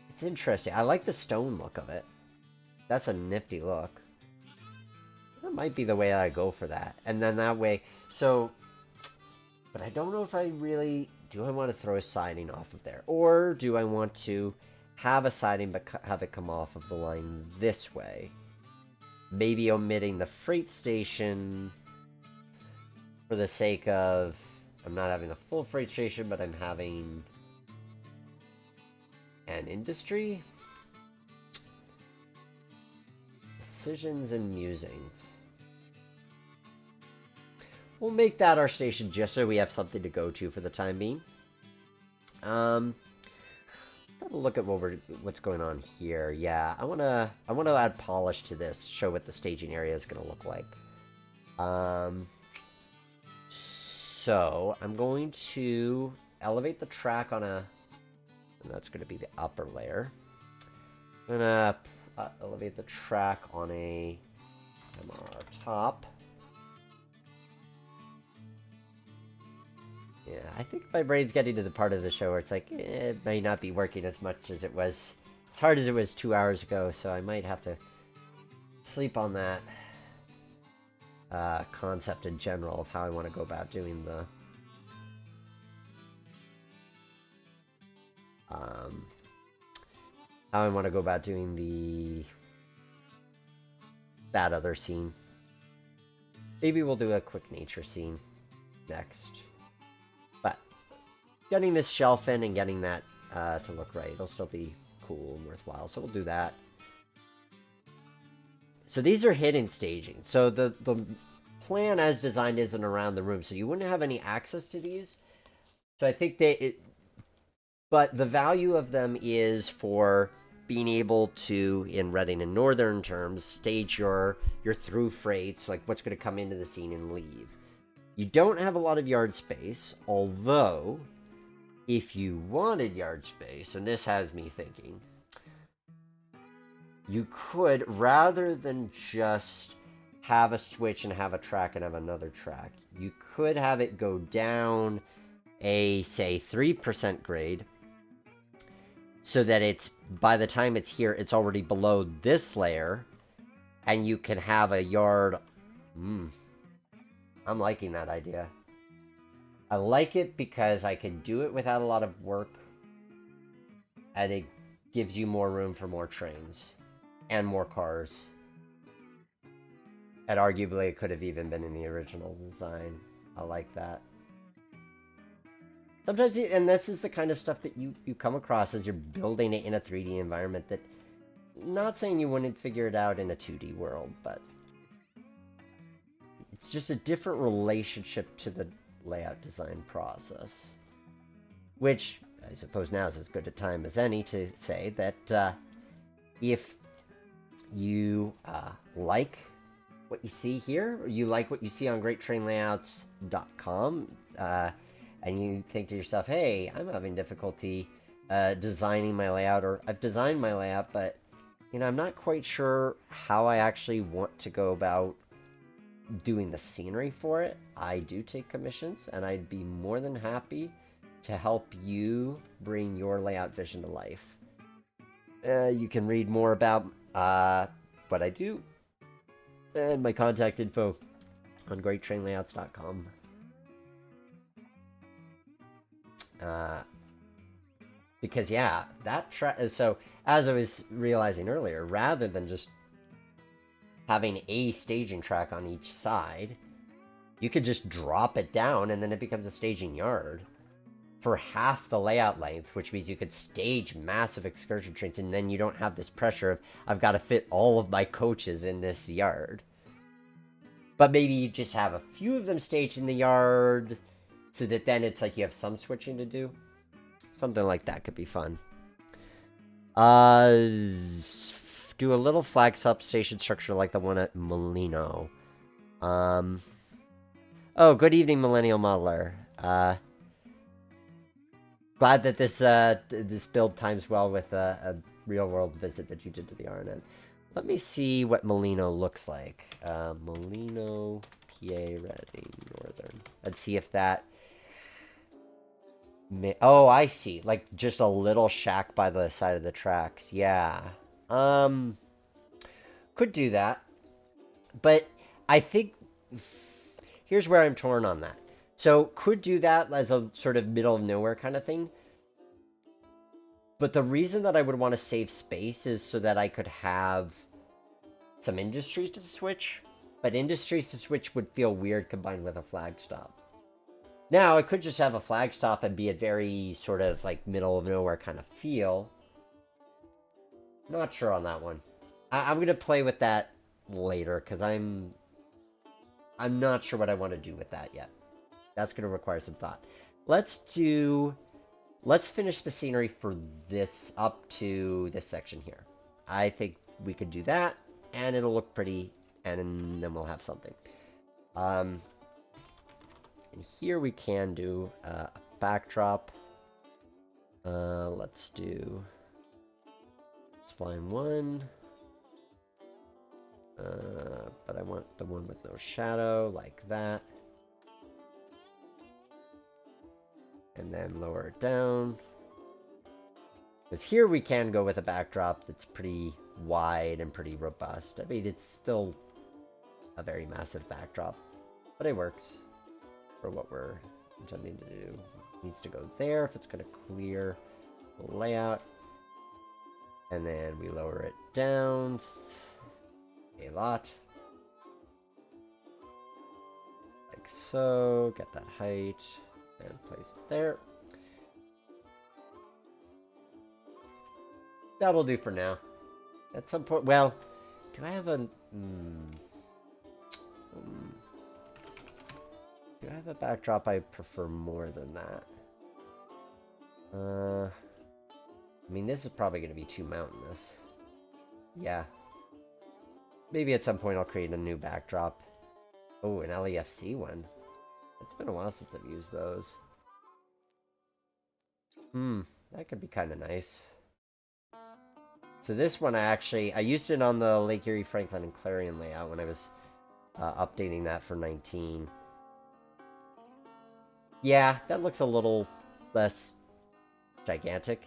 Speaker 1: It's interesting. I like the stone look of it. That's a nifty look. That might be the way I go for that. And then that way... So... But I don't know if I really... Do I want to throw a siding off of there? Or do I want to have a siding but have it come off of the line this way? Maybe omitting the freight station for the sake of... I'm not having the full freight station, but I'm having an industry. Decisions and musings. We'll make that our station just so we have something to go to for the time being. Have a look at what's going on here. Yeah, I wanna add polish to this, show what the staging area is gonna look like. So I'm going to elevate the track on a, and that's going to be the upper layer. I'm gonna elevate the track on a MR top. Yeah, I think my brain's getting to the part of the show where it's like, it may not be working as much as it was, as hard as it was 2 hours ago, so I might have to sleep on that concept in general of how I want to go about doing the that other scene. Maybe we'll do a quick nature scene next. But getting this shelf in and getting that to look right, it'll still be cool and worthwhile, so we'll do that. So these are hidden staging. So the plan as designed isn't around the room, so you wouldn't have any access to these. So I think but the value of them is for being able to, in Reading and Northern terms, stage your through freights, like what's going to come into the scene and leave. You don't have a lot of yard space, although if you wanted yard space, and this has me thinking, you could, rather than just have a switch and have a track and have another track, you could have it go down a, say, 3% grade, so that it's, by the time it's here, it's already below this layer, and you can have a yard. I'm liking that idea. I like it because I can do it without a lot of work, and it gives you more room for more trains and more cars. And arguably it could have even been in the original design. I like that. Sometimes, and this is the kind of stuff that you come across as you're building it in a 3D environment that, not saying you wouldn't figure it out in a 2D world, but it's just a different relationship to the layout design process. Which, I suppose now is as good a time as any to say that if you like what you see here, or you like what you see on greattrainlayouts.com, and you think to yourself, hey, I'm having difficulty designing my layout, or I've designed my layout, but I'm not quite sure how I actually want to go about doing the scenery for it. I do take commissions, and I'd be more than happy to help you bring your layout vision to life. You can read more about what I do and my contact info on greattrainlayouts.com. Because yeah, so as I was realizing earlier, rather than just having a staging track on each side, you could just drop it down and then it becomes a staging yard for half the layout length, which means you could stage massive excursion trains, and then you don't have this pressure of, I've got to fit all of my coaches in this yard. But maybe you just have a few of them staged in the yard, so that then it's like you have some switching to do. Something like that could be fun. Do a little flag substation structure like the one at Molino. Oh, good evening, Millennial Modeler. Glad that this build times well with a real-world visit that you did to the RNN. Let me see what Molino looks like. Molino, PA, Reading, Northern. Let's see if that... Oh, I see. Like, just a little shack by the side of the tracks. Yeah. Could do that. But I think... Here's where I'm torn on that. So, could do that as a sort of middle of nowhere kind of thing. But the reason that I would want to save space is so that I could have some industries to switch. But industries to switch would feel weird combined with a flag stop. Now, I could just have a flag stop and be a very sort of like middle of nowhere kind of feel. Not sure on that one. I'm going to play with that later because I'm not sure what I want to do with that yet. That's going to require some thought. Let's finish the scenery for this up to this section here. I think we could do that, and it'll look pretty, and then we'll have something. And here we can do a backdrop. Let's do spline 1. But I want the one with no shadow, like that. And then lower it down. Because here we can go with a backdrop that's pretty wide and pretty robust. I mean, it's still a very massive backdrop, but it works for what we're intending to do. It needs to go there if it's going to clear the layout. And then we lower it down a lot. Like so. Get that height. And place it there. That'll do for now. At some point, well, do I have a... do I have a backdrop I prefer more than that? I mean, this is probably going to be too mountainous. Yeah. Maybe at some point I'll create a new backdrop. Oh, an LEFC one. It's been a while since I've used those. That could be kind of nice. So this one I used it on the Lake Erie, Franklin, and Clarion layout when I was updating that for 19. Yeah, that looks a little less gigantic.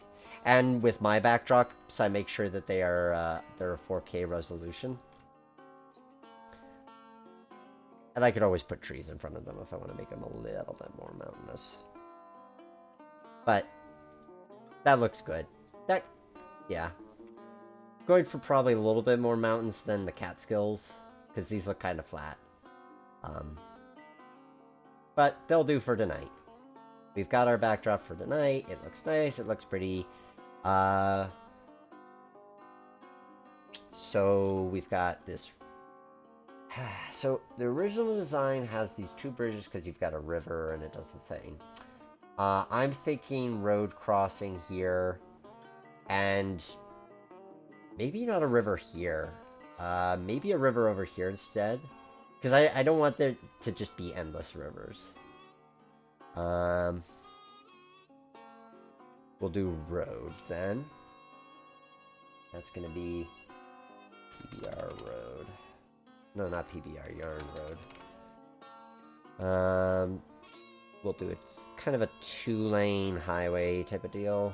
Speaker 1: And with my backdrops, I make sure that they're a 4K resolution. And I could always put trees in front of them if I want to make them a little bit more mountainous. But that looks good. Yeah. Going for probably a little bit more mountains than the Catskills, because these look kind of flat. But they'll do for tonight. We've got our backdrop for tonight. It looks nice. It looks pretty. So we've got this So the original design has these two bridges because you've got a river and it does the thing. I'm thinking road crossing here, and maybe not a river here. Maybe a river over here instead, because I don't want there to just be endless rivers. We'll do road then. That's gonna be PBR road. No, not PBR, Yarn road. We'll do it kind of a 2-lane highway type of deal.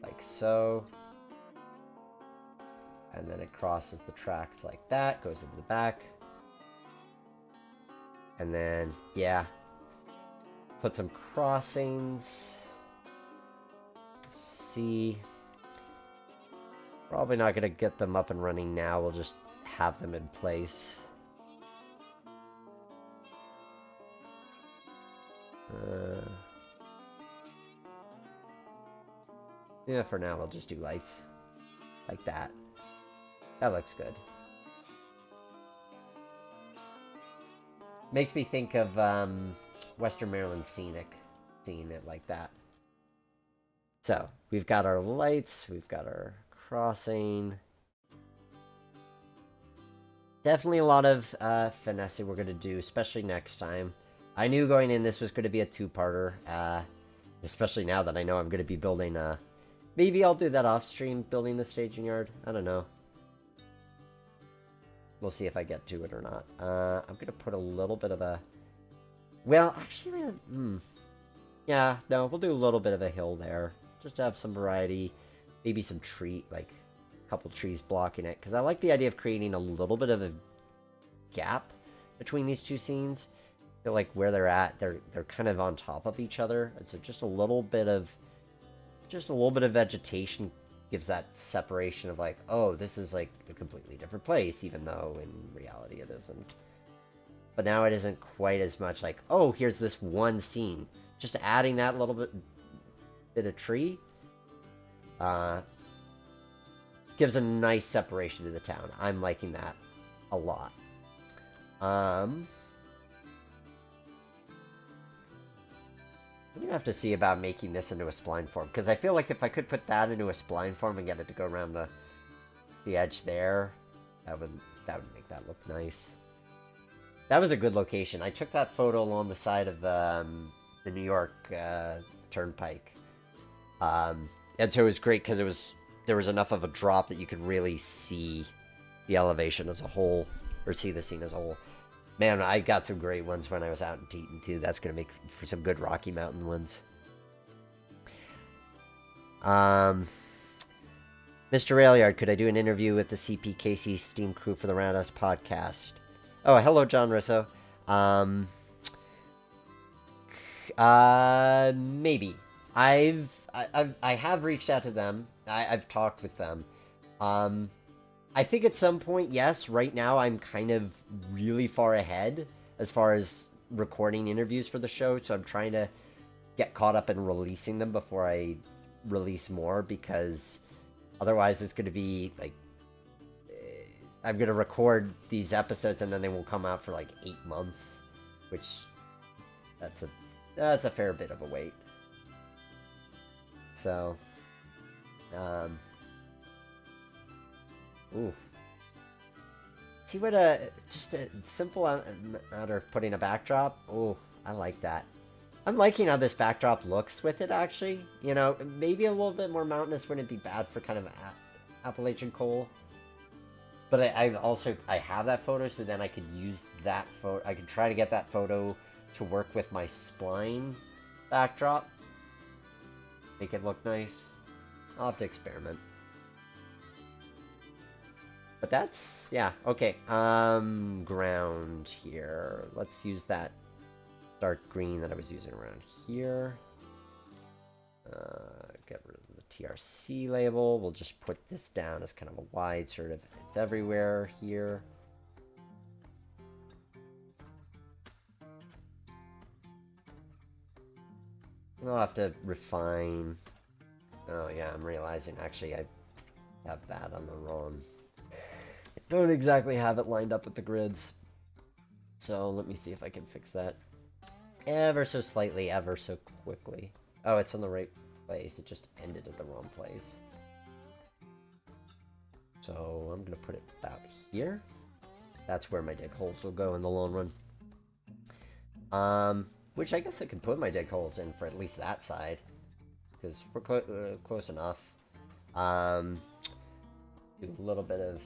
Speaker 1: Like so. And then it crosses the tracks like that, goes into the back. And then, yeah. Put some crossings. See. Probably not going to get them up and running now. We'll just have them in place. Yeah, for now we'll just do lights. Like that. That looks good. Makes me think of Western Maryland Scenic. Seeing it like that. So, we've got our lights. We've got our crossing. Definitely a lot of finessing we're going to do, especially next time. I knew going in this was going to be a two-parter. Especially now that I know I'm going to be building a... Maybe I'll do that off-stream, building the staging yard. I don't know. We'll see if I get to it or not. I'm going to put a little bit of a... Well, actually... Yeah, no, we'll do a little bit of a hill there. Just to have some variety. Maybe some tree, like a couple trees blocking it. Because I like the idea of creating a little bit of a gap between these two scenes. I feel like where they're at, they're kind of on top of each other. And so just a little bit of vegetation gives that separation of like, oh, this is like a completely different place, even though in reality it isn't. But now it isn't quite as much like, oh, here's this one scene. Just adding that little bit of tree gives a nice separation to the town. I'm liking that a lot. I'm gonna have to see about making this into a spline form, because I feel like if I could put that into a spline form and get it to go around the edge there, that would make that look nice. That was a good location. I took that photo along the side of the New York Turnpike, and so it was great because there was enough of a drop that you could really see the elevation as a whole, or see the scene as a whole. Man, I got some great ones when I was out in Teton, too. That's going to make for some good Rocky Mountain ones. Mr. Railyard, could I do an interview with the CPKC Steam crew for the Round Us podcast? Oh, hello, John Russo. Maybe. I have reached out to them. I've talked with them. I think at some point, yes. Right now, I'm kind of really far ahead as far as recording interviews for the show, so I'm trying to get caught up in releasing them before I release more, because otherwise it's going to be like I'm going to record these episodes and then they will come out for like 8 months, which that's a fair bit of a wait. So, ooh. See what just a simple matter of putting a backdrop. Oh, I like that. I'm liking how this backdrop looks with it, actually. You know, maybe a little bit more mountainous wouldn't be bad for kind of Appalachian coal. But I have that photo, so then I could use that photo. I could try to get that photo to work with my spline backdrop. Make it look nice. I'll have to experiment. But that's, yeah, okay. Ground here. Let's use that dark green that I was using around here. Get rid of the TRC label. We'll just put this down as kind of a wide sort of, it's everywhere here. I'll have to refine. Oh yeah, I'm realizing actually I have that on the wrong. I don't exactly have it lined up with the grids. So let me see if I can fix that ever so slightly, ever so quickly. Oh, it's in the right place. It just ended at the wrong place. So I'm going to put it about here. That's where my dig holes will go in the long run. Which I guess I could put my dig holes in for at least that side. Because we're close enough. Do a little bit of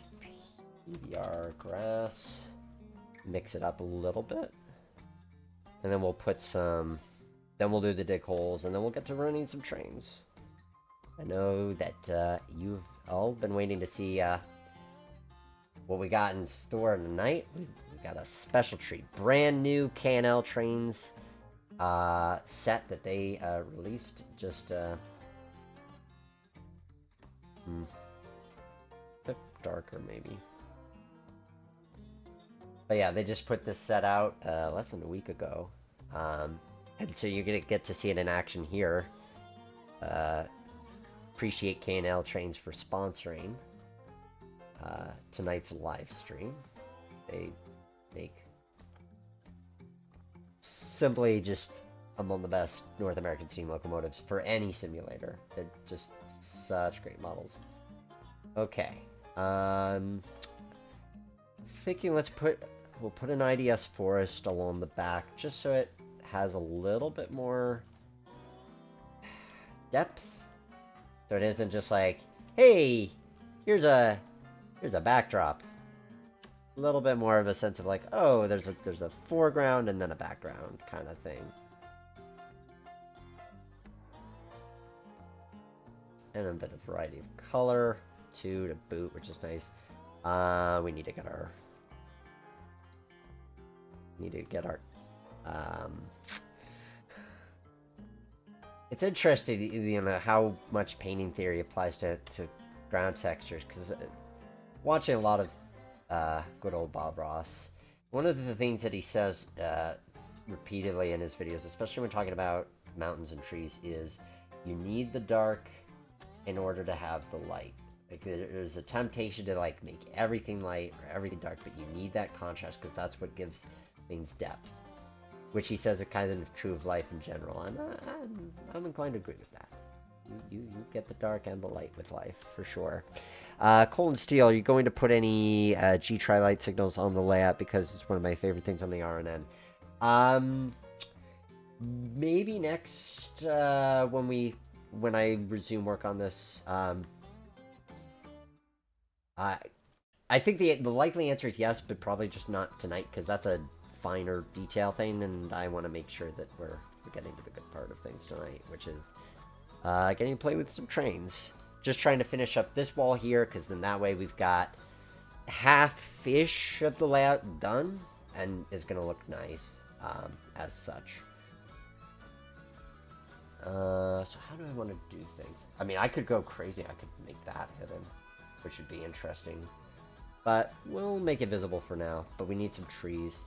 Speaker 1: PBR grass. Mix it up a little bit. And then we'll put some... Then we'll do the dig holes, and then we'll get to running some trains. I know that you've all been waiting to see what we got in store tonight. We got a special treat. Brand new K&L trains set that they released just... a bit darker, maybe. But yeah, they just put this set out less than a week ago. And so you're going to get to see it in action here. Appreciate K&L Trains for sponsoring tonight's live stream. They make simply just among the best North American steam locomotives for any simulator. They're just such great models. Okay. Thinking we'll put an IDS Forest along the back just so it has a little bit more depth. So it isn't just like, hey, here's a backdrop. A little bit more of a sense of like, oh, there's a foreground and then a background kind of thing. And a bit of variety of color too to boot, which is nice. We need to get our it's interesting, you know, how much painting theory applies to ground textures, because watching a lot of good old Bob Ross, one of the things that he says repeatedly in his videos, especially when talking about mountains and trees, is you need the dark in order to have the light. Like, there's a temptation to like make everything light or everything dark, but you need that contrast because that's what gives things depth, which he says is kind of true of life in general, and I'm inclined to agree with that. You get the dark and the light with life, for sure. Coal and Steel, are you going to put any G-Tri-Light signals on the layout? Because it's one of my favorite things on the RNN. Maybe next, when I resume work on this. I think the likely answer is yes, but probably just not tonight, because that's a finer detail thing, and I want to make sure that we're getting to the good part of things tonight, which is getting to play with some trains. Just trying to finish up this wall here, because then that way we've got half-ish of the layout done, and it's going to look nice as such. So how do I want to do things? I mean, I could go crazy. I could make that hidden, which would be interesting. But we'll make it visible for now. But we need some trees.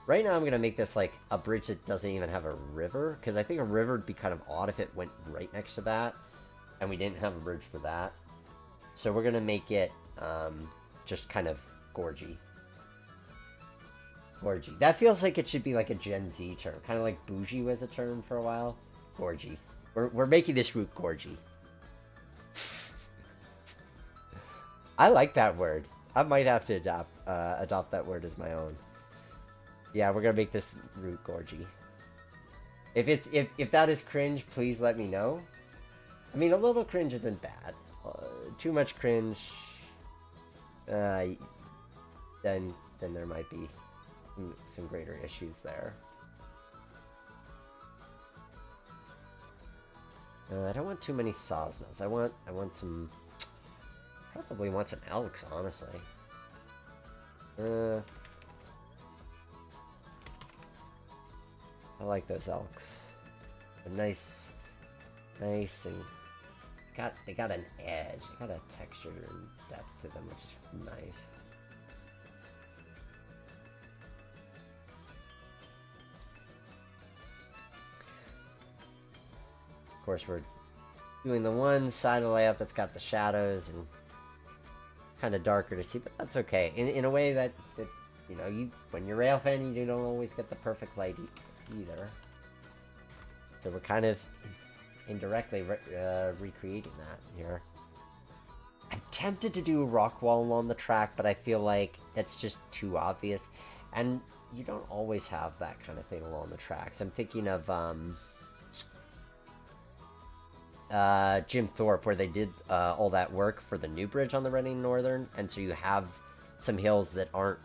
Speaker 1: Right now I'm going to make this like a bridge that doesn't even have a river, because I think a river would be kind of odd if it went right next to that, and we didn't have a bridge for that. So we're going to make it just kind of gorgy. Gorgy. That feels like it should be like a Gen Z term. Kind of like bougie was a term for a while. Gorgy. We're making this route gorgy. I like that word. I might have to adopt that word as my own. Yeah, we're gonna make this route gorgy. If that is cringe, please let me know. I mean, a little cringe isn't bad. Too much cringe, then there might be some greater issues there. I don't want too many Sosnas. I want some. Probably want some elks, honestly. I like those elks. They're nice and they got an edge. They got a texture and depth to them, which is nice. Of course, we're doing the one side of the layout that's got the shadows, and kind of darker to see, but that's okay. In a way that you know, when you're rail fan, you don't always get the perfect light either. So we're kind of indirectly recreating that here. I'm tempted to do a rock wall along the track, but I feel like that's just too obvious. And you don't always have that kind of thing along the tracks. I'm thinking of Jim Thorpe, where they did all that work for the new bridge on the Reading Northern, and so you have some hills that aren't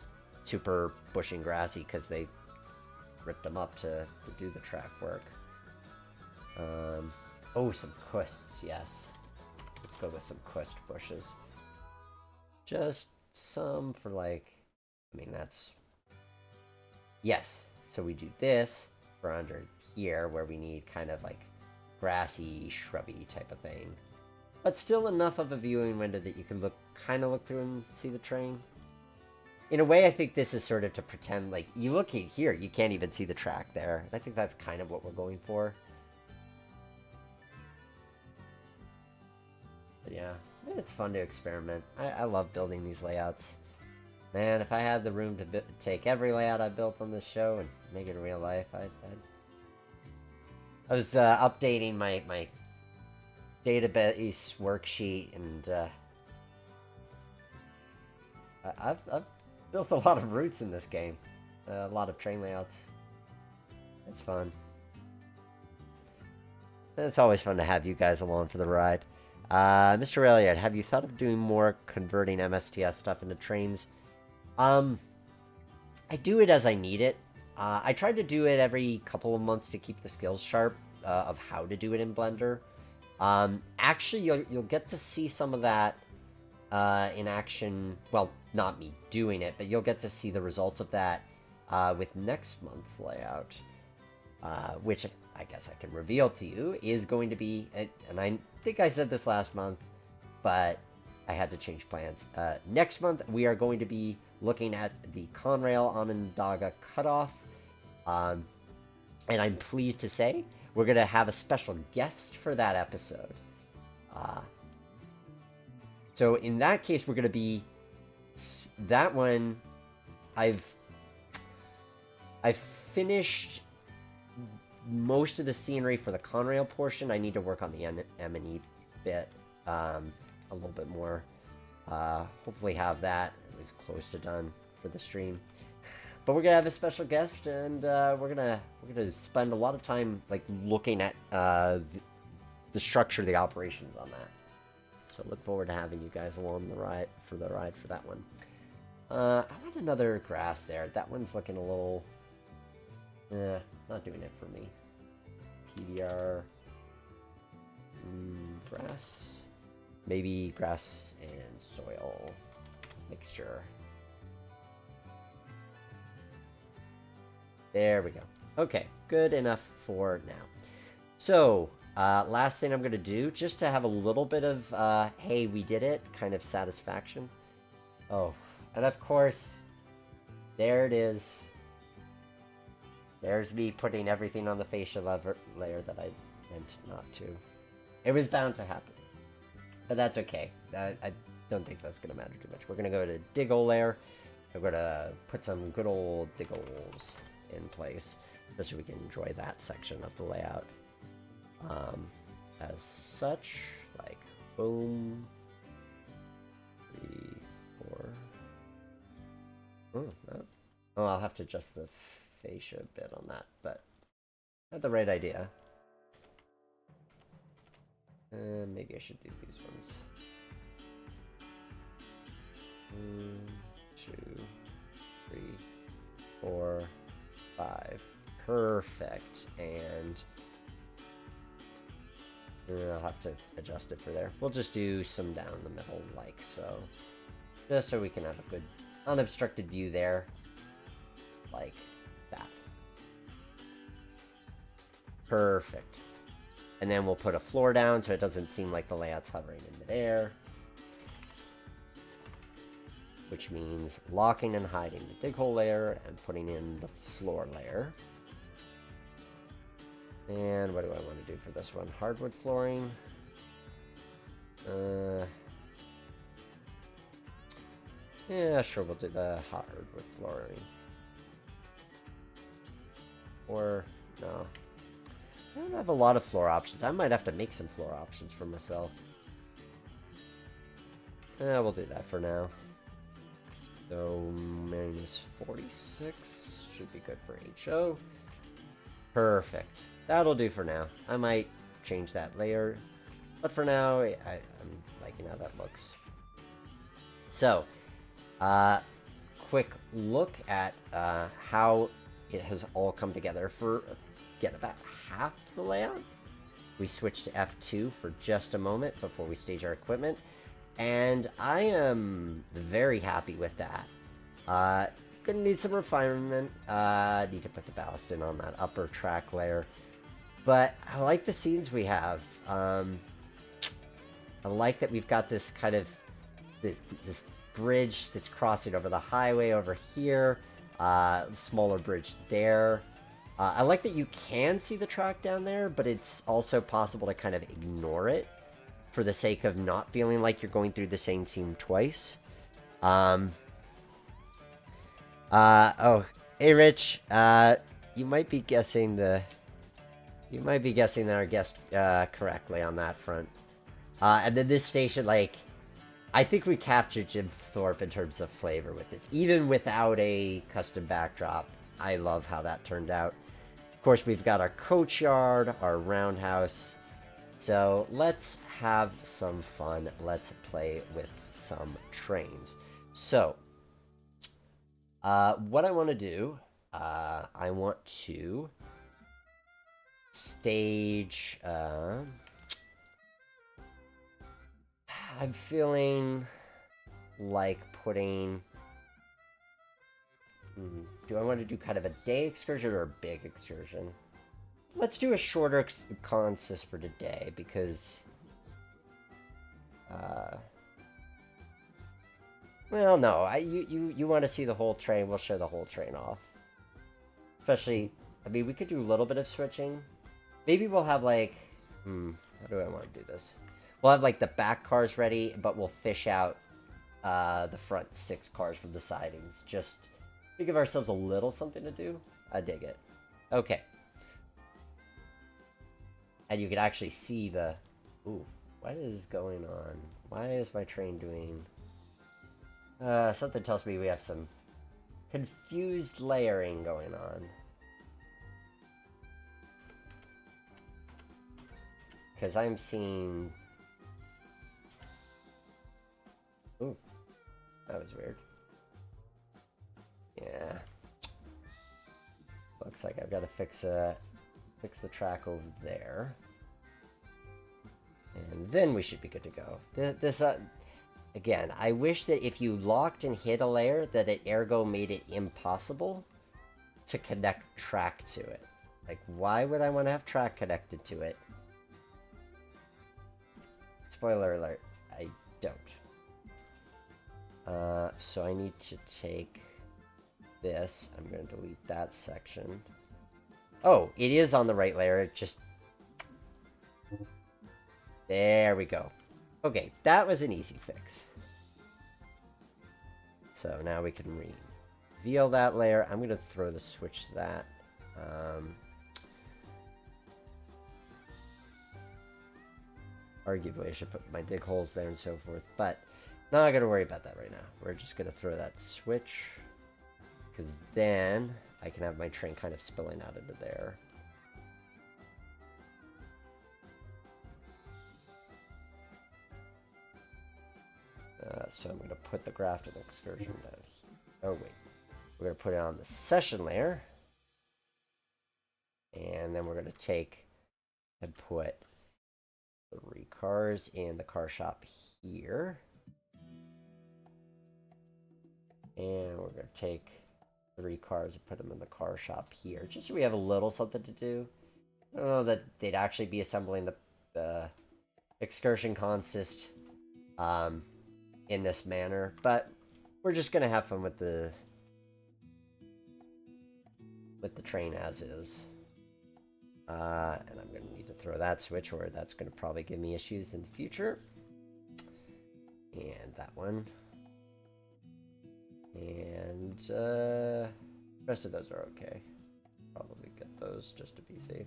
Speaker 1: super bushy and grassy because they ripped them up to do the track work. Oh, some cusps, yes. Let's go with some cusp bushes. Just some for, like, I mean, that's... Yes, so we do this for under here, where we need kind of, like, grassy, shrubby type of thing. But still enough of a viewing window that you can kind of look through and see the train. In a way, I think this is sort of to pretend, like, you look here, you can't even see the track there. I think that's kind of what we're going for. But yeah, it's fun to experiment. I love building these layouts. Man, if I had the room to take every layout I built on this show and make it real life, I was updating my database worksheet, and I've built a lot of routes in this game. A lot of train layouts. It's fun. And it's always fun to have you guys along for the ride. Mr. Elliott, have you thought of doing more converting MSTS stuff into trains? I do it as I need it. I try to do it every couple of months to keep the skills sharp of how to do it in Blender. Actually, you'll get to see some of that in action. Well, not me doing it, but you'll get to see the results of that with next month's layout, which I guess I can reveal to you is going to be, and I think I said this last month, but I had to change plans. Next month, we are going to be looking at the Conrail Onondaga cutoff, and I'm pleased to say we're going to have a special guest for that episode. So in that case, we're going to be... That one, I've finished most of the scenery for the Conrail portion. I need to work on the M&E bit a little bit more. Hopefully have that at least close to done for the stream. But we're gonna have a special guest, and we're gonna spend a lot of time like looking at the structure of the operations on that. So look forward to having you guys along the ride for that one. I want another grass there. That one's looking a little... not doing it for me. PBR... grass? Maybe grass and soil mixture. There we go. Okay, good enough for now. So, last thing I'm going to do, just to have a little bit of, hey, we did it, kind of satisfaction. Oh, and of course, there it is. There's me putting everything on the fascia layer that I meant not to. It was bound to happen. But that's okay. I don't think that's going to matter too much. We're going to go to dig hole layer. We're going to put some good old dig holes in place, just so we can enjoy that section of the layout. As such, like, boom. 3, 4. Oh, no. Oh, I'll have to adjust the fascia a bit on that, but I had the right idea. Maybe I should do these ones. 1, 2, 3, 4, 5. Perfect. And I'll have to adjust it for there. We'll just do some down the middle, like so. Just so we can have a good unobstructed view there. Like that. Perfect. And then we'll put a floor down so it doesn't seem like the layout's hovering in midair. Which means locking and hiding the dig hole layer and putting in the floor layer. And what do I want to do for this one? Hardwood flooring. Yeah, sure, we'll do the hardwood flooring. Or, no. I don't have a lot of floor options. I might have to make some floor options for myself. Yeah, we'll do that for now. So, minus 46 should be good for HO. Perfect. That'll do for now. I might change that layer, but for now, I'm liking how that looks. So, quick look at how it has all come together. For, again, about half the layout, we switched to F2 for just a moment before we stage our equipment, and I am very happy with that. Gonna need some refinement. Need to put the ballast in on that upper track layer, but I like the scenes we have. I like that we've got this kind of this bridge that's crossing over the highway over here. Smaller bridge there. I like that you can see the track down there, but it's also possible to kind of ignore it for the sake of not feeling like you're going through the same scene twice. Oh, hey Rich, you might be guessing our guest correctly on that front. And then this station, like, I think we captured Jim Thorpe in terms of flavor with this. Even without a custom backdrop, I love how that turned out. Of course, we've got our coach yard, our roundhouse. So let's have some fun. Let's play with some trains. So, what I want to do, I want to stage, I'm feeling like putting, do I want to do kind of a day excursion or a big excursion? Let's do a shorter consist for today, because, well, no, you want to see the whole train, we'll show the whole train off. Especially, I mean, we could do a little bit of switching. Maybe we'll have, like, how do I want to do this? We'll have, like, the back cars ready, but we'll fish out the front 6 cars from the sidings. Just to give ourselves a little something to do. I dig it. Okay. And you can actually see the... Ooh, what is going on? Why is my train doing... something tells me we have some confused layering going on. Because I'm seeing... Ooh, that was weird. Yeah. Looks like I've got to fix the track over there. And then we should be good to go. This, again, I wish that if you locked and hit a layer, that it ergo made it impossible to connect track to it. Like, why would I want to have track connected to it? Spoiler alert, I don't. So I need to take this. I'm going to delete that section. Oh, it is on the right layer. It just... There we go. Okay, that was an easy fix. So now we can reveal that layer. I'm going to throw the switch to that. Arguably, I should put my dig holes there and so forth, but not going to worry about that right now. We're just going to throw that switch, because then I can have my train kind of spilling out into there. So I'm going to put the Grafton excursion down here. Oh, wait. We're going to put it on the session layer. And then we're going to take and put 3 cars in the car shop here. And we're going to take 3 cars and put them in the car shop here. Just so we have a little something to do. I don't know that they'd actually be assembling the excursion consist in this manner, but we're just going to have fun with the train as is. And I'm going to need to throw that switch, or that's going to probably give me issues in the future. And that one. rest of those are okay. Probably get those just to be safe.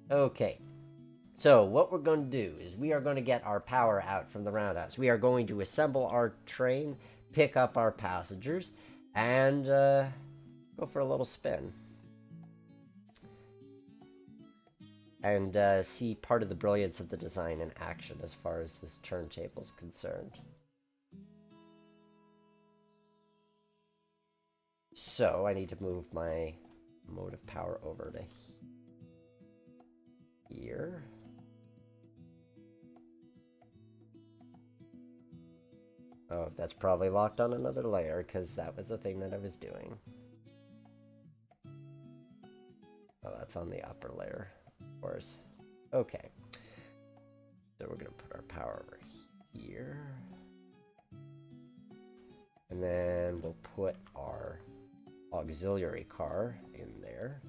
Speaker 1: Okay. So what we're going to do is we are going to get our power out from the roundhouse. We are going to assemble our train, pick up our passengers, and go for a little spin. And see part of the brilliance of the design in action as far as this turntable is concerned. So I need to move my mode of power over to here. Oh, that's probably locked on another layer because that was the thing that I was doing. Oh, that's on the upper layer, of course. Okay. So we're going to put our power over here. And then we'll put our auxiliary car in there.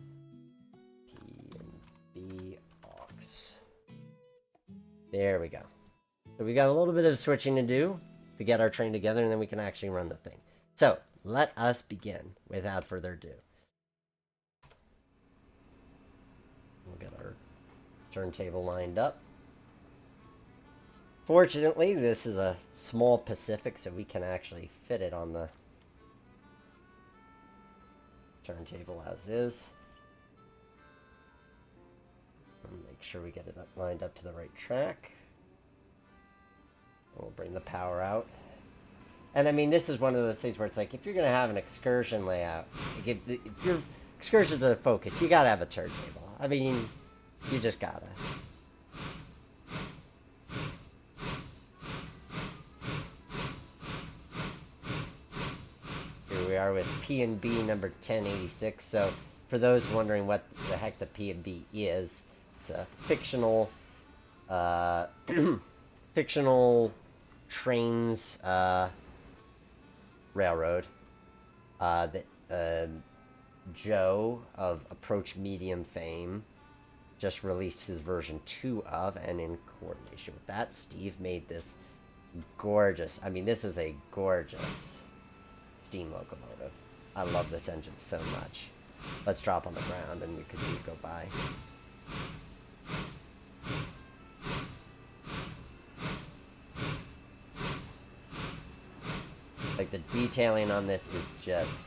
Speaker 1: P and B aux. There we go. So we got a little bit of switching to do to get our train together, and then we can actually run the thing. So let us begin without further ado. We'll get our turntable lined up. Fortunately, this is a small Pacific, so we can actually fit it on the turntable as is. Make sure we get it lined up to the right track. We'll bring the power out. And I mean, this is one of those things where it's like, if you're going to have an excursion layout, like if your excursions are focused, you got to have a turntable. I mean, you just got to. Here we are with P&B number 1086. So for those wondering what the heck the P&B is, it's a fictional, fictional trains railroad that Joe of Approach Medium fame just released his version 2 of, and in coordination with that, Steve made this gorgeous, I mean, this is a gorgeous steam locomotive. I love this engine so much. Let's drop on the ground and you can see it go by. Like, the detailing on this is just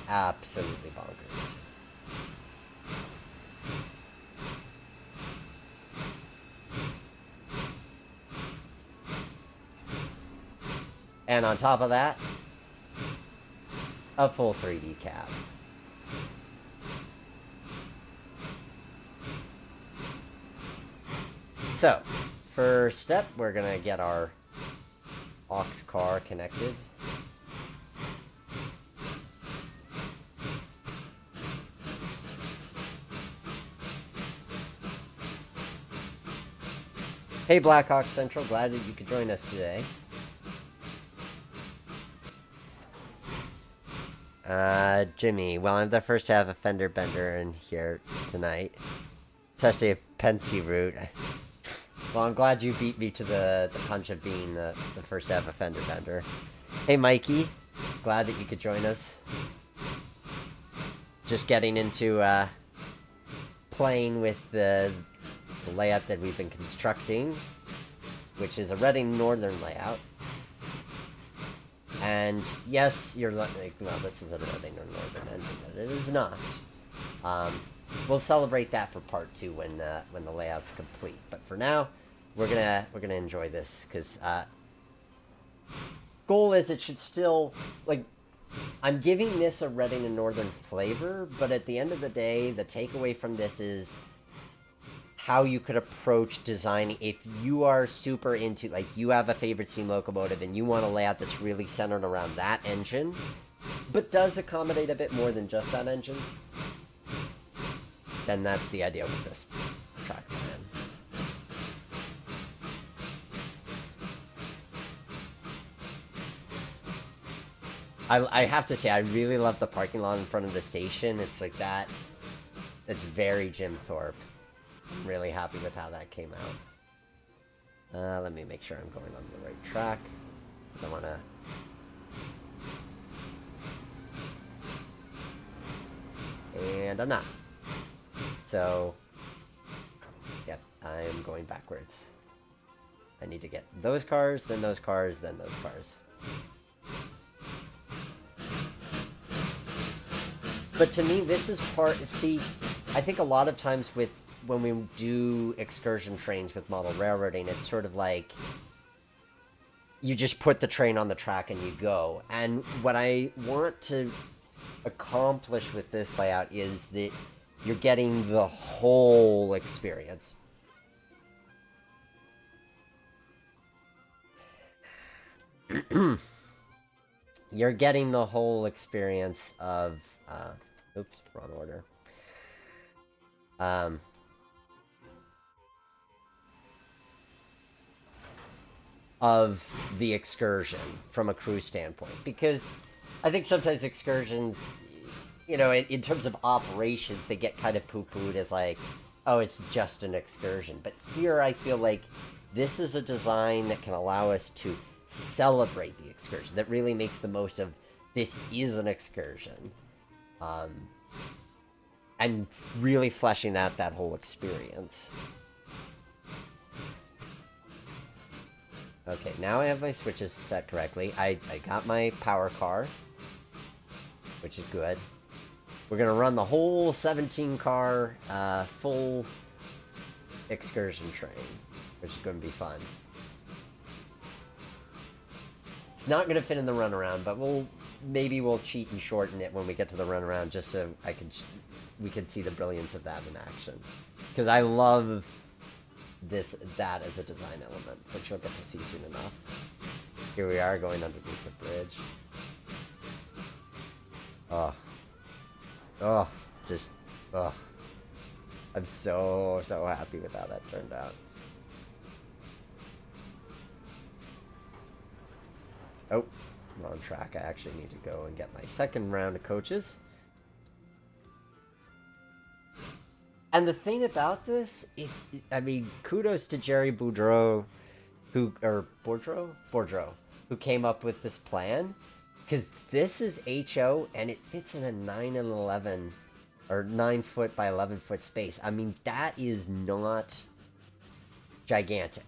Speaker 1: absolutely bonkers. And on top of that, a full 3D cab. So, first step, we're gonna get our aux car connected. Hey Blackhawk Central, glad that you could join us today. Jimmy, well, I'm the first to have a fender bender in here tonight. Especially a Pensy route. Well, I'm glad you beat me to the punch of being the first to have a fender bender. Hey Mikey, glad that you could join us. Just getting into playing with the layout that we've been constructing, which is a Reading Northern layout. And yes, you're like, no, this isn't a Reading Northern engine, but it is not. We'll celebrate that for part 2 when the layout's complete. But for now, we're gonna enjoy this because goal is it should still, like, I'm giving this a Reading and Northern flavor, but at the end of the day, the takeaway from this is how you could approach designing if you are super into, like, you have a favorite steam locomotive and you want a layout that's really centered around that engine, but does accommodate a bit more than just that engine, then that's the idea with this track plan. I have to say, I really love the parking lot in front of the station. It's like that. It's very Jim Thorpe. I'm really happy with how that came out. Let me make sure I'm going on the right track. I want to and I'm not. So, yep, I'm going backwards. I need to get those cars, then those cars, then those cars. But to me, this is part... See, I think a lot of times when we do excursion trains with model railroading, it's sort of like you just put the train on the track and you go. And what I want to accomplish with this layout is that you're getting the whole experience. You're getting the whole experience of... oops, wrong order. Of the excursion from a crew standpoint. Because I think sometimes excursions, you know, in terms of operations, they get kind of poo-pooed as like, oh, it's just an excursion. But here I feel like this is a design that can allow us to celebrate the excursion, that really makes the most of this is an excursion. And really fleshing out that whole experience. Okay, now I have my switches set correctly. I got my power car, which is good. We're going to run the whole 17-car full excursion train, which is going to be fun. It's not going to fit in the runaround, but maybe we'll cheat and shorten it when we get to the runaround, just so we can see the brilliance of that in action. Because I love that as a design element, which you'll get to see soon enough. Here we are going underneath the bridge. I'm so happy with how that turned out. Oh, wrong track. I actually need to go and get my second round of coaches. And the thing about this, I mean, kudos to Jerry Boudreaux, Boudreaux, who came up with this plan, because this is HO and it fits in a 9 and 11, or 9 foot by 11 foot space. I mean, that is not gigantic.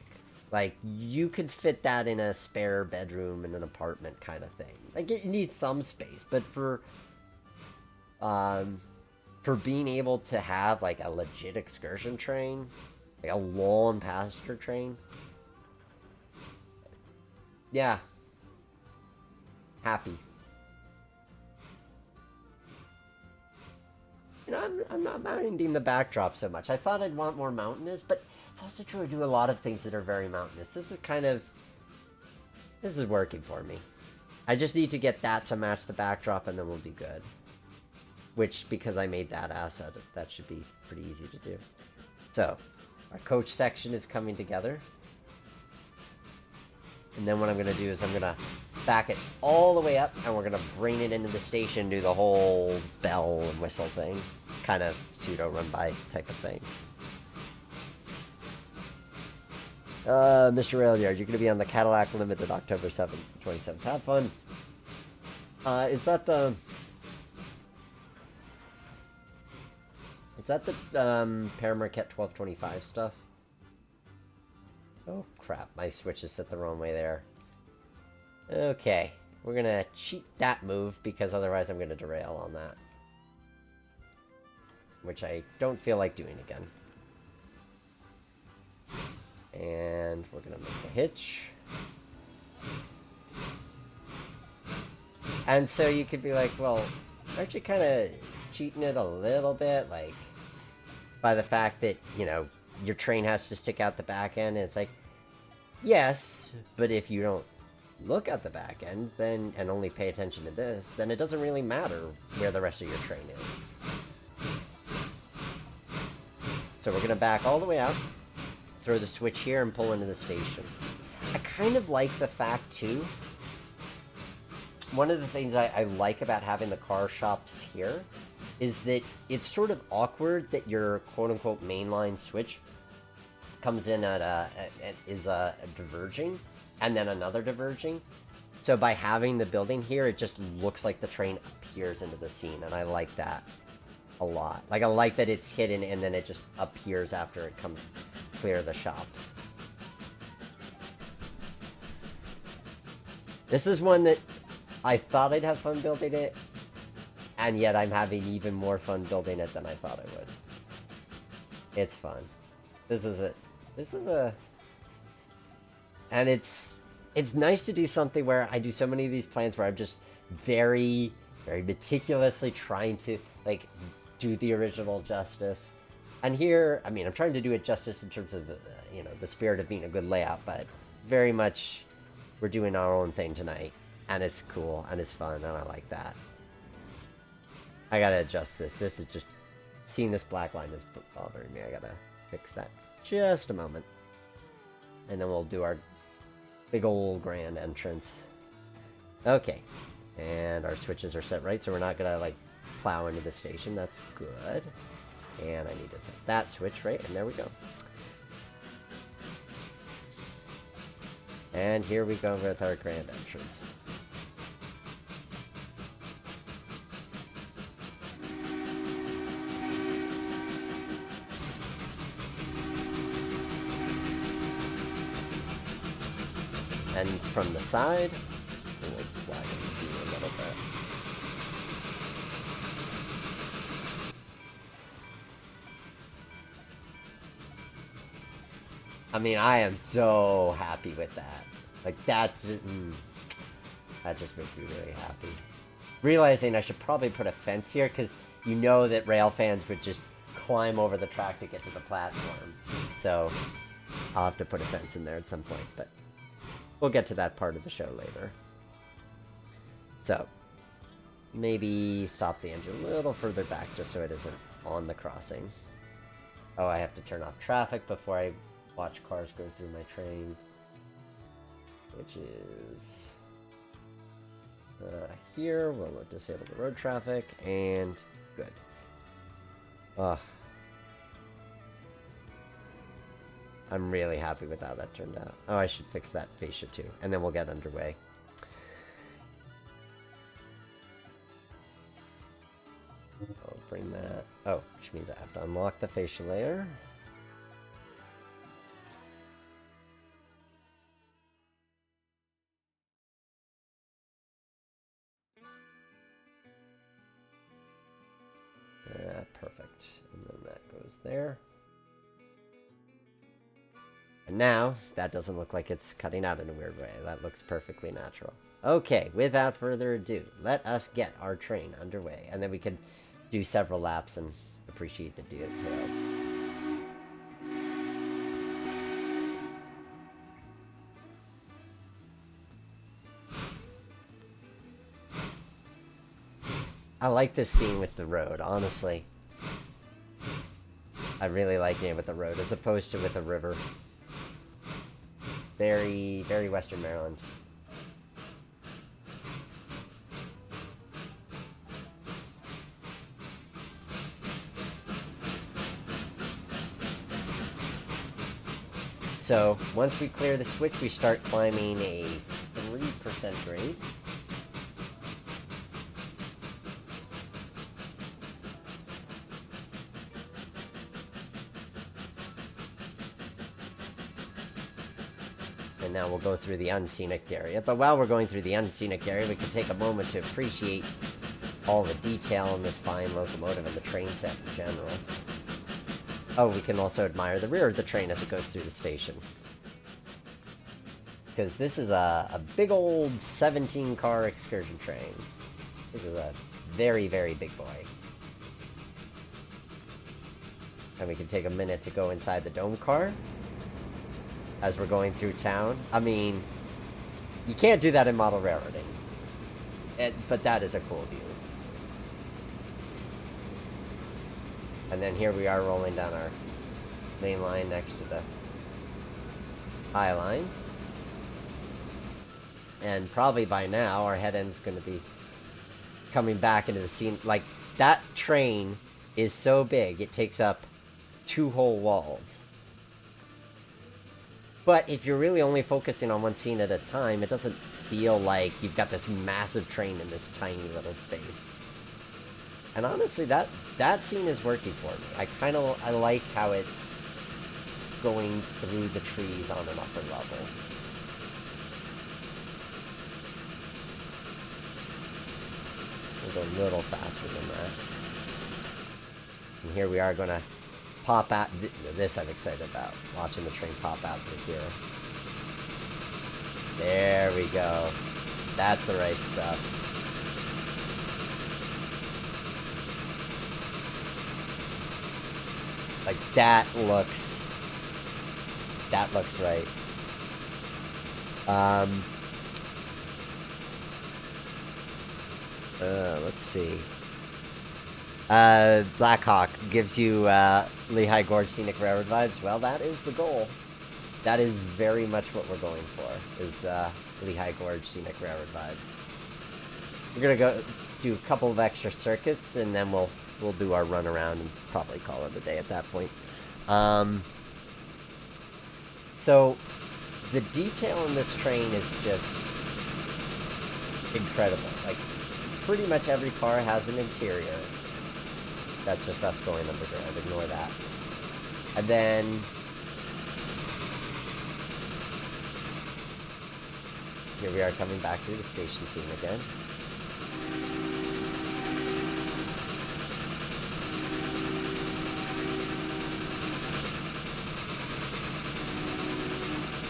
Speaker 1: Like, you could fit that in a spare bedroom in an apartment kind of thing. Like, it needs some space, but for being able to have, like, a legit excursion train, like a long passenger train, yeah, happy. You know, I'm not minding the backdrop so much. I thought I'd want more mountainous, but it's also true I do a lot of things that are very mountainous. This is working for me. I just need to get that to match the backdrop, and then we'll be good. Which, because I made that asset, that should be pretty easy to do. So, our coach section is coming together. And then what I'm going to do is I'm going to back it all the way up, and we're going to bring it into the station, do the whole bell and whistle thing. Kind of pseudo run-by type of thing. Mr. Railyard, you're going to be on the Cadillac Limited October 7th, 27th. Have fun. Is that the Père Marquette 1225 stuff? Oh, crap. My switch is set the wrong way there. Okay. We're going to cheat that move, because otherwise I'm going to derail on that. Which I don't feel like doing again. And we're going to make a hitch. And so you could be like, well, aren't you kind of cheating it a little bit? Like, by the fact that, you know, your train has to stick out the back end. And it's like, yes, but if you don't look at the back end then and only pay attention to this, then it doesn't really matter where the rest of your train is. So we're going to back all the way out, throw the switch here, and pull into the station. I kind of like the fact, too, one of the things I like about having the car shops here is that it's sort of awkward that your quote-unquote mainline switch comes in is diverging, and then another diverging. So by having the building here, it just looks like the train appears into the scene, and I like that. a lot. Like, I like that it's hidden and then it just appears after it comes clear of the shops. This is one that I thought I'd have fun building it, and yet I'm having even more fun building it than I thought I would. It's fun. This is a... And it's nice to do something where I do so many of these plans where I'm just very, very meticulously trying to, like, do the original justice. And here, I mean, I'm trying to do it justice in terms of, you know, the spirit of being a good layout, but very much we're doing our own thing tonight. And it's cool, and it's fun, and I like that. I gotta adjust this. This is just... Seeing this black line is bothering me. I gotta fix that. Just a moment. And then we'll do our big old grand entrance. Okay. And our switches are set right, so we're not gonna, like, plow into the station. That's good. And I need to set that switch right, and there we go. And here we go with our grand entrance. And from the side, we'll flag it a little bit. I mean, I am so happy with that. Like, that just makes me really happy. Realizing I should probably put a fence here, because you know that rail fans would just climb over the track to get to the platform. So, I'll have to put a fence in there at some point, but... We'll get to that part of the show later. So, maybe stop the engine a little further back just so it isn't on the crossing. Oh, I have to turn off traffic before I watch cars go through my train. Which is... here, we'll disable the road traffic, and good. Ugh. I'm really happy with how that turned out. Oh, I should fix that fascia too, and then we'll get underway. I'll bring that... Oh, which means I have to unlock the fascia layer. Perfect. And then that goes there. And now, that doesn't look like it's cutting out in a weird way. That looks perfectly natural. Okay, without further ado, let us get our train underway. And then we can do several laps and appreciate the details. I like this scene with the road, honestly. I really like it with the road, as opposed to with a river. Very, very Western Maryland. So, once we clear the switch, we start climbing a 3% grade. And now we'll go through the unscenic area. But while we're going through the unscenic area, we can take a moment to appreciate all the detail in this fine locomotive and the train set in general. Oh, we can also admire the rear of the train as it goes through the station. Because this is a big old 17-car excursion train. This is a very, very big boy. And we can take a minute to go inside the dome car as we're going through town. I mean, you can't do that in model railroading. But that is a cool view. And then here we are rolling down our main line next to the high line. And probably by now, our head end's going to be coming back into the scene. Like, that train is so big, it takes up 2 whole walls. But if you're really only focusing on one scene at a time, it doesn't feel like you've got this massive train in this tiny little space. And honestly, that scene is working for me. I like how it's going through the trees on an upper level. We'll go a little faster than that. And here we are going to pop out. This I'm excited about. Watching the train pop out through here. There we go. That's the right stuff. Like, that looks right. Let's see. Blackhawk gives you Lehigh Gorge Scenic Railroad vibes. Well, that is the goal. That is very much what we're going for, is Lehigh Gorge Scenic Railroad vibes. We're gonna go do a couple of extra circuits, and then we'll do our run around and probably call it a day at that point. So the detail in this train is just incredible. Like, pretty much every car has an interior. That's just us going underground. Ignore that. And then here we are coming back through the station scene again.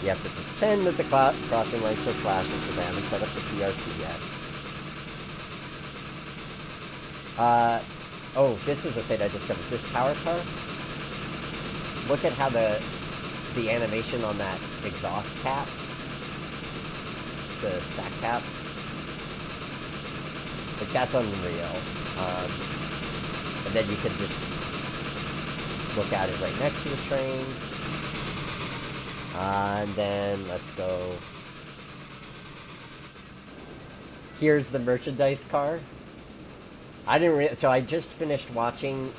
Speaker 1: You have to pretend that the crossing lights are flashing because I haven't set up the TRC yet. Oh, this was a thing I discovered. This power car, look at how the animation on that exhaust cap, the stack cap, like, that's unreal. And then you can just look at it right next to the train. And then let's go. Here's the merchandise car. I didn't so I just finished watching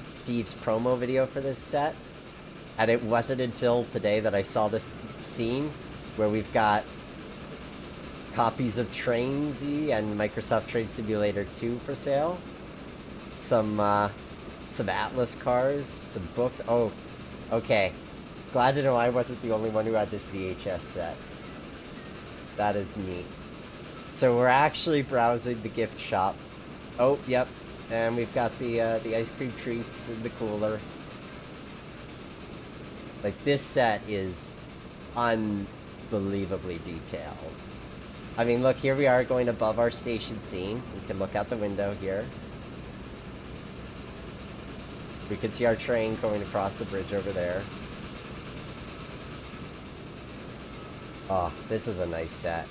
Speaker 1: Steve's promo video for this set, and it wasn't until today that I saw this scene where we've got copies of Train-Z and Microsoft Train Simulator 2 for sale. Some Atlas cars, some books. Oh, okay. Glad to know I wasn't the only one who had this VHS set. That is neat. So we're actually browsing the gift shop. Oh, yep. And we've got the ice cream treats in the cooler. Like, this set is unbelievably detailed. I mean, look, here we are going above our station scene. We can look out the window here. We can see our train going across the bridge over there. Oh, this is a nice set.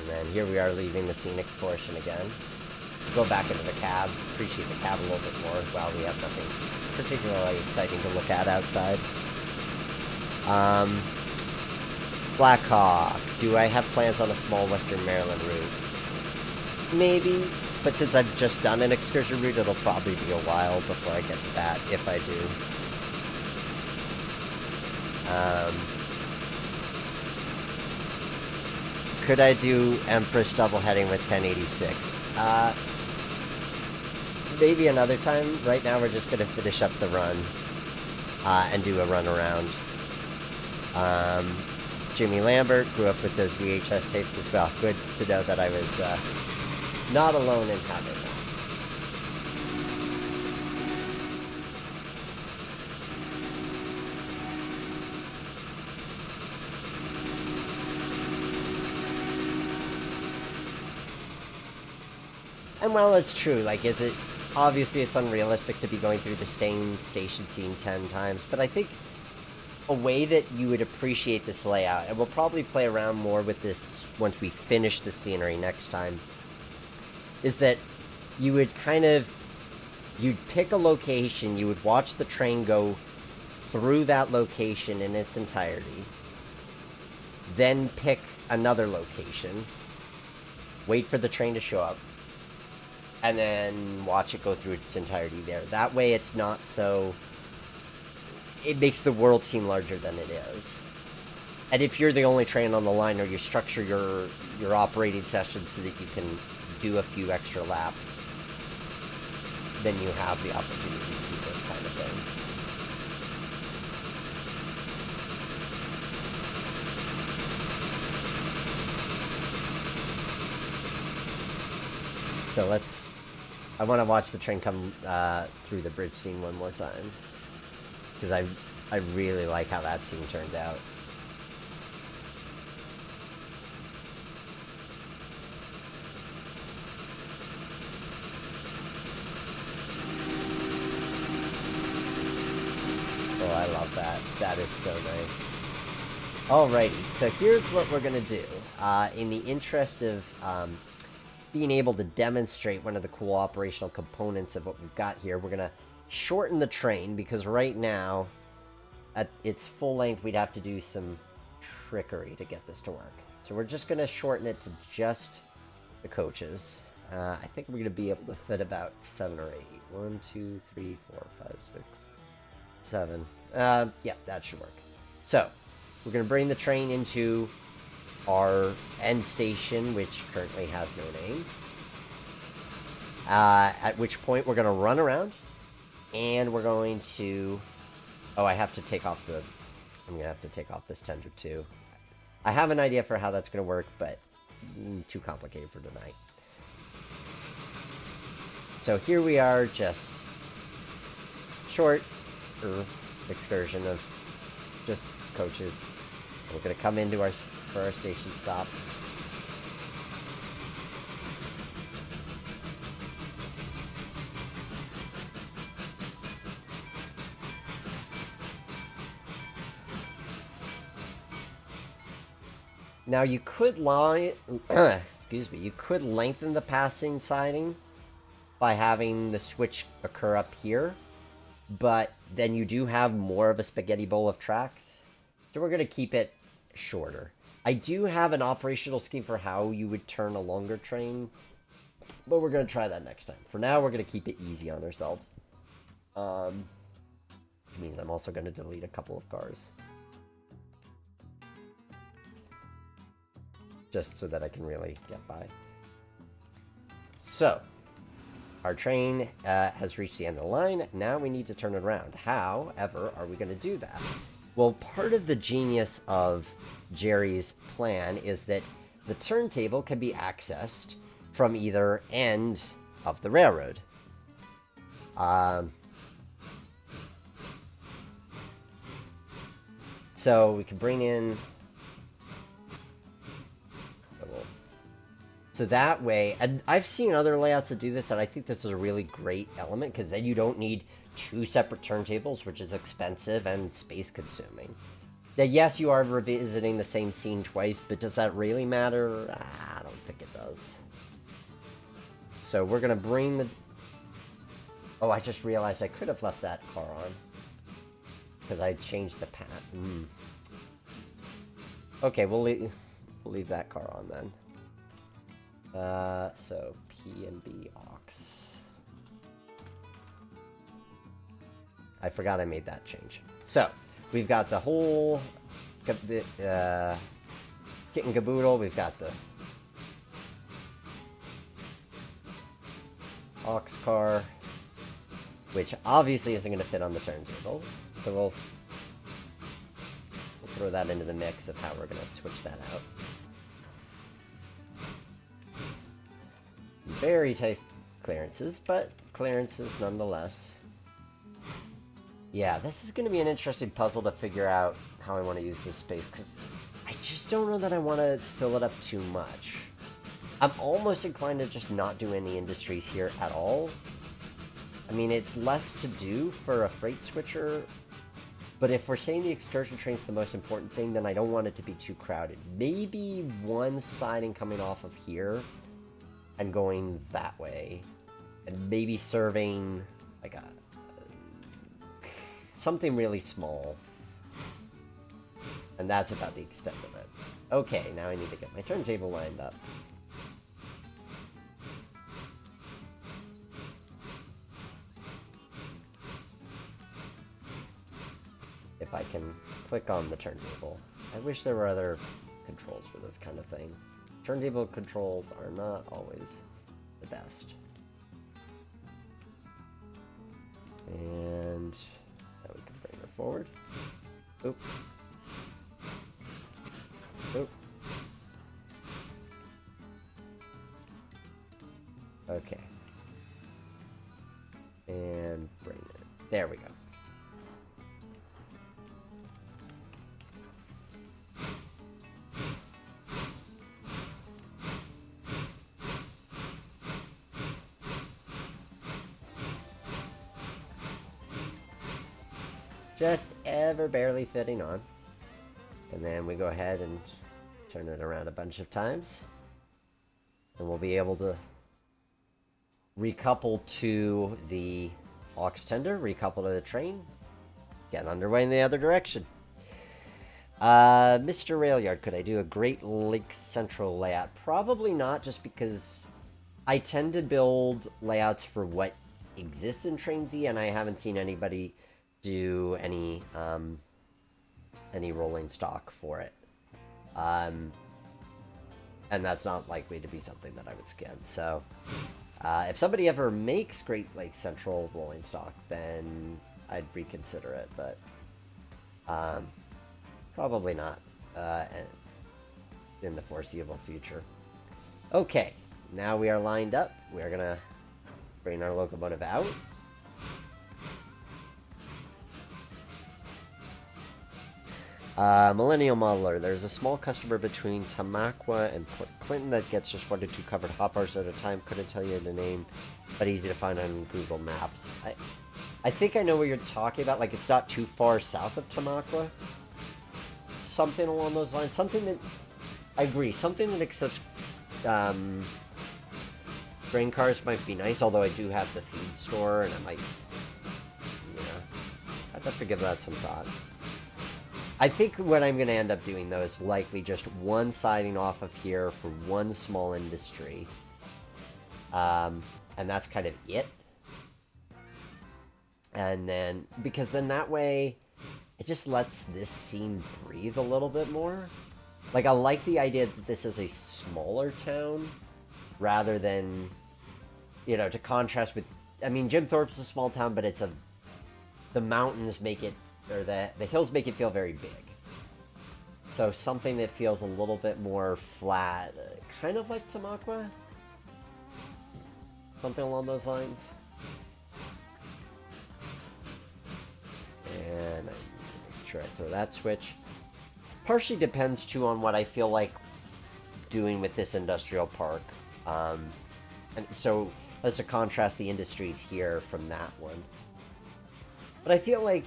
Speaker 1: And then here we are leaving the scenic portion again. Go back into the cab, appreciate the cab a little bit more while we have nothing particularly exciting to look at outside. Blackhawk, do I have plans on a small Western Maryland route? Maybe. But since I've just done an excursion route, it'll probably be a while before I get to that, if I do. Could I do Empress doubleheading with 1086? Maybe another time. Right now we're just going to finish up the run and do a run around. Jimmy Lambert grew up with those VHS tapes as well. Good to know that I was not alone in having that. And while it's true, like, obviously it's unrealistic to be going through the same station scene 10 times, but I think a way that you would appreciate this layout, and we'll probably play around more with this once we finish the scenery next time, is that you would you'd pick a location, you would watch the train go through that location in its entirety, then pick another location, wait for the train to show up, and then watch it go through its entirety there. That way it's not so... It makes the world seem larger than it is. And if you're the only train on the line, or you structure your operating session so that you can do a few extra laps, then you have the opportunity to do this kind of thing. So I want to watch the train come through the bridge scene one more time, because I really like how that scene turned out. Oh, I love that. That is so nice. Alrighty, so here's what we're going to do. In the interest of being able to demonstrate one of the cool operational components of what we've got here, we're going to shorten the train, because right now, at its full length, we'd have to do some trickery to get this to work. So we're just going to shorten it to just the coaches. I think we're going to be able to fit about 7 or 8. 1, 2, 3, 4, 5, 6, 7. Yeah, that should work. So, we're going to bring the train into our end station, which currently has no name. At which point we're going to run around, and we're going to... Oh, I have to take off the... I'm going to have to take off this tender too. I have an idea for how that's going to work, but too complicated for tonight. So here we are, just short excursion of just coaches. We're going to come into for our station stop. Now you could excuse me, you could lengthen the passing siding by having the switch occur up here, but then you do have more of a spaghetti bowl of tracks. So we're going to keep it shorter. I do have an operational scheme for how you would turn a longer train, but we're going to try that next time. For now, we're going to keep it easy on ourselves. Which means I'm also going to delete a couple of cars, just so that I can really get by. So, our train has reached the end of the line. Now we need to turn it around. However, are we going to do that? Well, part of the genius of Jerry's plan is that the turntable can be accessed from either end of the railroad. So we can bring in... So that way, and I've seen other layouts that do this, and I think this is a really great element, because then you don't need 2 separate turntables, which is expensive and space-consuming. Now, yes, you are revisiting the same scene twice, but does that really matter? I don't think it does. So we're going to bring the... Oh, I just realized I could have left that car on, because I changed the path. Okay, we'll leave that car on then. So P and B aux. I forgot I made that change. So we've got the whole kit and caboodle. We've got the aux car, which obviously isn't going to fit on the turntable. So we'll throw that into the mix of how we're going to switch that out. Very tight clearances, but clearances nonetheless. Yeah, this is going to be an interesting puzzle to figure out how I want to use this space, because I just don't know that I want to fill it up too much. I'm almost inclined to just not do any industries here at all. I mean, it's less to do for a freight switcher, but if we're saying the excursion train's the most important thing, then I don't want it to be too crowded. Maybe one siding coming off of here and going that way, and maybe serving like something really small, and that's about the extent of it. Okay, now I need to get my turntable lined up. If I can click on the turntable. I wish there were other controls for this kind of thing. Turntable controls are not always the best. And now we can bring her forward. Oop. Oop. Okay. And bring it. There we go. Just ever barely fitting on. And then we go ahead and turn it around a bunch of times. And we'll be able to recouple to the aux tender, recouple to the train, get underway in the other direction. Mr. Railyard, could I do a Great Lakes Central layout? Probably not, just because I tend to build layouts for what exists in Train Z, and I haven't seen anybody do any rolling stock for it. And that's not likely to be something that I would skin. So if somebody ever makes Great Lakes Central rolling stock, then I'd reconsider it, but probably not in the foreseeable future. Okay, now we are lined up. We're gonna bring our locomotive out. Millennial Modeler, there's a small customer between Tamaqua and Port Clinton that gets just 1 to 2 covered hop bars at a time. Couldn't tell you the name, but easy to find on Google Maps. I think I know what you're talking about. Like, it's not too far south of Tamaqua. Something along those lines. Something that, I agree, something that accepts grain cars might be nice, although I do have the feed store, and I might, you know, I'd have to give that some thought. I think what I'm going to end up doing, though, is likely just one siding off of here for one small industry. And that's kind of it. And then, because then that way, it just lets this scene breathe a little bit more. Like, I like the idea that this is a smaller town, rather than, you know, to contrast with, I mean, Jim Thorpe's a small town, but it's the mountains make it, or the hills make it feel very big. So something that feels a little bit more flat, kind of like Tamaqua. Something along those lines. And I make sure I throw that switch. Partially depends too on what I feel like doing with this industrial park. And so let's contrast the industries here from that one. But I feel like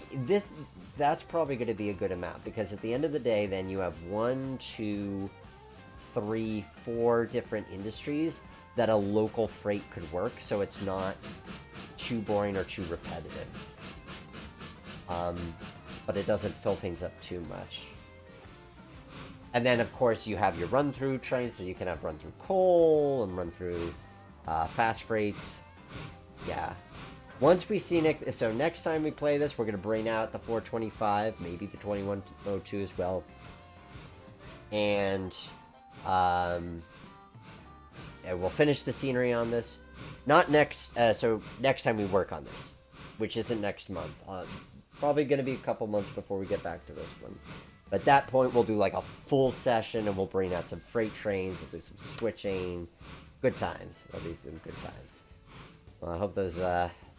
Speaker 1: that's probably going to be a good amount, because at the end of the day, then you have 1, 2, 3, 4 different industries that a local freight could work, so it's not too boring or too repetitive. But it doesn't fill things up too much. And then, of course, you have your run-through trains, so you can have run-through coal and run-through fast freights. Yeah. Once we see Nick, so next time we play this, we're going to bring out the 425, maybe the 2102 as well. And we'll finish the scenery on this. Not next, so next time we work on this, which isn't next month. Probably going to be a couple months before we get back to this one. But at that point, we'll do like a full session, and we'll bring out some freight trains, we'll do some switching. Good times. There'll be some good times. Well, I hope those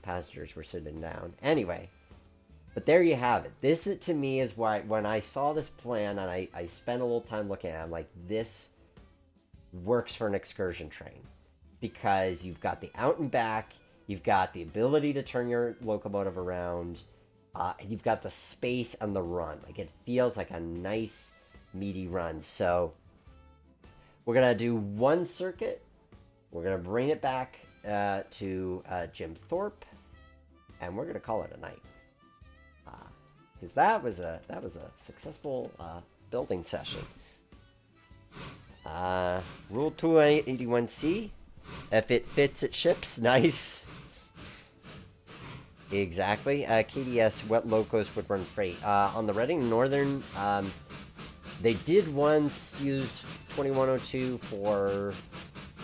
Speaker 1: passengers were sitting down. Anyway, but there you have it. This, to me, is why when I saw this plan and I spent a little time looking at it, I'm like, this works for an excursion train, because you've got the out and back, you've got the ability to turn your locomotive around, and you've got the space and the run. Like, it feels like a nice meaty run. So we're gonna do one circuit. We're gonna bring it back to Jim Thorpe, and we're gonna call it a night, because that was a successful building session. Rule 281C, if it fits, it ships. Nice. Exactly. KDS, what locos would run freight? On the Reading Northern, they did once use 2102 for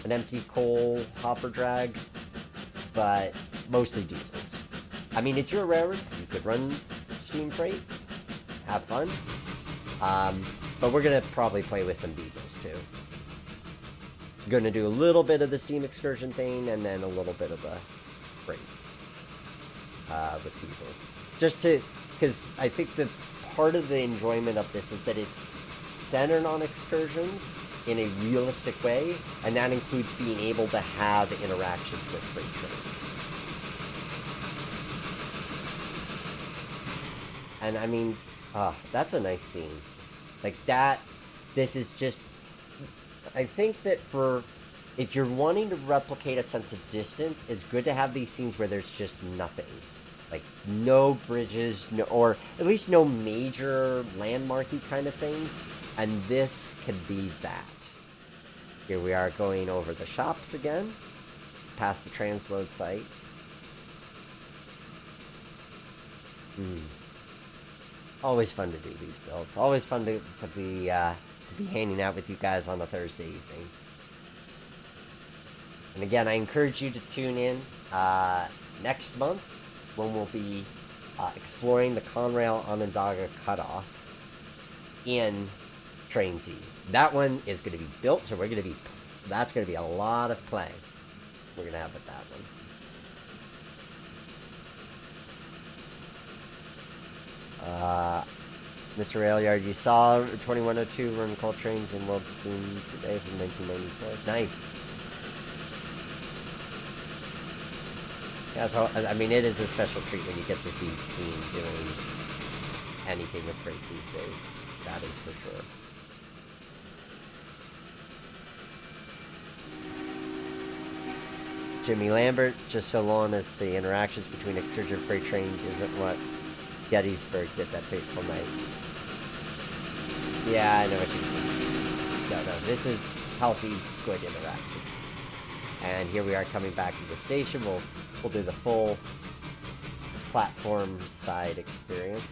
Speaker 1: an empty coal hopper drag, but mostly diesels. I mean, it's your railroad. You could run steam freight, have fun. But we're gonna probably play with some diesels too. Gonna do a little bit of the steam excursion thing, and then a little bit of the freight with diesels. Just to, because I think that part of the enjoyment of this is that it's centered on excursions in a realistic way, and that includes being able to have interactions with freight trains. And I mean, that's a nice scene. Like that, this is just, I think that for, if you're wanting to replicate a sense of distance, it's good to have these scenes where there's just nothing. Like, no bridges, no, or at least no major landmarky kind of things. And this could be that. Here we are going over the shops again, past the transload site. Always fun to do these builds. Always fun to be hanging out with you guys on a Thursday evening. And again, I encourage you to tune in next month when we'll be exploring the Conrail Onondaga Cutoff in Train Z. That one is going to be built, so that's going to be a lot of play we're going to have with that one. Mr. Railyard, you saw 2102 run coal trains in World Steam today from 1994. Nice. Yeah, so, I mean, it is a special treat when you get to see Steam doing anything with freight these days. That is for sure. Jimmy Lambert, just so long as the interactions between excursion freight trains isn't what Gettysburg did that fateful night. Yeah, I know what you mean. No, this is healthy, good interactions. And here we are coming back to the station. We'll do the full platform side experience.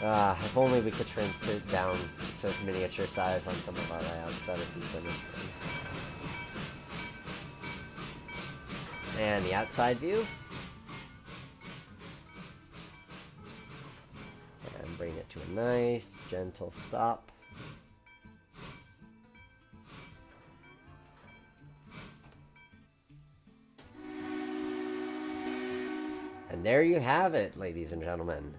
Speaker 1: If only we could shrink it down to miniature size on some of our layouts, that would be so much fun. And the outside view. And bring it to a nice, gentle stop. And there you have it, ladies and gentlemen.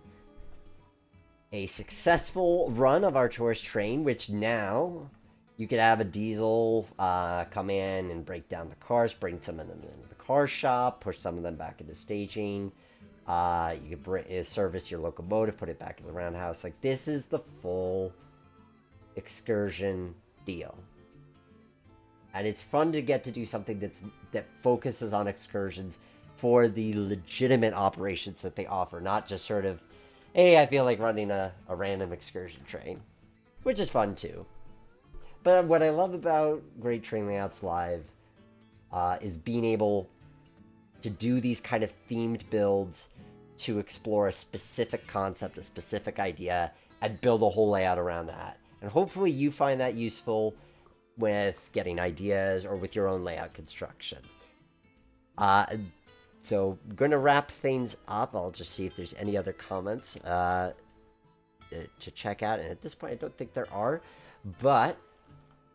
Speaker 1: A successful run of our tourist train, which now you could have a diesel come in and break down the cars, bring some of them into the car shop, push some of them back into staging. You could service your locomotive, put it back in the roundhouse. Like, this is the full excursion deal. And it's fun to get to do something that focuses on excursions for the legitimate operations that they offer, not just sort of, hey, I feel like running a random excursion train, which is fun too. But what I love about Great Train Layouts Live is being able to do these kind of themed builds to explore a specific concept, a specific idea, and build a whole layout around that. And hopefully you find that useful with getting ideas or with your own layout construction. So I'm going to wrap things up. I'll just see if there's any other comments to check out. And at this point, I don't think there are. But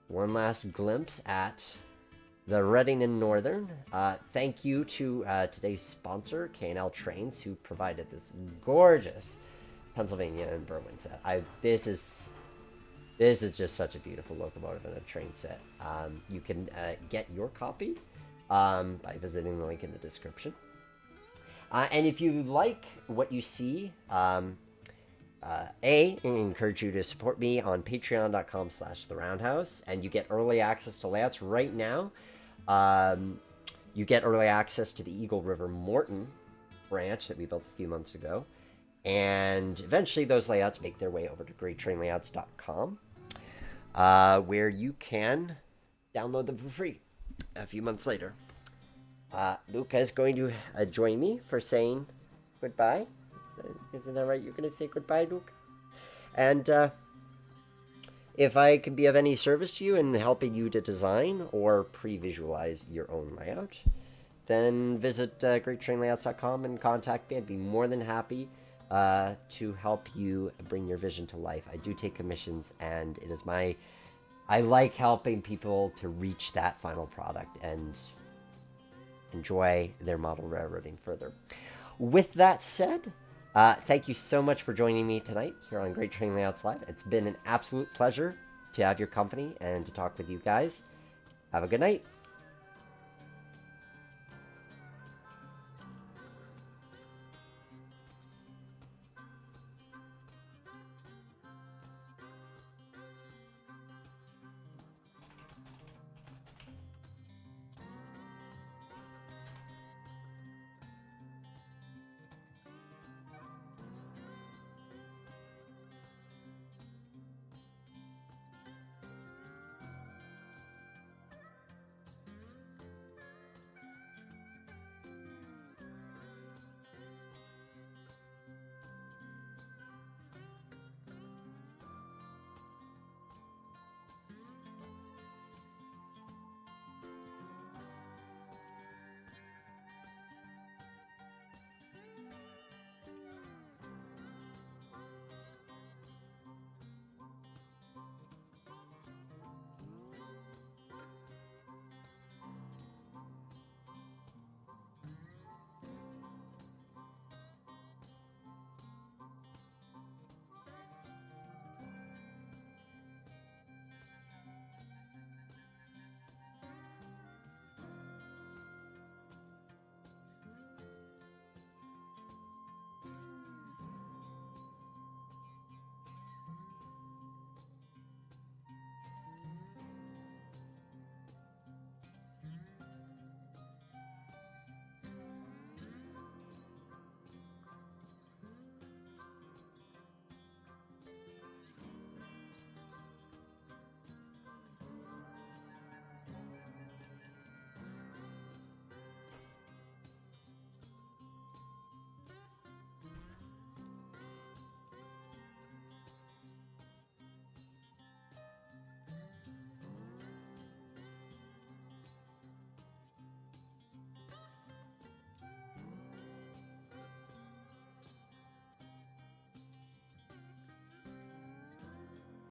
Speaker 1: one last glimpse at the Reading and Northern. Thank you to today's sponsor, K&L Trains, who provided this gorgeous Pennsylvania and Berwyn set. This is just such a beautiful locomotive and a train set. You can get your copy by visiting the link in the description. And if you like what you see, I encourage you to support me on patreon.com/theroundhouse, and you get early access to layouts right now. You get early access to the Eagle River Morton branch that we built a few months ago. And eventually those layouts make their way over to greattrainlayouts.com, where you can download them for free. a few months later. Luca is going to join me for saying goodbye. Isn't that right? You're going to say goodbye, Luca? And if I can be of any service to you in helping you to design or pre-visualize your own layout, then visit greattrainlayouts.com and contact me. I'd be more than happy to help you bring your vision to life. I do take commissions, and it is I like helping people to reach that final product and enjoy their model railroading further. With that said, thank you so much for joining me tonight here on Great Training Layouts Live. It's been an absolute pleasure to have your company and to talk with you guys. Have a good night.